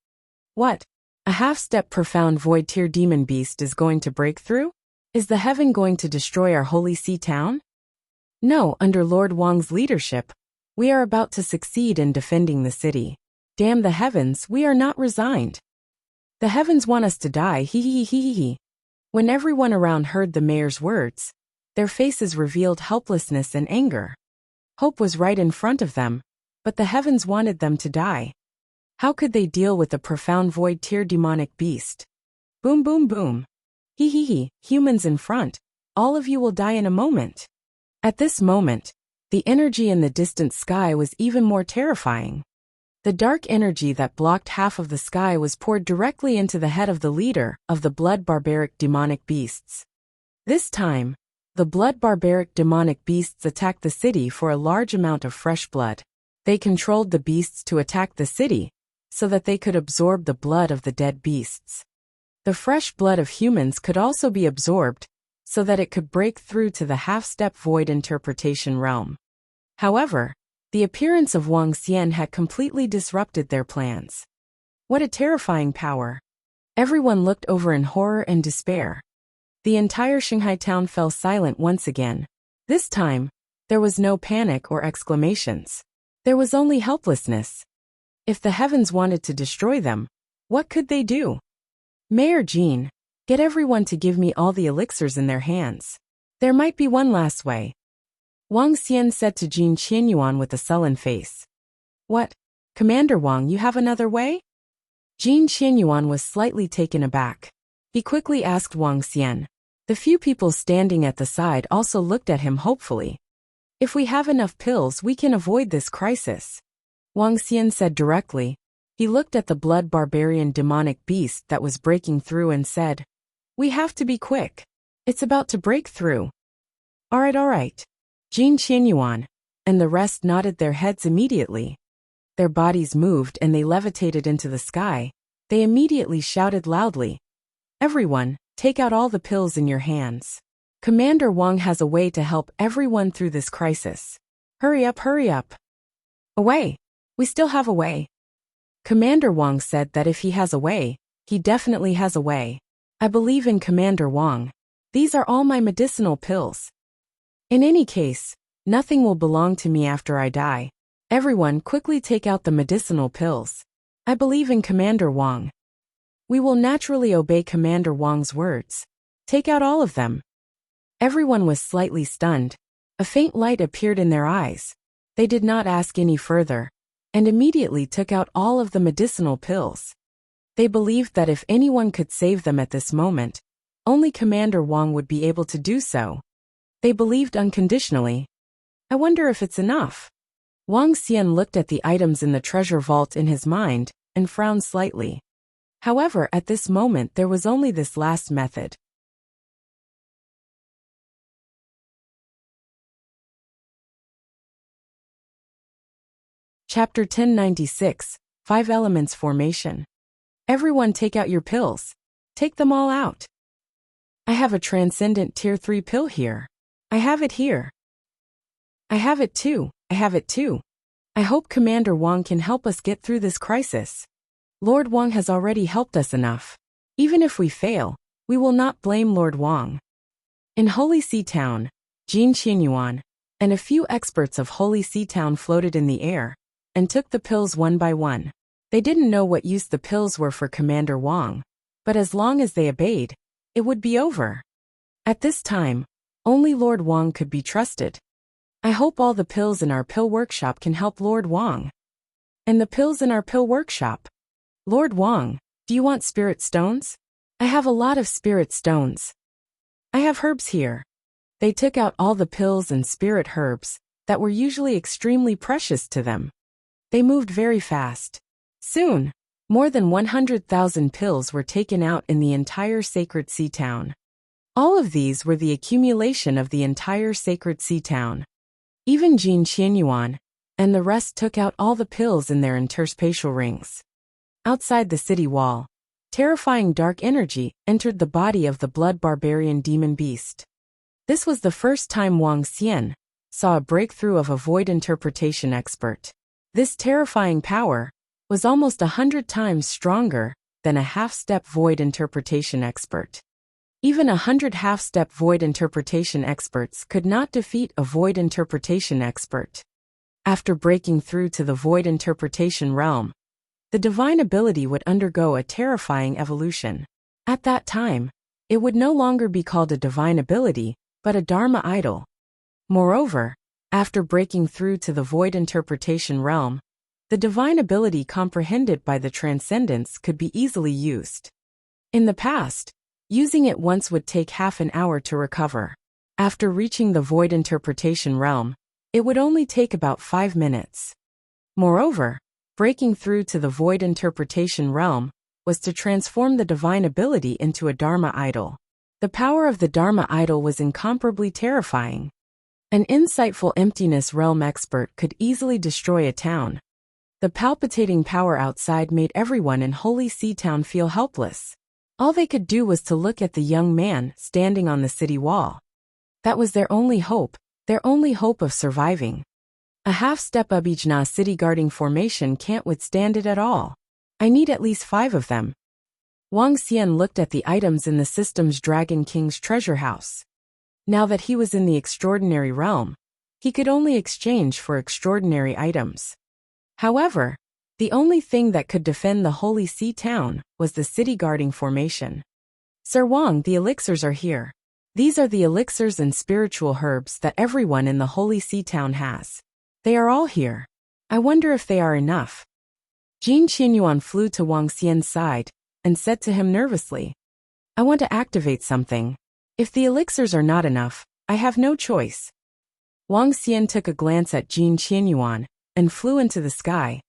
What? A half-step profound void-tier demon beast is going to break through? Is the heaven going to destroy our holy sea town? No, under Lord Wang's leadership, we are about to succeed in defending the city. Damn the heavens, we are not resigned. The heavens want us to die, he. When everyone around heard the mayor's words, their faces revealed helplessness and anger. Hope was right in front of them, but the heavens wanted them to die. How could they deal with the profound void-tier demonic beast? Boom boom boom. He, humans in front, all of you will die in a moment. At this moment, the energy in the distant sky was even more terrifying. The dark energy that blocked half of the sky was poured directly into the head of the leader of the blood barbaric demonic beasts. This time, the blood barbaric demonic beasts attacked the city for a large amount of fresh blood. They controlled the beasts to attack the city, so that they could absorb the blood of the dead beasts. The fresh blood of humans could also be absorbed, so that it could break through to the half-step void interpretation realm. However, the appearance of Wang Xian had completely disrupted their plans. What a terrifying power! Everyone looked over in horror and despair. The entire Shanghai town fell silent once again. This time, there was no panic or exclamations. There was only helplessness. If the heavens wanted to destroy them, what could they do? Mayor Jean, get everyone to give me all the elixirs in their hands. There might be one last way. Wang Xian said to Jin Qianyuan with a sullen face. What? Commander Wang, you have another way? Jin Qianyuan was slightly taken aback. He quickly asked Wang Xian. The few people standing at the side also looked at him hopefully. If we have enough pills, we can avoid this crisis. Wang Xian said directly. He looked at the blood barbarian demonic beast that was breaking through and said, We have to be quick. It's about to break through. All right. Jin Qianyuan and the rest nodded their heads immediately. Their bodies moved and they levitated into the sky. They immediately shouted loudly, Everyone, take out all the pills in your hands. Commander Wang has a way to help everyone through this crisis. Hurry up. A way. We still have a way. Commander Wang said that if he has a way, he definitely has a way. I believe in Commander Wang. These are all my medicinal pills. In any case, nothing will belong to me after I die. Everyone quickly take out the medicinal pills. I believe in Commander Wang. We will naturally obey Commander Wang's words. Take out all of them. Everyone was slightly stunned. A faint light appeared in their eyes. They did not ask any further, and immediately took out all of the medicinal pills. They believed that if anyone could save them at this moment, only Commander Wang would be able to do so. They believed unconditionally. I wonder if it's enough. Wang Xian looked at the items in the treasure vault in his mind, and frowned slightly. However, at this moment there was only this last method. Chapter 1096, 5 Elements Formation. Everyone take out your pills. Take them all out. I have a Transcendent Tier 3 pill here. I have it here. I have it too. I have it too. I hope Commander Wang can help us get through this crisis. Lord Wang has already helped us enough. Even if we fail, we will not blame Lord Wang. In Holy Sea Town, Jin Qianyuan and a few experts of Holy Sea Town floated in the air and took the pills one by one. They didn't know what use the pills were for Commander Wang, but as long as they obeyed, it would be over. At this time, only Lord Wang could be trusted. I hope all the pills in our pill workshop can help Lord Wang. And the pills in our pill workshop? Lord Wang, do you want spirit stones? I have a lot of spirit stones. I have herbs here. They took out all the pills and spirit herbs that were usually extremely precious to them. They moved very fast. Soon, more than 100,000 pills were taken out in the entire Sacred Sea Town. All of these were the accumulation of the entire Sacred Sea Town. Even Jin Qianyuan and the rest took out all the pills in their interspatial rings. Outside the city wall, terrifying dark energy entered the body of the blood barbarian demon beast. This was the first time Wang Xian saw a breakthrough of a void interpretation expert. This terrifying power was almost 100 times stronger than a half-step void interpretation expert. Even 100 half-step void interpretation experts could not defeat a void interpretation expert. After breaking through to the void interpretation realm, the divine ability would undergo a terrifying evolution. At that time, it would no longer be called a divine ability, but a Dharma idol. Moreover, after breaking through to the void interpretation realm, the divine ability comprehended by the transcendence could be easily used. In the past, using it once would take half an hour to recover. After reaching the void interpretation realm, it would only take about 5 minutes. Moreover, breaking through to the void interpretation realm was to transform the divine ability into a Dharma idol. The power of the Dharma idol was incomparably terrifying. An insightful emptiness realm expert could easily destroy a town. The palpitating power outside made everyone in Holy Sea Town feel helpless. All they could do was to look at the young man standing on the city wall. That was their only hope of surviving. A half-step Abhijna city guarding formation can't withstand it at all. I need at least 5 of them. Wang Xian looked at the items in the system's Dragon King's treasure house. Now that he was in the extraordinary realm, he could only exchange for extraordinary items. However, the only thing that could defend the Holy Sea Town was the city guarding formation. Sir Wang, the elixirs are here. These are the elixirs and spiritual herbs that everyone in the Holy Sea Town has. They are all here. I wonder if they are enough. Jin Qianyuan flew to Wang Xian's side and said to him nervously, I want to activate something. If the elixirs are not enough, I have no choice. Wang Xian took a glance at Jin Qianyuan and flew into the sky.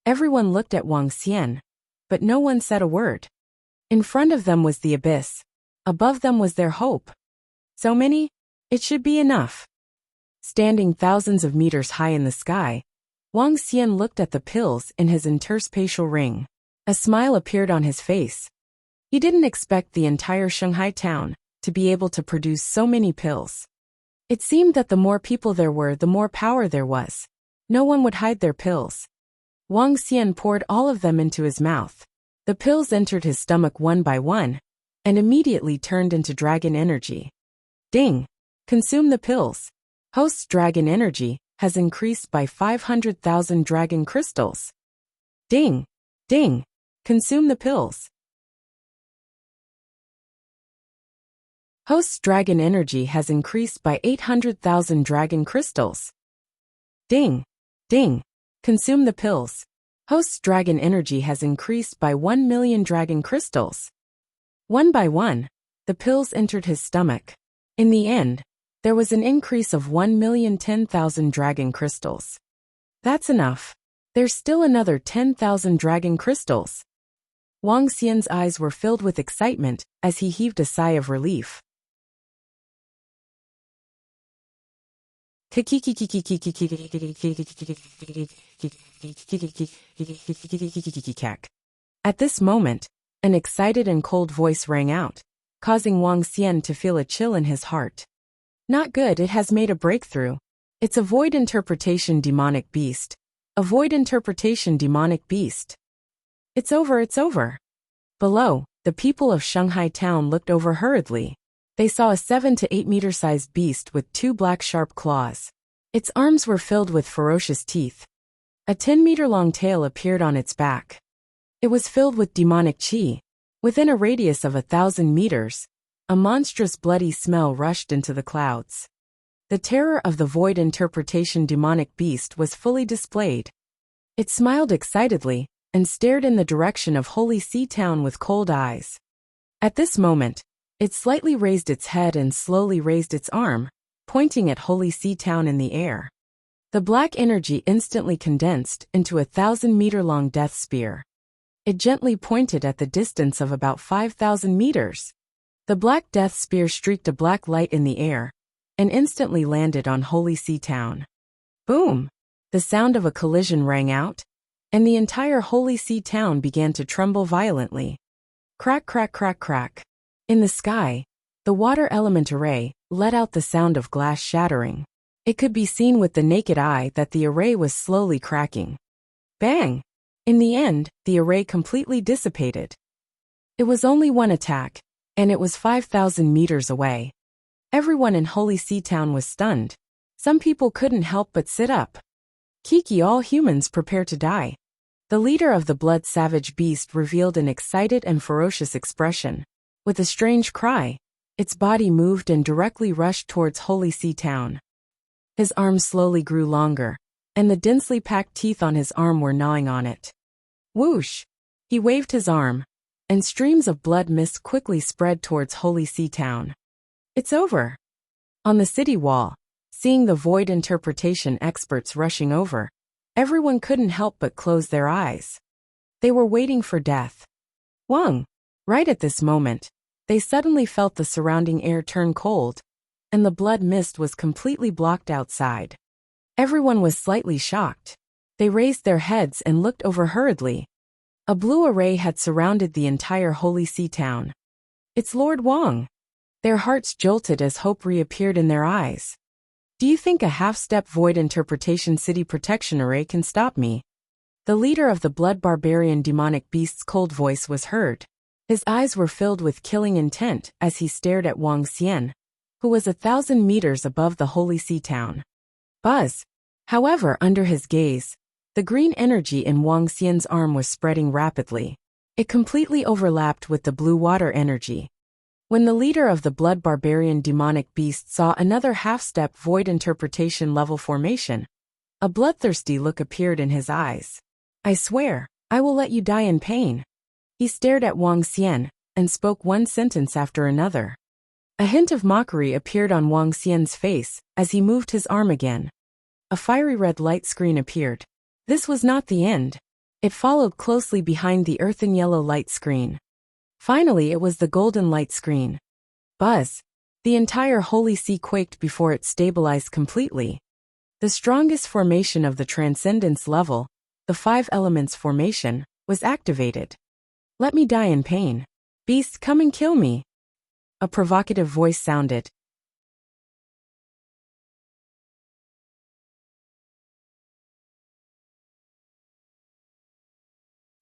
Everyone looked at Wang Xian, but no one said a word. In front of them was the abyss. Above them was their hope. So many? It should be enough. Standing thousands of meters high in the sky, Wang Xian looked at the pills in his interspatial ring. A smile appeared on his face. He didn't expect the entire Shanghai town to be able to produce so many pills. It seemed that the more people there were, the more power there was. No one would hide their pills. Wang Xian poured all of them into his mouth. The pills entered his stomach one by one, and immediately turned into dragon energy. Ding! Consume the pills. Host's dragon energy has increased by 500,000 dragon crystals. Ding! Ding! Consume the pills. Host's dragon energy has increased by 800,000 dragon crystals. Ding! Ding! Consume the pills. Host's dragon energy has increased by 1 million dragon crystals. One by one, the pills entered his stomach. In the end, there was an increase of 1,010,000 dragon crystals. That's enough. There's still another 10,000 dragon crystals. Wang Xian's eyes were filled with excitement as he heaved a sigh of relief. At this moment, an excited and cold voice rang out, causing Wang Xian to feel a chill in his heart. Not good, it has made a breakthrough. It's a void interpretation demonic beast. A void interpretation demonic beast. It's over, it's over. Below, the people of Shanghai town looked over hurriedly. They saw a 7 to 8 meter sized beast with 2 black sharp claws. Its arms were filled with ferocious teeth. A 10-meter long tail appeared on its back. It was filled with demonic qi. Within a radius of 1,000 meters, a monstrous bloody smell rushed into the clouds. The terror of the void interpretation demonic beast was fully displayed. It smiled excitedly and stared in the direction of Holy Sea Town with cold eyes. At this moment, it slightly raised its head and slowly raised its arm, pointing at Holy Sea Town in the air. The black energy instantly condensed into a 1,000-meter-long death spear. It gently pointed at the distance of about 5,000 meters. The black death spear streaked a black light in the air and instantly landed on Holy Sea Town. Boom! The sound of a collision rang out, and the entire Holy Sea Town began to tremble violently. Crack, crack, crack, crack. In the sky, the water element array let out the sound of glass shattering. It could be seen with the naked eye that the array was slowly cracking. Bang! In the end, the array completely dissipated. It was only one attack, and it was 5,000 meters away. Everyone in Holy Sea Town was stunned. Some people couldn't help but sit up. Kiki, all humans prepare to die. The leader of the blood savage beast revealed an excited and ferocious expression. With a strange cry, its body moved and directly rushed towards Holy Sea Town. His arms slowly grew longer, and the densely packed teeth on his arm were gnawing on it. Whoosh! He waved his arm, and streams of blood mist quickly spread towards Holy Sea Town. It's over. On the city wall, seeing the void interpretation experts rushing over, everyone couldn't help but close their eyes. They were waiting for death. Wang! Right at this moment, they suddenly felt the surrounding air turn cold, and the blood mist was completely blocked outside. Everyone was slightly shocked. They raised their heads and looked over hurriedly. A blue array had surrounded the entire Holy Sea Town. It's Lord Wang. Their hearts jolted as hope reappeared in their eyes. Do you think a half-step void interpretation city protection array can stop me? The leader of the blood barbarian demonic beast's cold voice was heard. His eyes were filled with killing intent as he stared at Wang Xian, who was 1,000 meters above the Holy Sea Town. Buzz! However, under his gaze, the green energy in Wang Xian's arm was spreading rapidly. It completely overlapped with the blue water energy. When the leader of the blood barbarian demonic beast saw another half-step void interpretation level formation, a bloodthirsty look appeared in his eyes. I swear, I will let you die in pain. He stared at Wang Xian and spoke one sentence after another. A hint of mockery appeared on Wang Xian's face as he moved his arm again. A fiery red light screen appeared. This was not the end. It followed closely behind the earthen yellow light screen. Finally, it was the golden light screen. Buzz! The entire Holy Sea quaked before it stabilized completely. The strongest formation of the Transcendence level, the 5 Elements formation, was activated. Let me die in pain. Beast, come and kill me. A provocative voice sounded.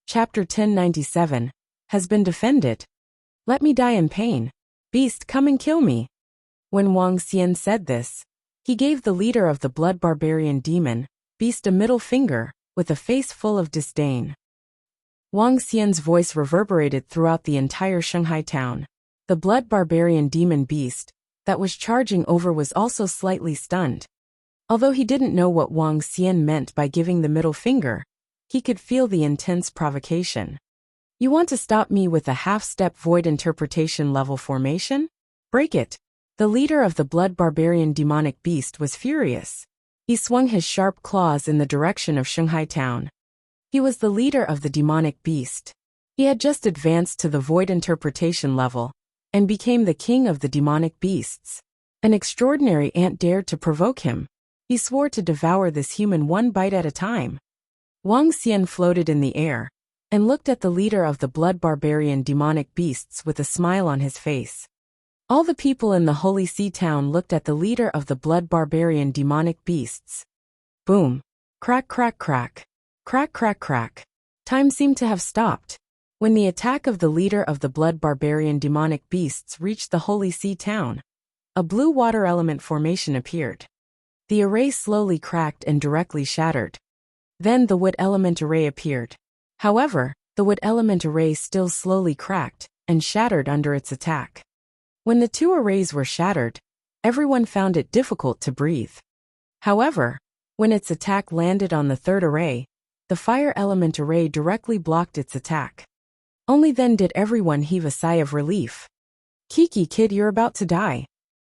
Chapter 1097 has been defended. Let me die in pain. Beast, come and kill me. When Wang Xian said this, he gave the leader of the blood barbarian demon beast a middle finger, with a face full of disdain. Wang Xian's voice reverberated throughout the entire Shanghai town. The blood barbarian demon beast that was charging over was also slightly stunned. Although he didn't know what Wang Xian meant by giving the middle finger, he could feel the intense provocation. You want to stop me with a half-step void interpretation level formation? Break it. The leader of the blood barbarian demonic beast was furious. He swung his sharp claws in the direction of Shanghai town. He was the leader of the demonic beast. He had just advanced to the void interpretation level and became the king of the demonic beasts. An extraordinary ant dared to provoke him. He swore to devour this human one bite at a time. Wang Xian floated in the air and looked at the leader of the blood barbarian demonic beasts with a smile on his face. All the people in the Holy Sea town looked at the leader of the blood barbarian demonic beasts. Boom. Crack, crack, crack. Crack, crack, crack. Time seemed to have stopped. When the attack of the leader of the blood barbarian demonic beasts reached the Holy Sea town, a blue water element formation appeared. The array slowly cracked and directly shattered. Then the wood element array appeared. However, the wood element array still slowly cracked and shattered under its attack. When the two arrays were shattered, everyone found it difficult to breathe. However, when its attack landed on the third array, the fire element array directly blocked its attack. Only then did everyone heave a sigh of relief. Kiki kid, you're about to die.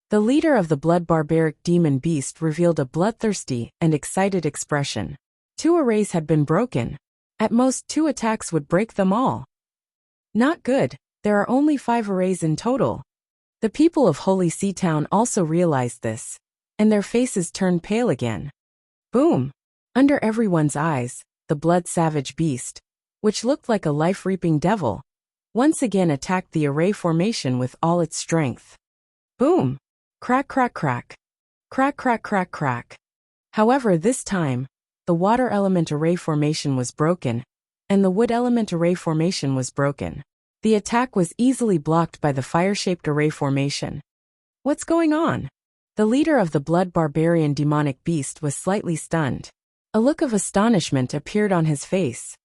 The leader of the blood barbaric demon beast revealed a bloodthirsty and excited expression. 2 arrays had been broken. At most 2 attacks would break them all. Not good, there are only 5 arrays in total. The people of Holy Sea Town also realized this, and their faces turned pale again. Boom! Under everyone's eyes, the blood-savage beast, which looked like a life-reaping devil, once again attacked the array formation with all its strength. Boom! Crack, crack, crack. Crack, crack, crack, crack. However, this time, the water element array formation was broken, and the wood element array formation was broken. The attack was easily blocked by the fire-shaped array formation. What's going on? The leader of the blood barbarian demonic beast was slightly stunned. A look of astonishment appeared on his face.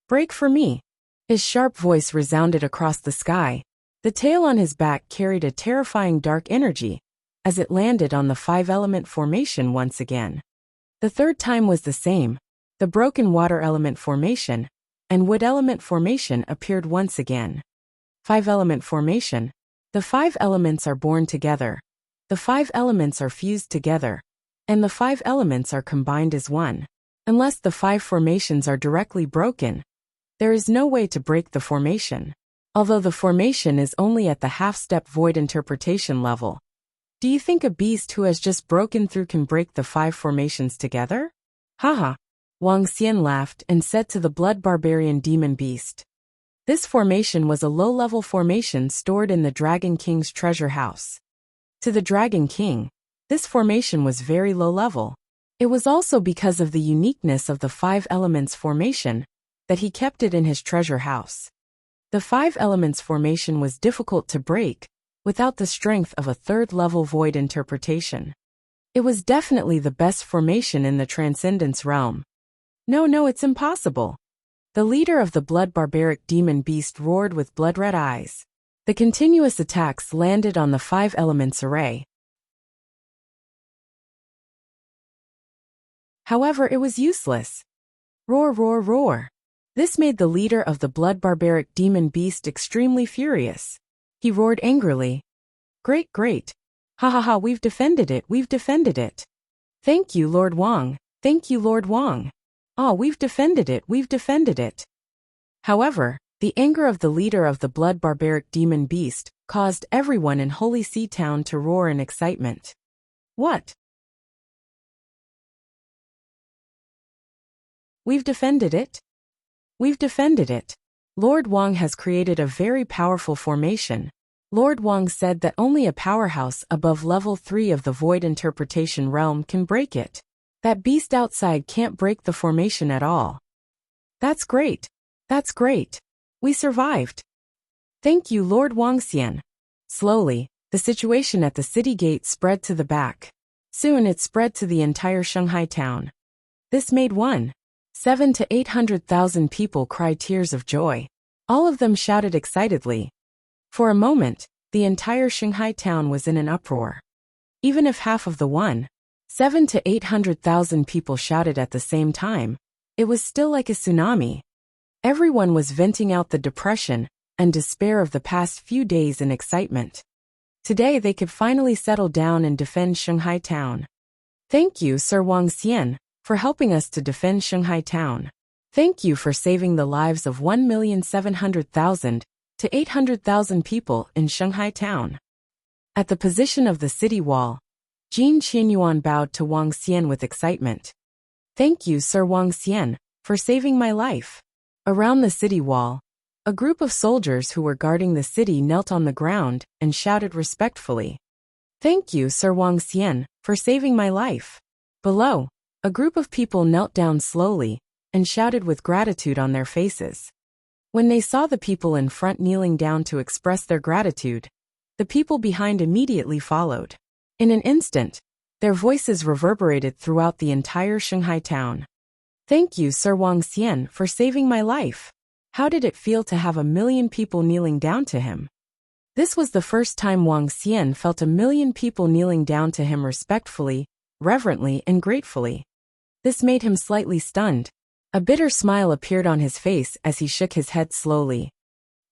Break for me. His sharp voice resounded across the sky. The tail on his back carried a terrifying dark energy, as it landed on the 5-element formation once again. The third time was the same. The broken water element formation and wood element formation appeared once again. 5-element formation. The 5 elements are born together. The 5 elements are fused together, and the 5 elements are combined as one. Unless the 5 formations are directly broken, there is no way to break the formation. Although the formation is only at the half-step void interpretation level. Do you think a beast who has just broken through can break the 5 formations together? Haha. Wang Xian laughed and said to the blood barbarian demon beast. This formation was a low-level formation stored in the Dragon King's treasure house. To the Dragon King, this formation was very low-level. It was also because of the uniqueness of the 5 elements formation that he kept it in his treasure house. The 5 elements formation was difficult to break without the strength of a 3rd-level void interpretation. It was definitely the best formation in the Transcendence realm. No, it's impossible. The leader of the blood barbaric demon beast roared with blood-red eyes. The continuous attacks landed on the 5 elements array. However, it was useless. Roar, roar, roar. This made the leader of the blood barbaric demon beast extremely furious. He roared angrily. Great, great. Ha ha ha, we've defended it, we've defended it. Thank you, Lord Wang. Thank you, Lord Wang. Ah, we've defended it, we've defended it. However, the anger of the leader of the blood barbaric demon beast caused everyone in Holy Sea Town to roar in excitement. What? We've defended it? We've defended it. Lord Wang has created a very powerful formation. Lord Wang said that only a powerhouse above level 3 of the void interpretation realm can break it. That beast outside can't break the formation at all. That's great. That's great. We survived. Thank you, Lord Wuxia. Slowly, the situation at the city gate spread to the back. Soon it spread to the entire Shanghai town. This made 700,000 to 800,000 people cry tears of joy. All of them shouted excitedly. For a moment, the entire Shanghai town was in an uproar. Even if half of the 700,000 to 800,000 people shouted at the same time, it was still like a tsunami. Everyone was venting out the depression and despair of the past few days in excitement. Today they could finally settle down and defend Shanghai town. Thank you, Sir Wuxia, for helping us to defend Shanghai town. Thank you for saving the lives of 1,700,000 to 800,000 people in Shanghai town. At the position of the city wall, Jin Qianyuan bowed to Wuxia with excitement. Thank you, Sir Wuxia, for saving my life. Around the city wall, a group of soldiers who were guarding the city knelt on the ground and shouted respectfully. Thank you, Sir Wuxia, for saving my life. Below, a group of people knelt down slowly and shouted with gratitude on their faces. When they saw the people in front kneeling down to express their gratitude, the people behind immediately followed. In an instant, their voices reverberated throughout the entire Shanghai town. Thank you, Sir Wuxia, for saving my life. How did it feel to have 1,000,000 people kneeling down to him? This was the first time Wuxia felt 1,000,000 people kneeling down to him respectfully, reverently, and gratefully. This made him slightly stunned. A bitter smile appeared on his face as he shook his head slowly.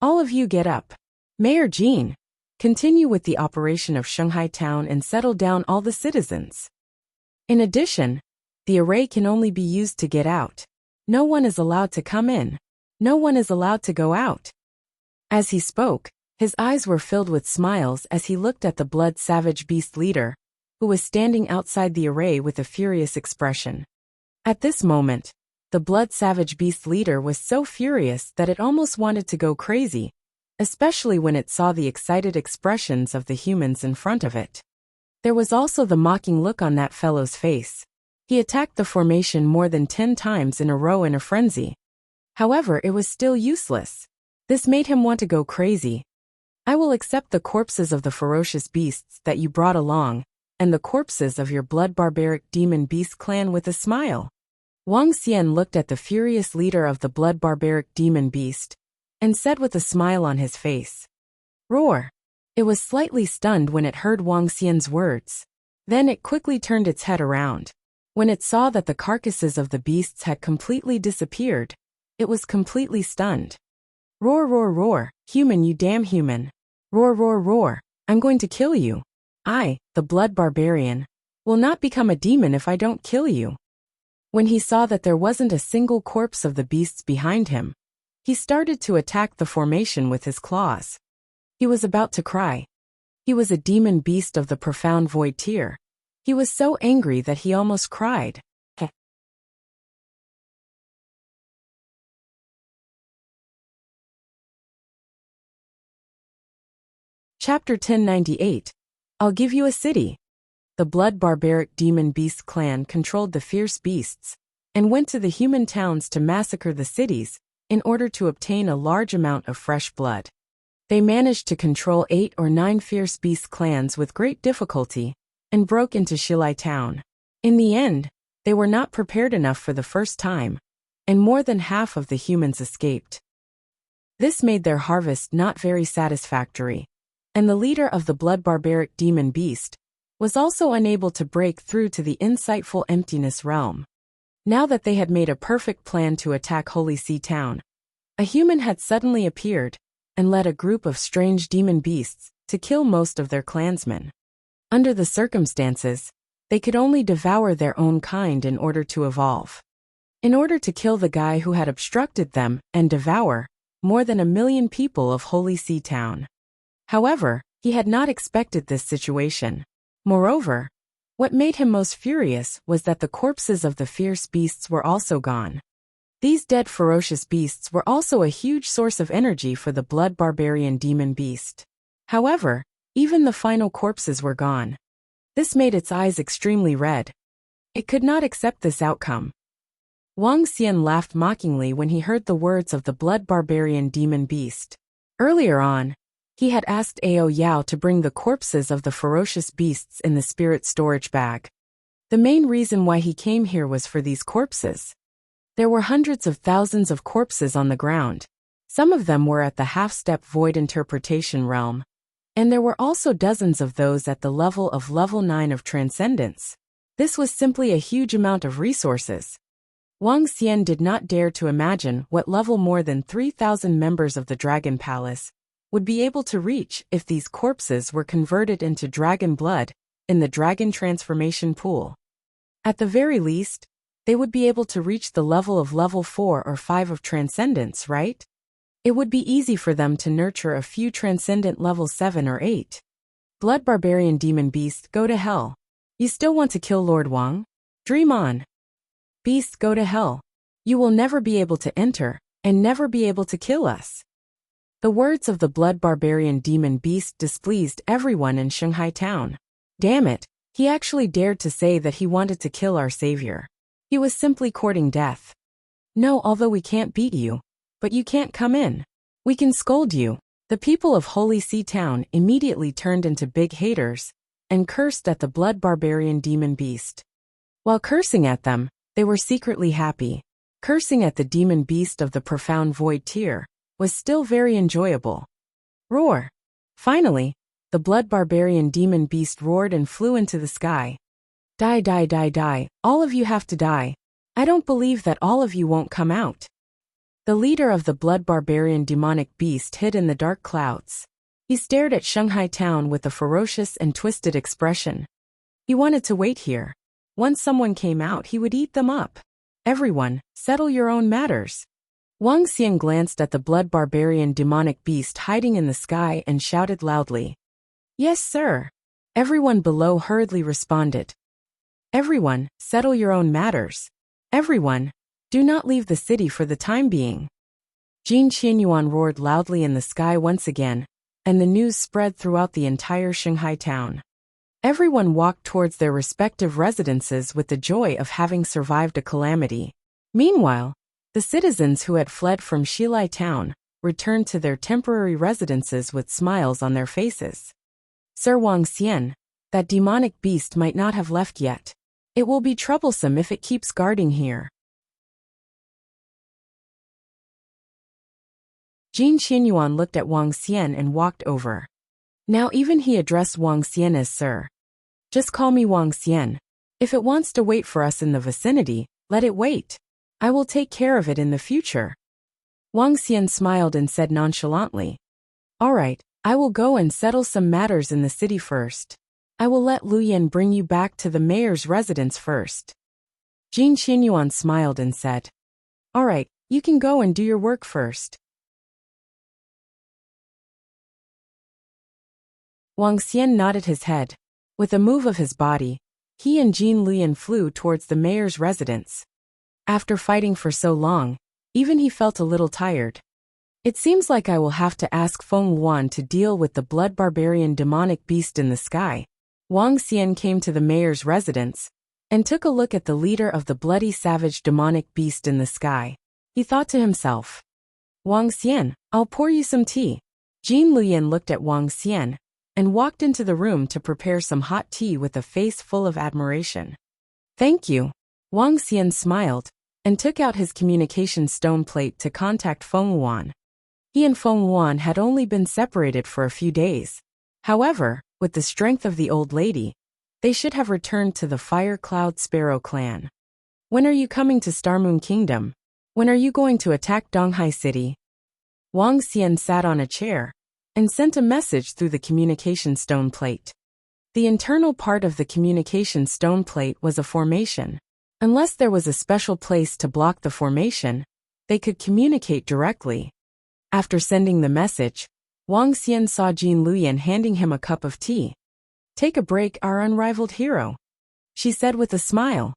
All of you get up. Mayor Jin, continue with the operation of Shanghai town and settle down all the citizens. In addition, the array can only be used to get out. No one is allowed to come in. No one is allowed to go out. As he spoke, his eyes were filled with smiles as he looked at the blood savage beast leader, who was standing outside the array with a furious expression. At this moment, the blood savage beast leader was so furious that it almost wanted to go crazy, especially when it saw the excited expressions of the humans in front of it. There was also the mocking look on that fellow's face. He attacked the formation more than 10 times in a row in a frenzy. However, it was still useless. This made him want to go crazy. I will accept the corpses of the ferocious beasts that you brought along, and the corpses of your blood barbaric demon beast clan with a smile. Wuxia looked at the furious leader of the blood barbaric demon beast, and said with a smile on his face, "Roar." It was slightly stunned when it heard Wuxia's words. Then it quickly turned its head around. When it saw that the carcasses of the beasts had completely disappeared, it was completely stunned. Roar, roar, roar, human, you damn human. Roar, roar, roar, I'm going to kill you. I, the blood barbarian, will not become a demon if I don't kill you. When he saw that there wasn't a single corpse of the beasts behind him, he started to attack the formation with his claws. He was about to cry. He was a demon beast of the profound void tier. He was so angry that he almost cried. Chapter 1098. I'll give you a city. The blood barbaric demon beast clan controlled the fierce beasts, and went to the human towns to massacre the cities, in order to obtain a large amount of fresh blood. They managed to control 8 or 9 fierce beast clans with great difficulty, and broke into Shilai town. In the end, they were not prepared enough for the first time, and more than half of the humans escaped. This made their harvest not very satisfactory, and the leader of the blood barbaric demon beast was also unable to break through to the insightful emptiness realm. Now that they had made a perfect plan to attack Holy Sea Town, a human had suddenly appeared and led a group of strange demon beasts to kill most of their clansmen. Under the circumstances, they could only devour their own kind in order to evolve. In order to kill the guy who had obstructed them and devour more than 1,000,000 people of Holy Sea Town. However, he had not expected this situation. Moreover, what made him most furious was that the corpses of the fierce beasts were also gone. These dead ferocious beasts were also a huge source of energy for the blood barbarian demon beast. However, even the final corpses were gone. This made its eyes extremely red. It could not accept this outcome. Wuxia laughed mockingly when he heard the words of the blood barbarian demon beast. Earlier on, he had asked Ao Yao to bring the corpses of the ferocious beasts in the spirit storage bag. The main reason why he came here was for these corpses. There were hundreds of thousands of corpses on the ground. Some of them were at the half-step void interpretation realm, and there were also dozens of those at the level of level 9 of transcendence. This was simply a huge amount of resources. Wang Xian did not dare to imagine what level more than 3,000 members of the Dragon Palace would be able to reach if these corpses were converted into dragon blood in the dragon transformation pool. At the very least, they would be able to reach the level of level 4 or 5 of transcendence, right? It would be easy for them to nurture a few transcendent level 7 or 8. Blood Barbarian Demon Beast, go to hell. You still want to kill Lord Wang? Dream on. Beast, go to hell. You will never be able to enter, and never be able to kill us. The words of the Blood Barbarian Demon Beast displeased everyone in Shanghai town. Damn it, he actually dared to say that he wanted to kill our savior. He was simply courting death. No, although we can't beat you, but you can't come in. We can scold you. The people of Holy Sea Town immediately turned into big haters and cursed at the Blood Barbarian Demon Beast. While cursing at them, they were secretly happy. Cursing at the Demon Beast of the Profound Void tier was still very enjoyable. Roar! Finally, the Blood Barbarian Demon Beast roared and flew into the sky. Die, die, die, die, all of you have to die. I don't believe that all of you won't come out. The leader of the Blood Barbarian Demonic Beast hid in the dark clouds. He stared at Shanghai town with a ferocious and twisted expression. He wanted to wait here. Once someone came out, he would eat them up. Everyone, settle your own matters. Wang Xian glanced at the Blood Barbarian Demonic Beast hiding in the sky and shouted loudly. Yes, sir. Everyone below hurriedly responded. Everyone, settle your own matters. Everyone, do not leave the city for the time being. Jin Qianyuan roared loudly in the sky once again, and the news spread throughout the entire Shanghai town. Everyone walked towards their respective residences with the joy of having survived a calamity. Meanwhile, the citizens who had fled from Xilai town returned to their temporary residences with smiles on their faces. Sir Wang Xian, that demonic beast might not have left yet. It will be troublesome if it keeps guarding here. Jin Qianyuan looked at Wang Xian and walked over. Now even he addressed Wang Xian as Sir. Just call me Wang Xian. If it wants to wait for us in the vicinity, let it wait. I will take care of it in the future. Wang Xian smiled and said nonchalantly. All right, I will go and settle some matters in the city first. I will let Lu Yan bring you back to the mayor's residence first. Jin Qianyuan smiled and said. All right, you can go and do your work first. Wang Xian nodded his head. With a move of his body, he and Jin Luyan flew towards the mayor's residence. After fighting for so long, even he felt a little tired. It seems like I will have to ask Feng Wan to deal with the Blood Barbarian Demonic Beast in the sky. Wang Xian came to the mayor's residence and took a look at the leader of the bloody savage demonic beast in the sky. He thought to himself, Wang Xian, I'll pour you some tea. Jin Luyan looked at Wang Xian and walked into the room to prepare some hot tea with a face full of admiration. Thank you. Wang Xian smiled and took out his communication stone plate to contact Feng Wan. He and Feng Wan had only been separated for a few days. However, with the strength of the old lady, they should have returned to the Fire Cloud Sparrow clan. When are you coming to Starmoon Kingdom? When are you going to attack Donghai City? Wang Xian sat on a chair and sent a message through the communication stone plate. The internal part of the communication stone plate was a formation. Unless there was a special place to block the formation, they could communicate directly. After sending the message, Wang Xian saw Jin Luyan handing him a cup of tea. Take a break, our unrivaled hero, she said with a smile.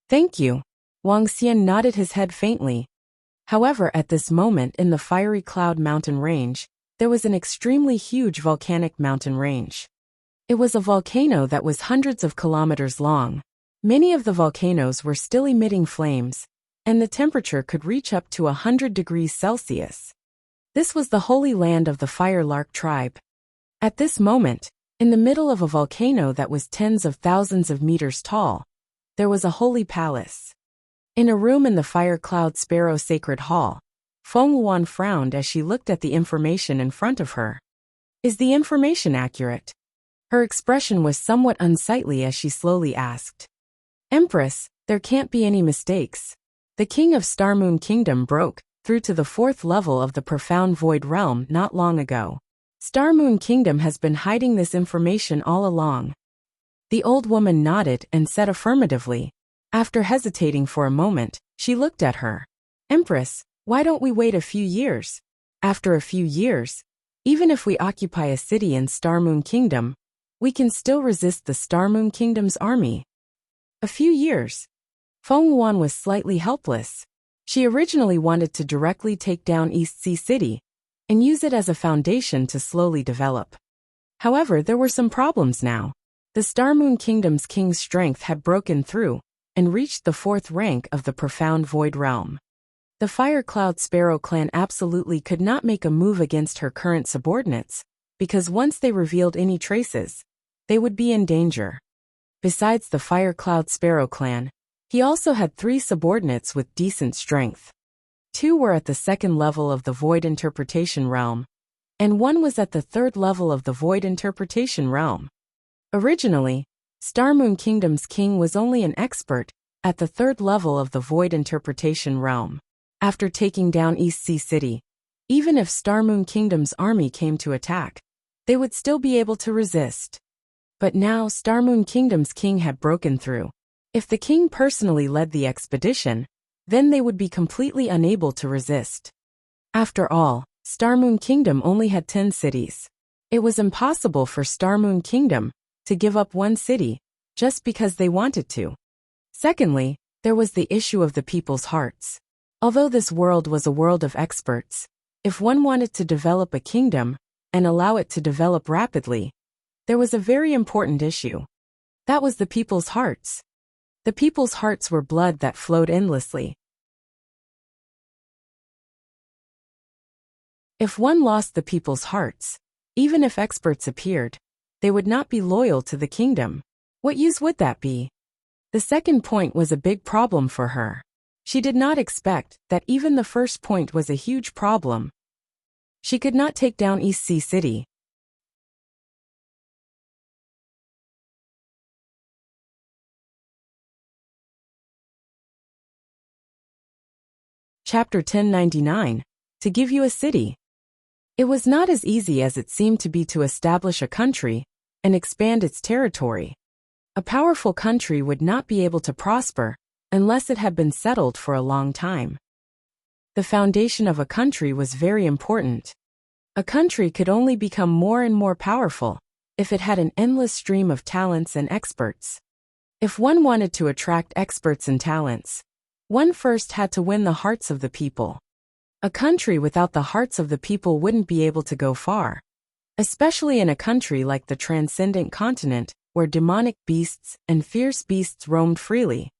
Thank you. Wang Xian nodded his head faintly. However, at this moment in the Fiery Cloud mountain range, there was an extremely huge volcanic mountain range. It was a volcano that was hundreds of kilometers long. Many of the volcanoes were still emitting flames, and the temperature could reach up to 100 degrees Celsius. This was the holy land of the Fire Lark tribe. At this moment, in the middle of a volcano that was tens of thousands of meters tall, there was a holy palace. In a room in the Fire Cloud Sparrow Sacred Hall, Feng Wuan frowned as she looked at the information in front of her. Is the information accurate? Her expression was somewhat unsightly as she slowly asked. Empress, there can't be any mistakes. The king of Star Moon Kingdom broke through to the 4th level of the Profound Void Realm not long ago. Star Moon Kingdom has been hiding this information all along. The old woman nodded and said affirmatively. After hesitating for a moment, she looked at her. Empress, why don't we wait a few years? After a few years, even if we occupy a city in Star Moon Kingdom, we can still resist the Star Moon Kingdom's army. A few years. Feng Wuan was slightly helpless. She originally wanted to directly take down East Sea City and use it as a foundation to slowly develop. However, there were some problems now. The Star Moon Kingdom's king's strength had broken through and reached the 4th rank of the Profound Void Realm. The Fire Cloud Sparrow clan absolutely could not make a move against her current subordinates, because once they revealed any traces, they would be in danger. Besides the Fire Cloud Sparrow clan, he also had 3 subordinates with decent strength. 2 were at the 2nd level of the Void Interpretation Realm, and 1 was at the 3rd level of the Void Interpretation Realm. Originally, Star Moon Kingdom's king was only an expert at the 3rd level of the Void Interpretation Realm. After taking down East Sea City, even if Star Moon Kingdom's army came to attack, they would still be able to resist. But now Star Moon Kingdom's king had broken through. If the king personally led the expedition, then they would be completely unable to resist. After all, Star Moon Kingdom only had 10 cities. It was impossible for Star Moon Kingdom to give up 1 city just because they wanted to. Secondly, there was the issue of the people's hearts. Although this world was a world of experts, if one wanted to develop a kingdom and allow it to develop rapidly, there was a very important issue. That was the people's hearts. The people's hearts were blood that flowed endlessly. If one lost the people's hearts, even if experts appeared, they would not be loyal to the kingdom. What use would that be? The second point was a big problem for her. She did not expect that even the first point was a huge problem. She could not take down East Sea City. Chapter 1099. To give you a city. It was not as easy as it seemed to be to establish a country and expand its territory. A powerful country would not be able to prosper unless it had been settled for a long time. The foundation of a country was very important. A country could only become more and more powerful if it had an endless stream of talents and experts. If one wanted to attract experts and talents, one first had to win the hearts of the people. A country without the hearts of the people wouldn't be able to go far, especially in a country like the Transcendent Continent, where demonic beasts and fierce beasts roamed freely.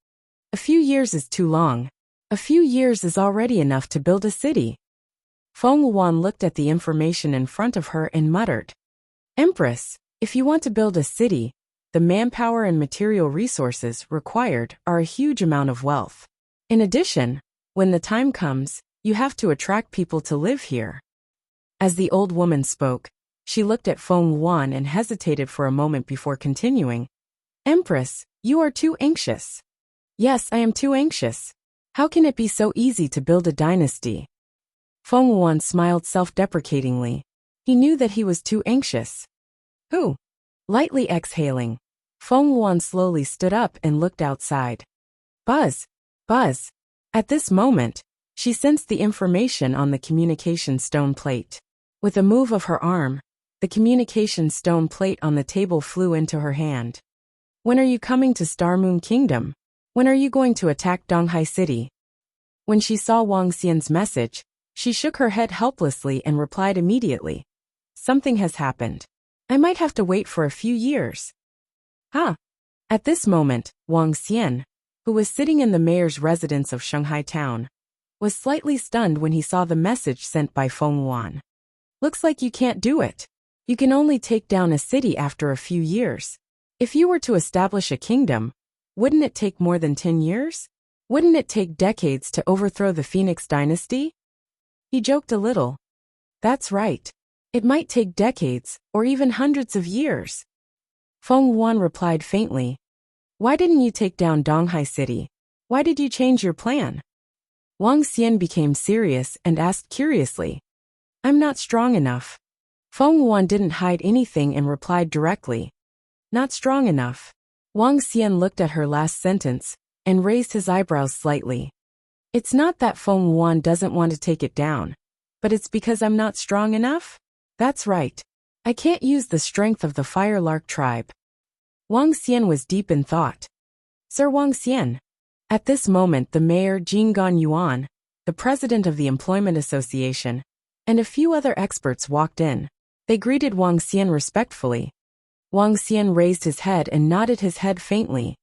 A few years is too long. A few years is already enough to build a city. Feng Wuan looked at the information in front of her and muttered, Empress, if you want to build a city, the manpower and material resources required are a huge amount of wealth. In addition, when the time comes, you have to attract people to live here. As the old woman spoke, she looked at Feng Wuan and hesitated for a moment before continuing. Empress, you are too anxious. Yes, I am too anxious. How can it be so easy to build a dynasty? Feng Wuan smiled self-deprecatingly. He knew that he was too anxious. Who? Lightly exhaling, Feng Wuan slowly stood up and looked outside. Buzz! Buzz! At this moment, she sensed the information on the communication stone plate. With a move of her arm, the communication stone plate on the table flew into her hand. When are you coming to Star Moon Kingdom? When are you going to attack Donghai City? When she saw Wang Xian's message, she shook her head helplessly and replied immediately. Something has happened. I might have to wait for a few years. Huh? At this moment, Wang Xian, who was sitting in the mayor's residence of Shanghai town, was slightly stunned when he saw the message sent by Feng Wuan. Looks like you can't do it. You can only take down a city after a few years. If you were to establish a kingdom, wouldn't it take more than 10 years? Wouldn't it take decades to overthrow the Phoenix dynasty? He joked a little. That's right. It might take decades, or even hundreds of years. Feng Wuan replied faintly. Why didn't you take down Donghai City? Why did you change your plan? Wang Xian became serious and asked curiously. I'm not strong enough. Feng Wuan didn't hide anything and replied directly. Not strong enough. Wang Xian looked at her last sentence and raised his eyebrows slightly. It's not that Feng Wuan doesn't want to take it down, but it's because I'm not strong enough? That's right. I can't use the strength of the Firelark tribe. Wang Xian was deep in thought. Sir Wang Xian. At this moment the mayor Jin Yuan, the president of the Employment Association, and a few other experts walked in. They greeted Wang Xian respectfully. Wang Xian raised his head and nodded his head faintly.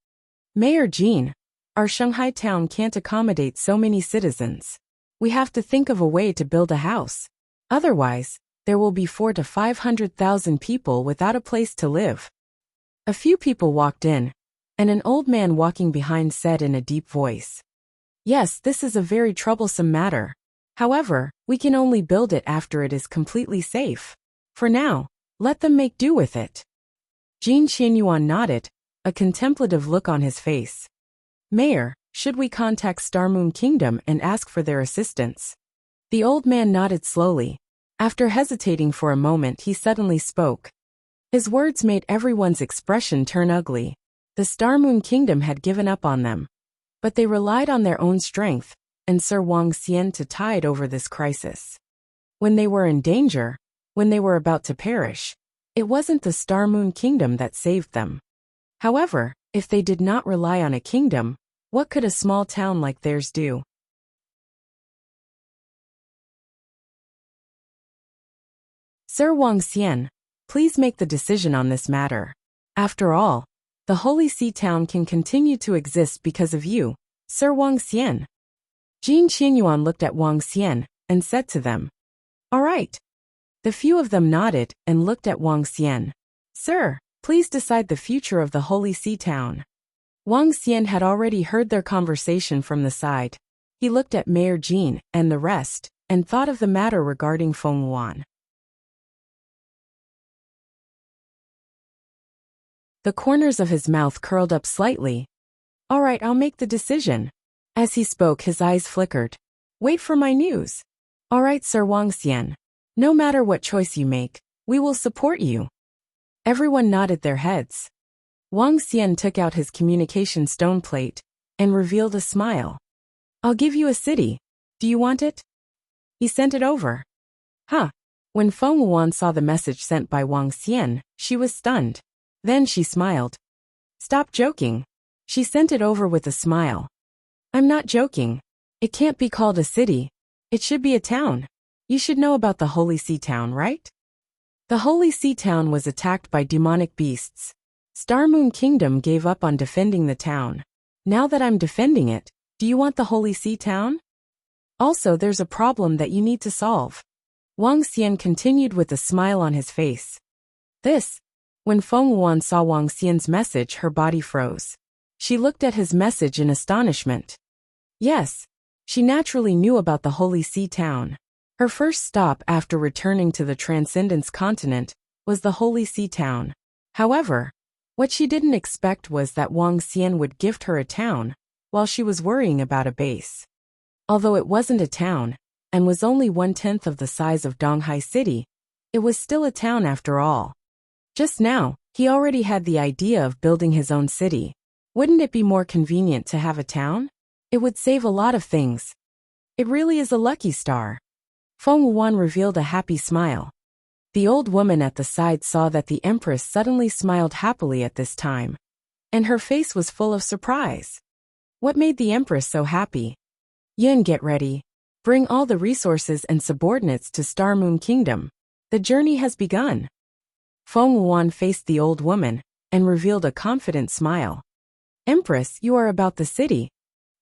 Mayor Jin, our Shanghai town can't accommodate so many citizens. We have to think of a way to build a house. Otherwise, there will be 400,000 to 500,000 people without a place to live. A few people walked in, and an old man walking behind said in a deep voice. Yes, this is a very troublesome matter. However, we can only build it after it is completely safe. For now, let them make do with it. Jin Qianyuan nodded, a contemplative look on his face. Mayor, should we contact Star Moon Kingdom and ask for their assistance? The old man nodded slowly. After hesitating for a moment, he suddenly spoke. His words made everyone's expression turn ugly. The Star Moon Kingdom had given up on them. But they relied on their own strength, and Sir Wang Xian to tide over this crisis. When they were in danger, when they were about to perish, it wasn't the Star Moon Kingdom that saved them. However, if they did not rely on a kingdom, what could a small town like theirs do? Sir Wang Xian, please make the decision on this matter. After all, the Holy Sea town can continue to exist because of you, Sir Wang Xian. Jin Qianyuan looked at Wang Xian and said to them. All right. The few of them nodded and looked at Wang Xian. Sir, please decide the future of the Holy Sea town. Wang Xian had already heard their conversation from the side. He looked at Mayor Jin and the rest, and thought of the matter regarding Feng Wuan. The corners of his mouth curled up slightly. All right, I'll make the decision. As he spoke, his eyes flickered. Wait for my news. All right, Sir Wang Xian. No matter what choice you make, we will support you. Everyone nodded their heads. Wang Xian took out his communication stone plate and revealed a smile. I'll give you a city. Do you want it? He sent it over. Huh. When Feng Wuan saw the message sent by Wang Xian, she was stunned. Then she smiled. Stop joking. She sent it over with a smile. I'm not joking. It can't be called a city. It should be a town. You should know about the Holy Sea town, right? The Holy Sea town was attacked by demonic beasts. Star Moon Kingdom gave up on defending the town. Now that I'm defending it, do you want the Holy Sea town? Also, there's a problem that you need to solve. Wang Xian continued with a smile on his face. When Feng Wuan saw Wang Xian's message, her body froze. She looked at his message in astonishment. Yes, she naturally knew about the Holy Sea town. Her first stop after returning to the Transcendence continent was the Holy Sea town. However, what she didn't expect was that Wang Xian would gift her a town, while she was worrying about a base. Although it wasn't a town, and was only 1/10 of the size of Donghai City, it was still a town after all. Just now, he already had the idea of building his own city. Wouldn't it be more convenient to have a town? It would save a lot of things. It really is a lucky star. Feng Wuan revealed a happy smile. The old woman at the side saw that the Empress suddenly smiled happily at this time. And her face was full of surprise. What made the Empress so happy? Yin, get ready. Bring all the resources and subordinates to Star Moon Kingdom. The journey has begun. Feng Wuan faced the old woman and revealed a confident smile. Empress, you are about the city.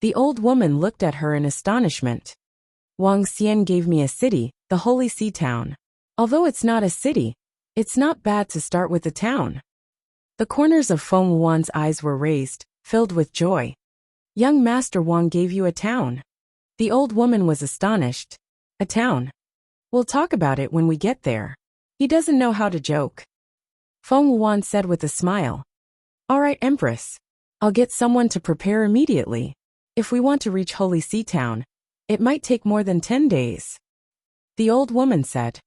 The old woman looked at her in astonishment. Wang Xian gave me a city, the Holy Sea Town. Although it's not a city, it's not bad to start with a town. The corners of Feng Wuan's eyes were raised, filled with joy. Young Master Wang gave you a town. The old woman was astonished. A town? We'll talk about it when we get there. He doesn't know how to joke. Feng Wuan said with a smile. All right, Empress. I'll get someone to prepare immediately. If we want to reach Holy Sea Town, it might take more than 10 days. The old woman said.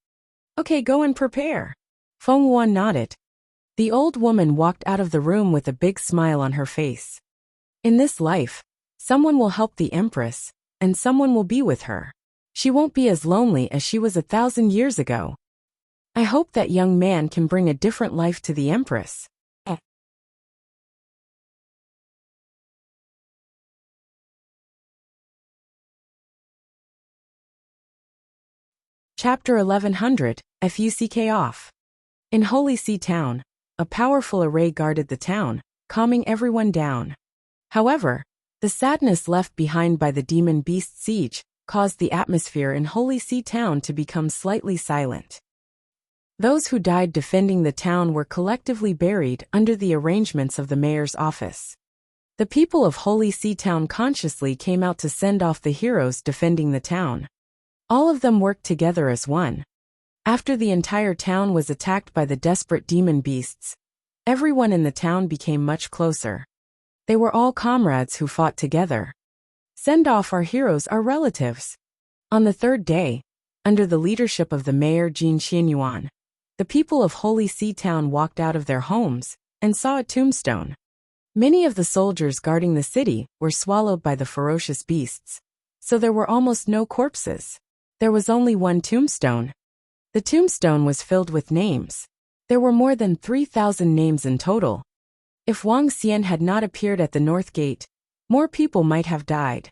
Okay, go and prepare. Feng Wuan nodded. The old woman walked out of the room with a big smile on her face. In this life, someone will help the Empress, and someone will be with her. She won't be as lonely as she was 1,000 years ago. I hope that young man can bring a different life to the Empress. Chapter 1100, FUCK off. In Holy Sea Town, a powerful array guarded the town, calming everyone down. However, the sadness left behind by the demon beast siege caused the atmosphere in Holy Sea Town to become slightly silent. Those who died defending the town were collectively buried under the arrangements of the mayor's office. The people of Holy Sea Town consciously came out to send off the heroes defending the town. All of them worked together as one. After the entire town was attacked by the desperate demon beasts, everyone in the town became much closer. They were all comrades who fought together. Send off our heroes, our relatives. On the third day, under the leadership of the mayor Jin Xianyuan, the people of Holy Sea Town walked out of their homes and saw a tombstone. Many of the soldiers guarding the city were swallowed by the ferocious beasts, so there were almost no corpses. There was only one tombstone. The tombstone was filled with names. There were more than 3,000 names in total. If Wang Xian had not appeared at the North Gate, more people might have died.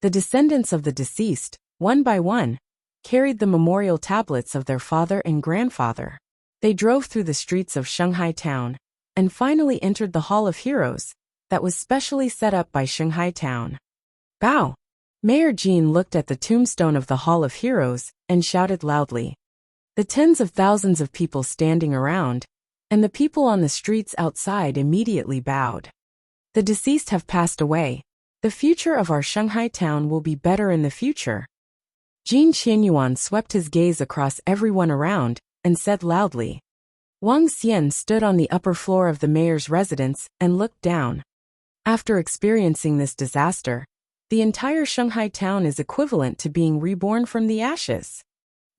The descendants of the deceased, one by one, carried the memorial tablets of their father and grandfather. They drove through the streets of Shanghai Town and finally entered the Hall of Heroes that was specially set up by Shanghai Town. Bow! Mayor Jin looked at the tombstone of the Hall of Heroes and shouted loudly. The tens of thousands of people standing around, and the people on the streets outside immediately bowed. The deceased have passed away. The future of our Shanghai town will be better in the future. Jin Xianyuan swept his gaze across everyone around and said loudly. Wang Xian stood on the upper floor of the mayor's residence and looked down. After experiencing this disaster, the entire Shanghai town is equivalent to being reborn from the ashes.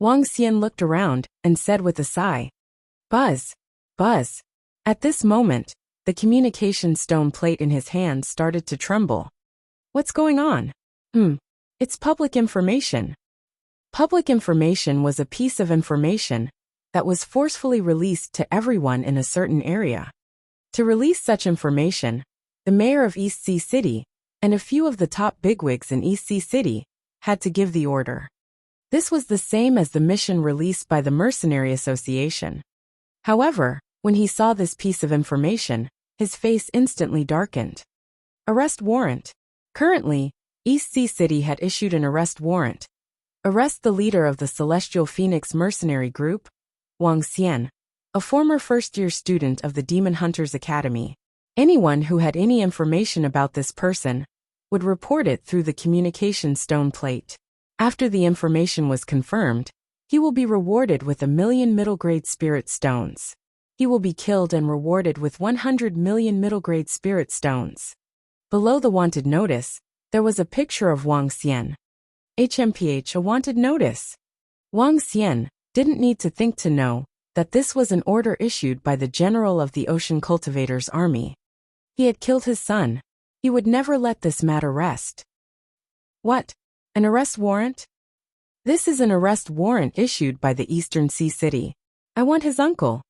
Wang Xian looked around and said with a sigh. Buzz! Buzz! At this moment, the communication stone plate in his hand started to tremble. What's going on? It's public information. Public information was a piece of information that was forcefully released to everyone in a certain area. To release such information, the mayor of East Sea City and a few of the top bigwigs in East Sea City had to give the order. This was the same as the mission released by the Mercenary Association. However, when he saw this piece of information, his face instantly darkened. Arrest warrant. Currently, East Sea City had issued an arrest warrant. Arrest the leader of the Celestial Phoenix Mercenary Group, Wang Xian, a former first-year student of the Demon Hunters Academy. Anyone who had any information about this person would report it through the communication stone plate. After the information was confirmed, he will be rewarded with 1,000,000 middle-grade spirit stones. He will be killed and rewarded with 100 million middle-grade spirit stones. Below the wanted notice, there was a picture of Wang Xian. HMPH, a wanted notice. Wang Xian didn't need to think to know that this was an order issued by the general of the Ocean Cultivators Army. He had killed his son. He would never let this matter rest. What? An arrest warrant? This is an arrest warrant issued by the Eastern Sea City. I want his uncle.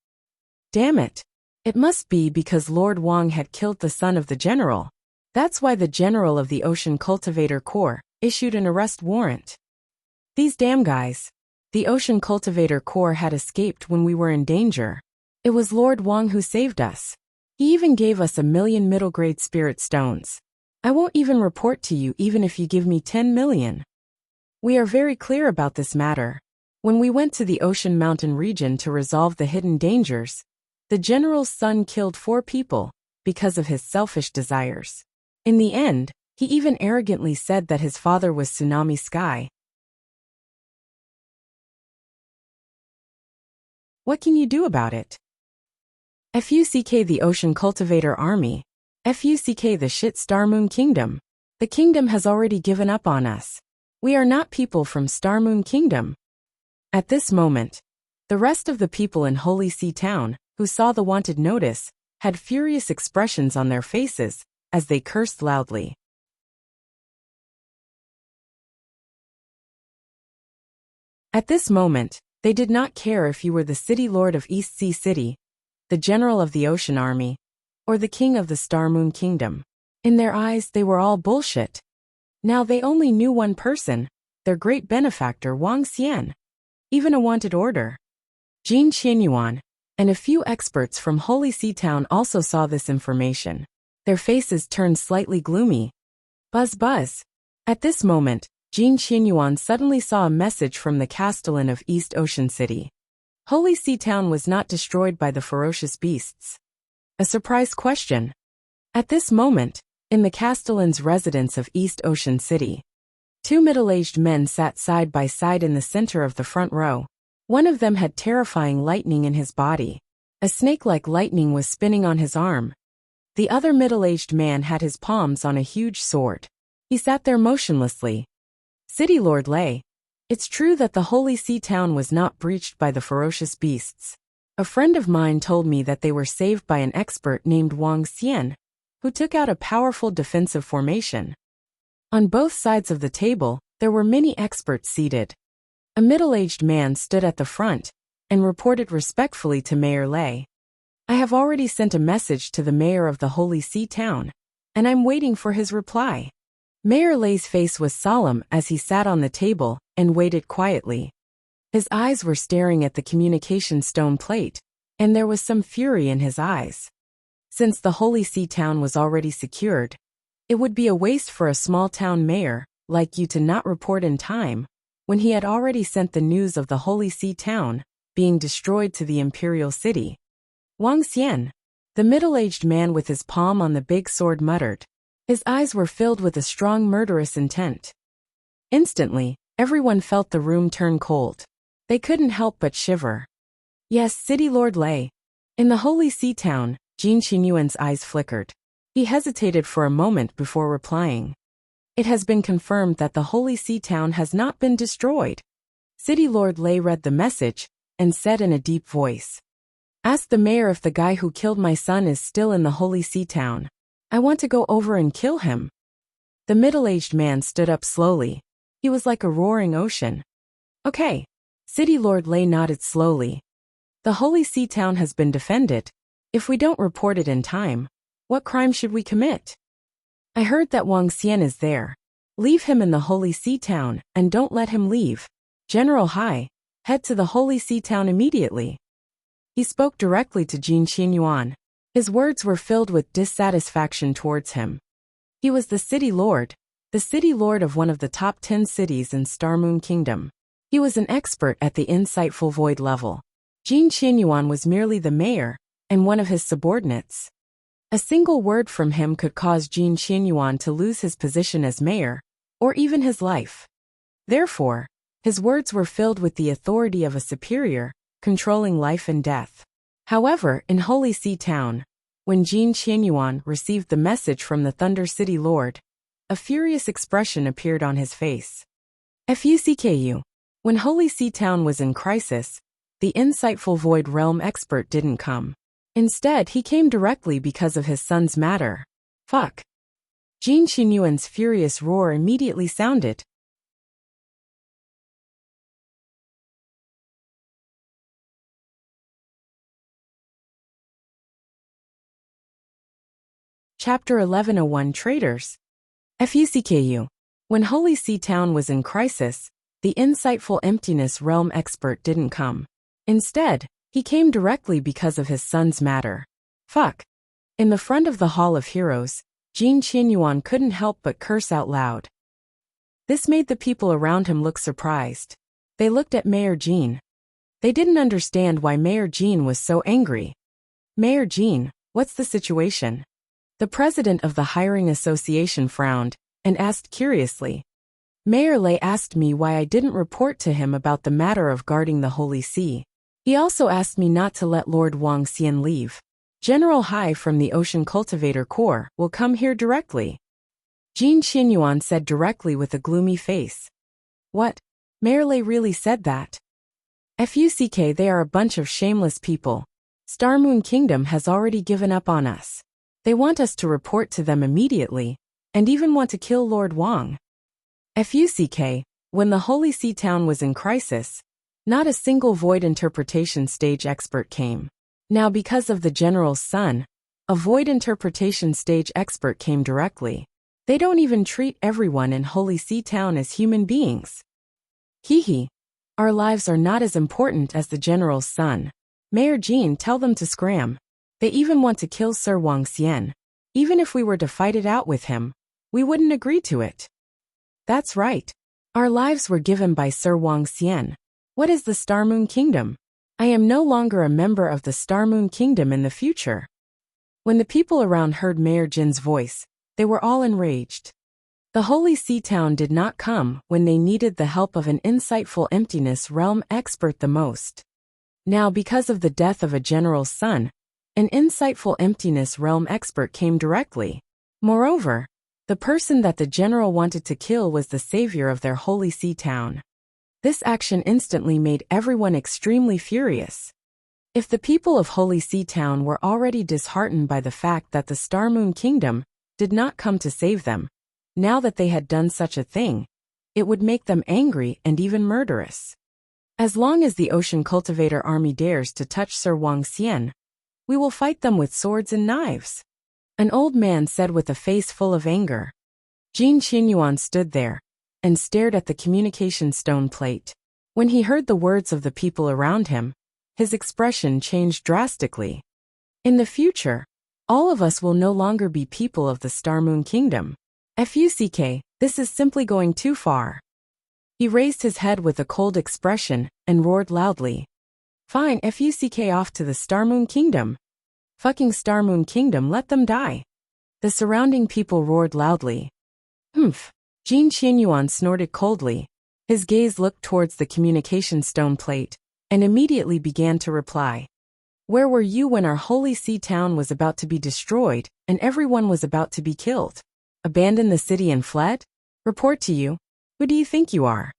Damn it. It must be because Lord Wang had killed the son of the general. That's why the general of the Ocean Cultivator Corps issued an arrest warrant. These damn guys. The Ocean Cultivator Corps had escaped when we were in danger. It was Lord Wang who saved us. He even gave us 1,000,000 middle-grade spirit stones. I won't even report to you even if you give me 10 million. We are very clear about this matter. When we went to the Ocean Mountain region to resolve the hidden dangers, the general's son killed 4 people because of his selfish desires. In the end, he even arrogantly said that his father was Tsunami Sky. What can you do about it? FUCK the Ocean Cultivator Army. FUCK the shit Star Moon Kingdom. The kingdom has already given up on us. We are not people from Star Moon Kingdom. At this moment, the rest of the people in Holy Sea Town, who saw the wanted notice, had furious expressions on their faces as they cursed loudly. At this moment, they did not care if you were the city lord of East Sea City, the general of the Ocean Army, or the king of the Star Moon Kingdom. In their eyes, they were all bullshit. Now they only knew one person, their great benefactor Wang Xian. Even a wanted order. Jin Qianyuan and a few experts from Holy Sea Town also saw this information. Their faces turned slightly gloomy. Buzz buzz. At this moment, Jin Qianyuan suddenly saw a message from the Castellan of East Ocean City. Holy Sea Town was not destroyed by the ferocious beasts. A surprise question. At this moment, in the Castellan's residence of East Ocean City, 2 middle-aged men sat side by side in the center of the front row. One of them had terrifying lightning in his body. A snake-like lightning was spinning on his arm. The other middle-aged man had his palms on a huge sword. He sat there motionlessly. City Lord Lei. It's true that the Holy Sea Town was not breached by the ferocious beasts. A friend of mine told me that they were saved by an expert named Wang Xian, who took out a powerful defensive formation. On both sides of the table, there were many experts seated. A middle-aged man stood at the front and reported respectfully to Mayor Lei. I have already sent a message to the mayor of the Holy Sea Town, and I'm waiting for his reply. Mayor Lei's face was solemn as he sat on the table and waited quietly. His eyes were staring at the communication stone plate, and there was some fury in his eyes. Since the Holy Sea Town was already secured, it would be a waste for a small town mayor like you to not report in time, when he had already sent the news of the Holy Sea Town being destroyed to the imperial city. Wang Xian, the middle-aged man with his palm on the big sword, muttered. His eyes were filled with a strong murderous intent. Instantly, everyone felt the room turn cold. They couldn't help but shiver. Yes, City Lord Lei. In the Holy Sea Town, Jin Qianyuan's eyes flickered. He hesitated for a moment before replying. It has been confirmed that the Holy Sea Town has not been destroyed. City Lord Lei read the message and said in a deep voice. Ask the mayor if the guy who killed my son is still in the Holy Sea Town. I want to go over and kill him. The middle-aged man stood up slowly. He was like a roaring ocean. Okay. City Lord Lei nodded slowly. The Holy Sea Town has been defended. If we don't report it in time, what crime should we commit? I heard that Wang Xian is there. Leave him in the Holy Sea Town and don't let him leave. General Hai, head to the Holy Sea Town immediately. He spoke directly to Jin Qianyuan. His words were filled with dissatisfaction towards him. He was the city lord of one of the top 10 cities in Star Moon Kingdom. He was an expert at the insightful void level. Jin Qianyuan was merely the mayor and one of his subordinates. A single word from him could cause Jin Qianyuan to lose his position as mayor, or even his life. Therefore, his words were filled with the authority of a superior, controlling life and death. However, in Holy Sea Town, when Jin Qianyuan received the message from the Thunder City Lord, a furious expression appeared on his face. FUCKU. When Holy Sea Town was in crisis, the insightful Void Realm expert didn't come. Instead, he came directly because of his son's matter. Fuck. Jin Qianyuan's furious roar immediately sounded. Chapter 1101 Traders. FUCKU. When Holy Sea Town was in crisis, the insightful Emptiness Realm expert didn't come. Instead, he came directly because of his son's matter. Fuck. In the front of the Hall of Heroes, Jin Qianyuan couldn't help but curse out loud. This made the people around him look surprised. They looked at Mayor Jean. They didn't understand why Mayor Jean was so angry. Mayor Jean, what's the situation? The president of the hiring association frowned and asked curiously. Mayor Lei asked me why I didn't report to him about the matter of guarding the Holy See. He also asked me not to let Lord Wang Xian leave. General Hai from the Ocean Cultivator Corps will come here directly. Jin Qinyuan said directly with a gloomy face. What? Mayor Lei really said that? FUCK, they are a bunch of shameless people. Star Moon Kingdom has already given up on us. They want us to report to them immediately, and even want to kill Lord Wang. FUCK, when the Holy See town was in crisis, not a single void interpretation stage expert came. Now because of the general's son, a void interpretation stage expert came directly. They don't even treat everyone in Holy See town as human beings. Hee. Our lives are not as important as the general's son. Mayor Jean, tell them to scram. They even want to kill Sir Wang Xian. Even if we were to fight it out with him, we wouldn't agree to it. That's right. Our lives were given by Sir Wang Xian. What is the Star Moon Kingdom? I am no longer a member of the Star Moon Kingdom in the future. When the people around heard Mayor Jin's voice, they were all enraged. The Holy See town did not come when they needed the help of an insightful emptiness realm expert the most. Now because of the death of a general's son, an insightful emptiness realm expert came directly. Moreover, the person that the general wanted to kill was the savior of their Holy See town. This action instantly made everyone extremely furious. If the people of Holy See town were already disheartened by the fact that the Star Moon Kingdom did not come to save them, now that they had done such a thing, it would make them angry and even murderous. As long as the Ocean Cultivator army dares to touch Sir Wang Xian, we will fight them with swords and knives. An old man said with a face full of anger. Jin Qinyuan stood there and stared at the communication stone plate. When he heard the words of the people around him, his expression changed drastically. In the future, all of us will no longer be people of the Star Moon Kingdom. FUCK, this is simply going too far. He raised his head with a cold expression and roared loudly. Fine, FUCK, off to the Star Moon Kingdom. Fucking Star Moon Kingdom, let them die. The surrounding people roared loudly. Humph. Jin Qinyuan snorted coldly. His gaze looked towards the communication stone plate, and immediately began to reply. Where were you when our Holy See town was about to be destroyed, and everyone was about to be killed? Abandoned the city and fled? Report to you. Who do you think you are?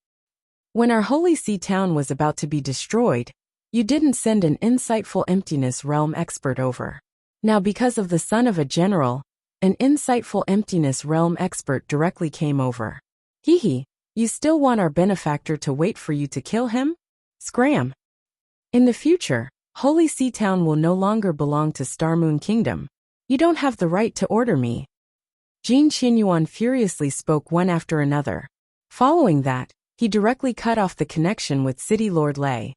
When our Holy See town was about to be destroyed, you didn't send an insightful emptiness realm expert over. Now because of the son of a general, an insightful emptiness realm expert directly came over. Hee, you still want our benefactor to wait for you to kill him? Scram. In the future, Holy See town will no longer belong to Star Moon Kingdom. You don't have the right to order me. Jin Qinyuan furiously spoke one after another. Following that, he directly cut off the connection with City Lord Lei.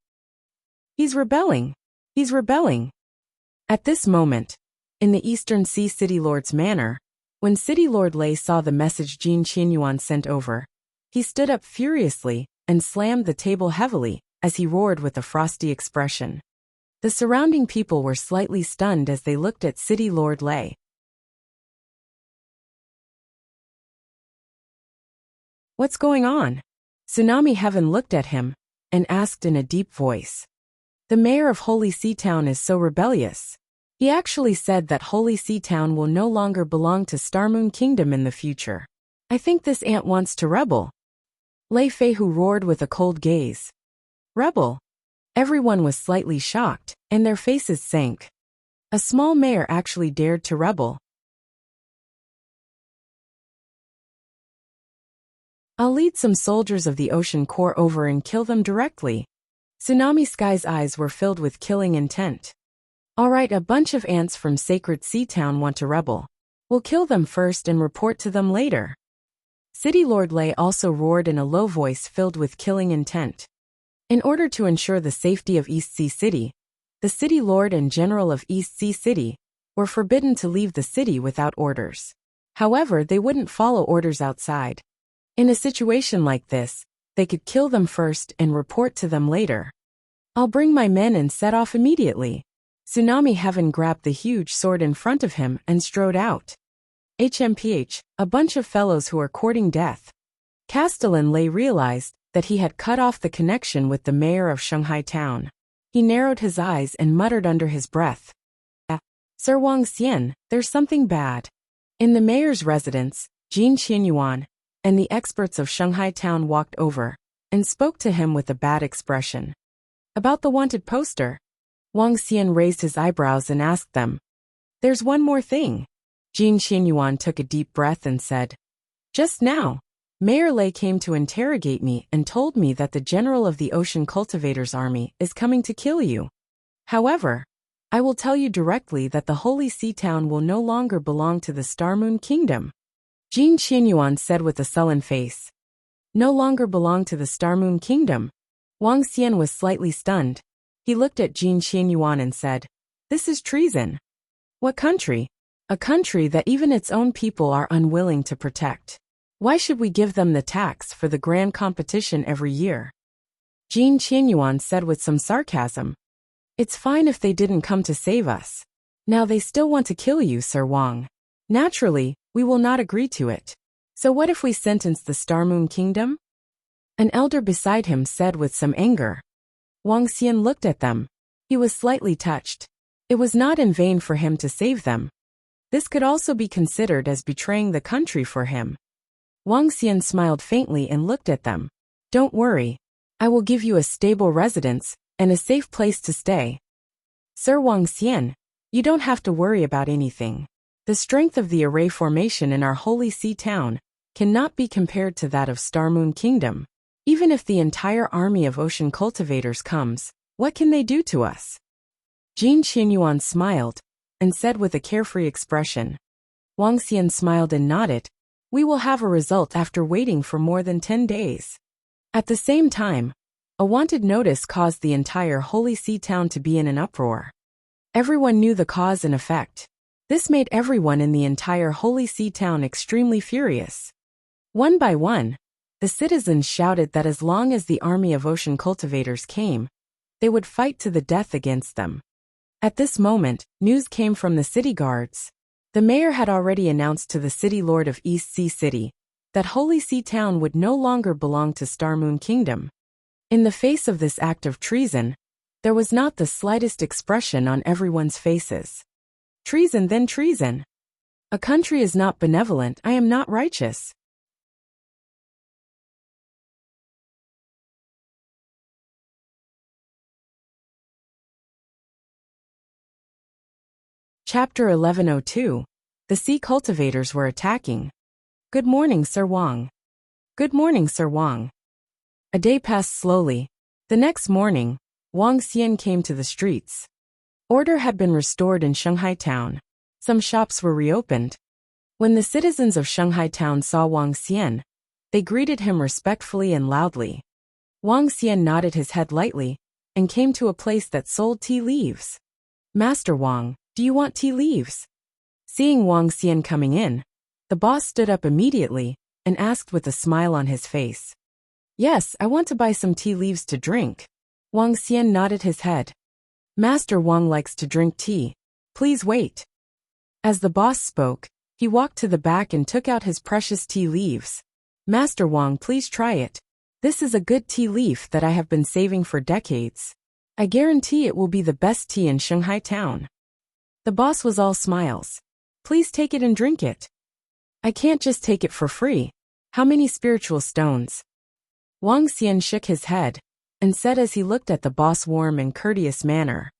He's rebelling. He's rebelling. At this moment, in the Eastern Sea City Lord's manor, when City Lord Lei saw the message Jin Qinyuan sent over, he stood up furiously and slammed the table heavily as he roared with a frosty expression. The surrounding people were slightly stunned as they looked at City Lord Lei. What's going on? Tsunami Heaven looked at him and asked in a deep voice. The mayor of Holy See Town is so rebellious. He actually said that Holy See Town will no longer belong to Star Moon Kingdom in the future. I think this ant wants to rebel. Lei Feihu roared with a cold gaze. Rebel? Everyone was slightly shocked, and their faces sank. A small mayor actually dared to rebel. I'll lead some soldiers of the Ocean Corps over and kill them directly. Tsunami Sky's eyes were filled with killing intent. Alright, a bunch of ants from Sacred Sea Town want to rebel. We'll kill them first and report to them later. City Lord Lei also roared in a low voice filled with killing intent. In order to ensure the safety of East Sea City, the City Lord and General of East Sea City were forbidden to leave the city without orders. However, they wouldn't follow orders outside. In a situation like this, they could kill them first and report to them later. I'll bring my men and set off immediately. Tsunami Heaven grabbed the huge sword in front of him and strode out. HMPH, a bunch of fellows who are courting death. Castellan Lei realized that he had cut off the connection with the mayor of Shanghai town. He narrowed his eyes and muttered under his breath. Sir Wang Xian, there's something bad. In the mayor's residence, Jin Qianyuan and the experts of Shanghai town walked over and spoke to him with a bad expression. About the wanted poster, Wang Xian raised his eyebrows and asked them. There's one more thing. Jin Qianyuan took a deep breath and said, just now, Mayor Lei came to interrogate me and told me that the general of the Ocean Cultivators Army is coming to kill you. However, I will tell you directly that the Holy Sea Town will no longer belong to the Star Moon Kingdom. Jin Qianyuan said with a sullen face. No longer belong to the Star Moon Kingdom? Wang Xian was slightly stunned. He looked at Jin Qianyuan and said, this is treason. What country? A country that even its own people are unwilling to protect. Why should we give them the tax for the grand competition every year? Jin Qianyuan said with some sarcasm. It's fine if they didn't come to save us. Now they still want to kill you, Sir Wang. Naturally, we will not agree to it. So what if we sentence the Star Moon Kingdom? An elder beside him said with some anger. Wang Xian looked at them. He was slightly touched. It was not in vain for him to save them. This could also be considered as betraying the country for him. Wang Xian smiled faintly and looked at them. Don't worry. I will give you a stable residence and a safe place to stay. Sir Wang Xian, you don't have to worry about anything. The strength of the array formation in our Holy Sea Town cannot be compared to that of Star Moon Kingdom. Even if the entire army of ocean cultivators comes, what can they do to us? Jin Qianyuan smiled and said with a carefree expression. Wang Xian smiled and nodded. We will have a result after waiting for more than 10 days. At the same time, a wanted notice caused the entire Holy Sea Town to be in an uproar. Everyone knew the cause and effect. This made everyone in the entire Holy Sea Town extremely furious. One by one, the citizens shouted that as long as the army of ocean cultivators came, they would fight to the death against them. At this moment, news came from the city guards. The mayor had already announced to the city lord of East Sea City that Holy Sea Town would no longer belong to Star Moon Kingdom. In the face of this act of treason, there was not the slightest expression on everyone's faces. Treason then treason. A country is not benevolent, I am not righteous. Chapter 1102. The sea cultivators were attacking. Good morning, Sir Wang. Good morning, Sir Wang. A day passed slowly. The next morning, Wang Xian came to the streets. Order had been restored in Shanghai town. Some shops were reopened. When the citizens of Shanghai town saw Wang Xian, they greeted him respectfully and loudly. Wang Xian nodded his head lightly and came to a place that sold tea leaves. Master Wang, do you want tea leaves? Seeing Wang Xian coming in, the boss stood up immediately and asked with a smile on his face. Yes, I want to buy some tea leaves to drink. Wang Xian nodded his head. Master Wang likes to drink tea. Please wait. As the boss spoke, he walked to the back and took out his precious tea leaves. Master Wang, please try it. This is a good tea leaf that I have been saving for decades. I guarantee it will be the best tea in Shanghai town. The boss was all smiles. Please take it and drink it. I can't just take it for free. How many spiritual stones? Wang Xian shook his head and said as he looked at the boss' warm and courteous manner.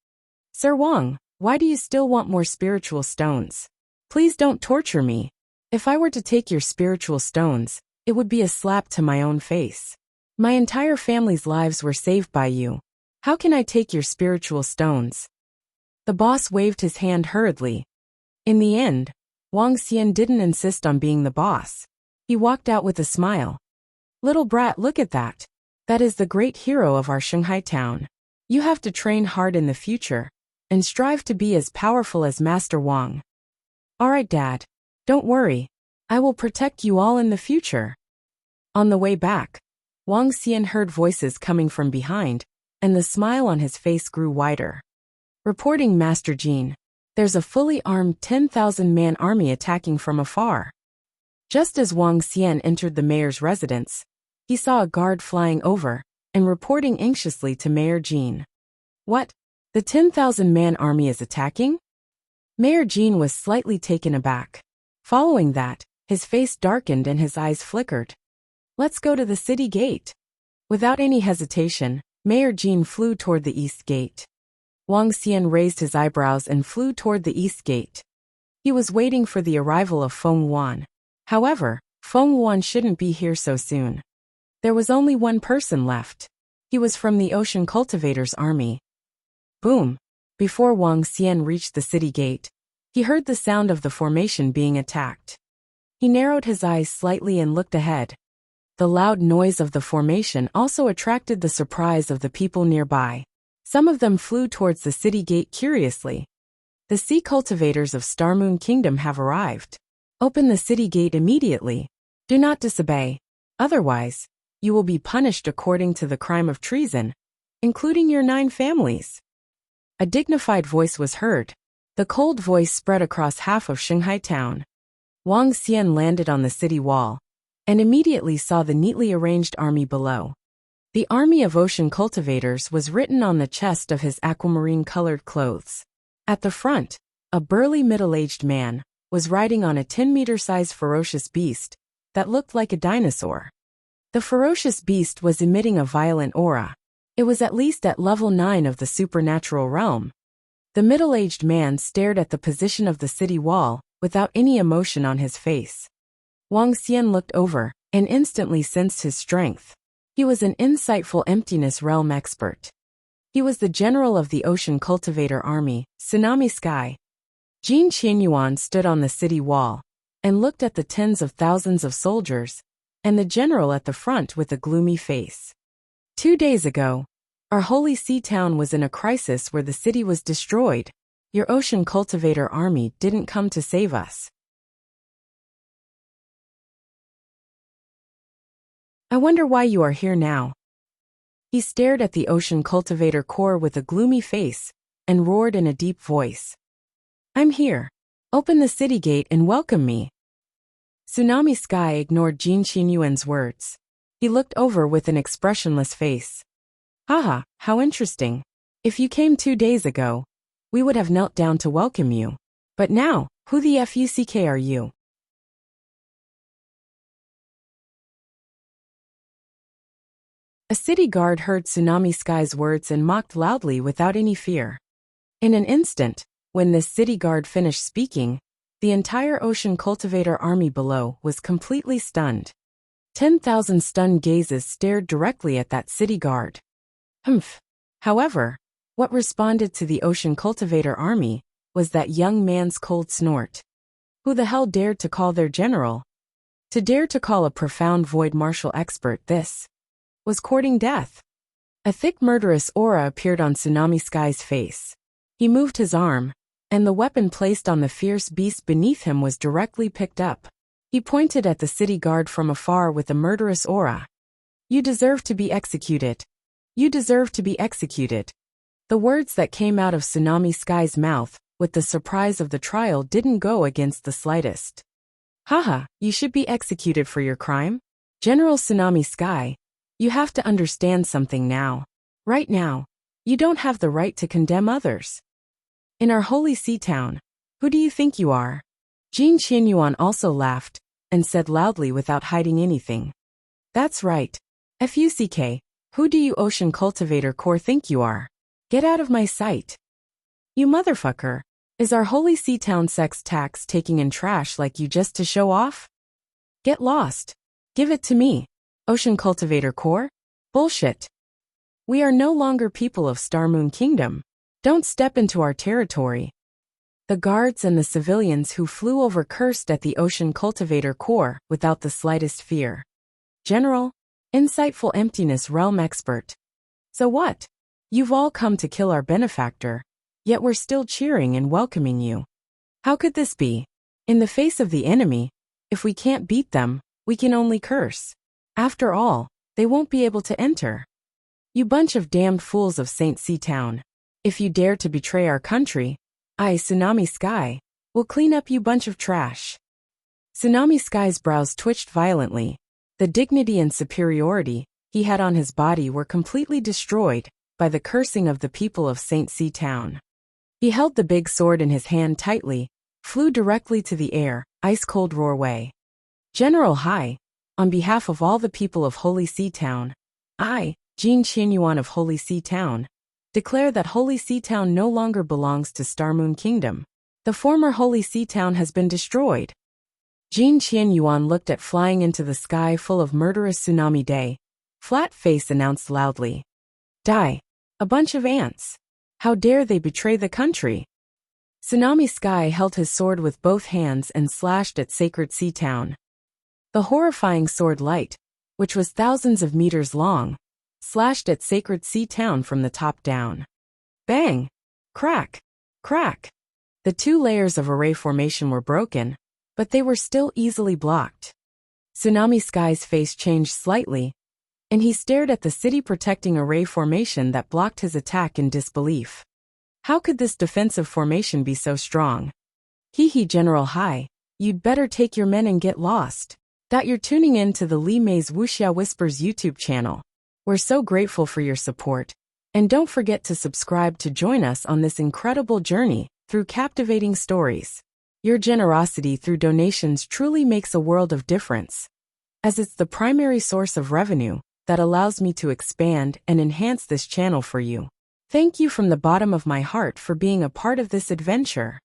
Sir Wang, why do you still want more spiritual stones? Please don't torture me. If I were to take your spiritual stones, it would be a slap to my own face. My entire family's lives were saved by you. How can I take your spiritual stones? The boss waved his hand hurriedly. In the end, Wang Xian didn't insist on being the boss. He walked out with a smile. Little brat, look at that. That is the great hero of our Shanghai town. You have to train hard in the future and strive to be as powerful as Master Wang. All right, Dad. Don't worry. I will protect you all in the future. On the way back, Wang Xian heard voices coming from behind, and the smile on his face grew wider. Reporting Master Jin. There's a fully armed 10,000-man army attacking from afar. Just as Wang Xian entered the mayor's residence, he saw a guard flying over and reporting anxiously to Mayor Jin. What? The 10,000-man army is attacking? Mayor Jin was slightly taken aback. Following that, his face darkened and his eyes flickered. Let's go to the city gate. Without any hesitation, Mayor Jin flew toward the east gate. Wang Xian raised his eyebrows and flew toward the east gate. He was waiting for the arrival of Feng Wan. However, Feng Wan shouldn't be here so soon. There was only one person left. He was from the Ocean Cultivator's army. Boom! Before Wang Xian reached the city gate, he heard the sound of the formation being attacked. He narrowed his eyes slightly and looked ahead. The loud noise of the formation also attracted the surprise of the people nearby. Some of them flew towards the city gate curiously. The sea cultivators of Starmoon Kingdom have arrived. Open the city gate immediately. Do not disobey. Otherwise, you will be punished according to the crime of treason, including your 9 families. A dignified voice was heard. The cold voice spread across half of Shanghai town. Wang Xian landed on the city wall and immediately saw the neatly arranged army below. The army of ocean cultivators was written on the chest of his aquamarine-colored clothes. At the front, a burly middle-aged man was riding on a 10-meter-sized ferocious beast that looked like a dinosaur. The ferocious beast was emitting a violent aura. It was at least at level 9 of the supernatural realm. The middle-aged man stared at the position of the city wall without any emotion on his face. Wang Xian looked over and instantly sensed his strength. He was an insightful emptiness realm expert. He was the general of the Ocean Cultivator Army, Tsunami Sky. Jin Qianyuan stood on the city wall and looked at the tens of thousands of soldiers and the general at the front with a gloomy face. 2 days ago, our holy sea town was in a crisis where the city was destroyed. Your Ocean Cultivator Army didn't come to save us. I wonder why you are here now. He stared at the Ocean Cultivator Corps with a gloomy face and roared in a deep voice. I'm here. Open the city gate and welcome me. Tsunami Sky ignored Jin Qianyuan's words. He looked over with an expressionless face. Haha, how interesting. If you came 2 days ago, we would have knelt down to welcome you. But now, who the fuck are you? A city guard heard Tsunami Sky's words and mocked loudly without any fear. In an instant, when this city guard finished speaking, the entire Ocean Cultivator army below was completely stunned. 10,000 stunned gazes stared directly at that city guard. Humph. However, what responded to the Ocean Cultivator army was that young man's cold snort. Who the hell dared to call their general? To dare to call a profound void martial expert this was courting death. A thick murderous aura appeared on Tsunami Sky's face. He moved his arm, and the weapon placed on the fierce beast beneath him was directly picked up. He pointed at the city guard from afar with a murderous aura. You deserve to be executed. You deserve to be executed. The words that came out of Tsunami Sky's mouth, with the surprise of the trial, didn't go against the slightest. Haha, you should be executed for your crime? General Tsunami Sky, you have to understand something now. Right now, you don't have the right to condemn others. In our holy sea town, who do you think you are? Jin Qianyuan also laughed and said loudly without hiding anything. That's right. FUCK, who do you Ocean Cultivator Corps think you are? Get out of my sight. You motherfucker. Is our holy sea town sex tax taking in trash like you just to show off? Get lost. Give it to me. Ocean Cultivator Corps? Bullshit. We are no longer people of Starmoon Kingdom. Don't step into our territory. The guards and the civilians who flew over cursed at the Ocean Cultivator Corps without the slightest fear. General, insightful emptiness realm expert. So what? You've all come to kill our benefactor, yet we're still cheering and welcoming you. How could this be? In the face of the enemy, if we can't beat them, we can only curse. After all, they won't be able to enter. You bunch of damned fools of St. C Town. If you dare to betray our country, I, Tsunami Sky, will clean up you bunch of trash. Tsunami Sky's brows twitched violently. The dignity and superiority he had on his body were completely destroyed by the cursing of the people of St. C Town. He held the big sword in his hand tightly, flew directly to the air, ice-cold roar way. General Hai, on behalf of all the people of Holy Sea Town, I, Jin Qianyuan of Holy Sea Town, declare that Holy Sea Town no longer belongs to Star Moon Kingdom. The former Holy Sea Town has been destroyed. Jin Qianyuan looked at flying into the sky full of murderous tsunami day. Flat Face announced loudly. Die. A bunch of ants. How dare they betray the country? Tsunami Sky held his sword with both hands and slashed at Sacred Sea Town. The horrifying sword light, which was thousands of meters long, slashed at Sacred Sea Town from the top down. Bang! Crack! Crack! The two layers of array formation were broken, but they were still easily blocked. Tsunami Sky's face changed slightly, and he stared at the city-protecting array formation that blocked his attack in disbelief. How could this defensive formation be so strong? Hee General Hai, you'd better take your men and get lost. That you're tuning in to the Li Mei's Wuxia Whispers YouTube channel. We're so grateful for your support. And don't forget to subscribe to join us on this incredible journey through captivating stories. Your generosity through donations truly makes a world of difference, as it's the primary source of revenue that allows me to expand and enhance this channel for you. Thank you from the bottom of my heart for being a part of this adventure.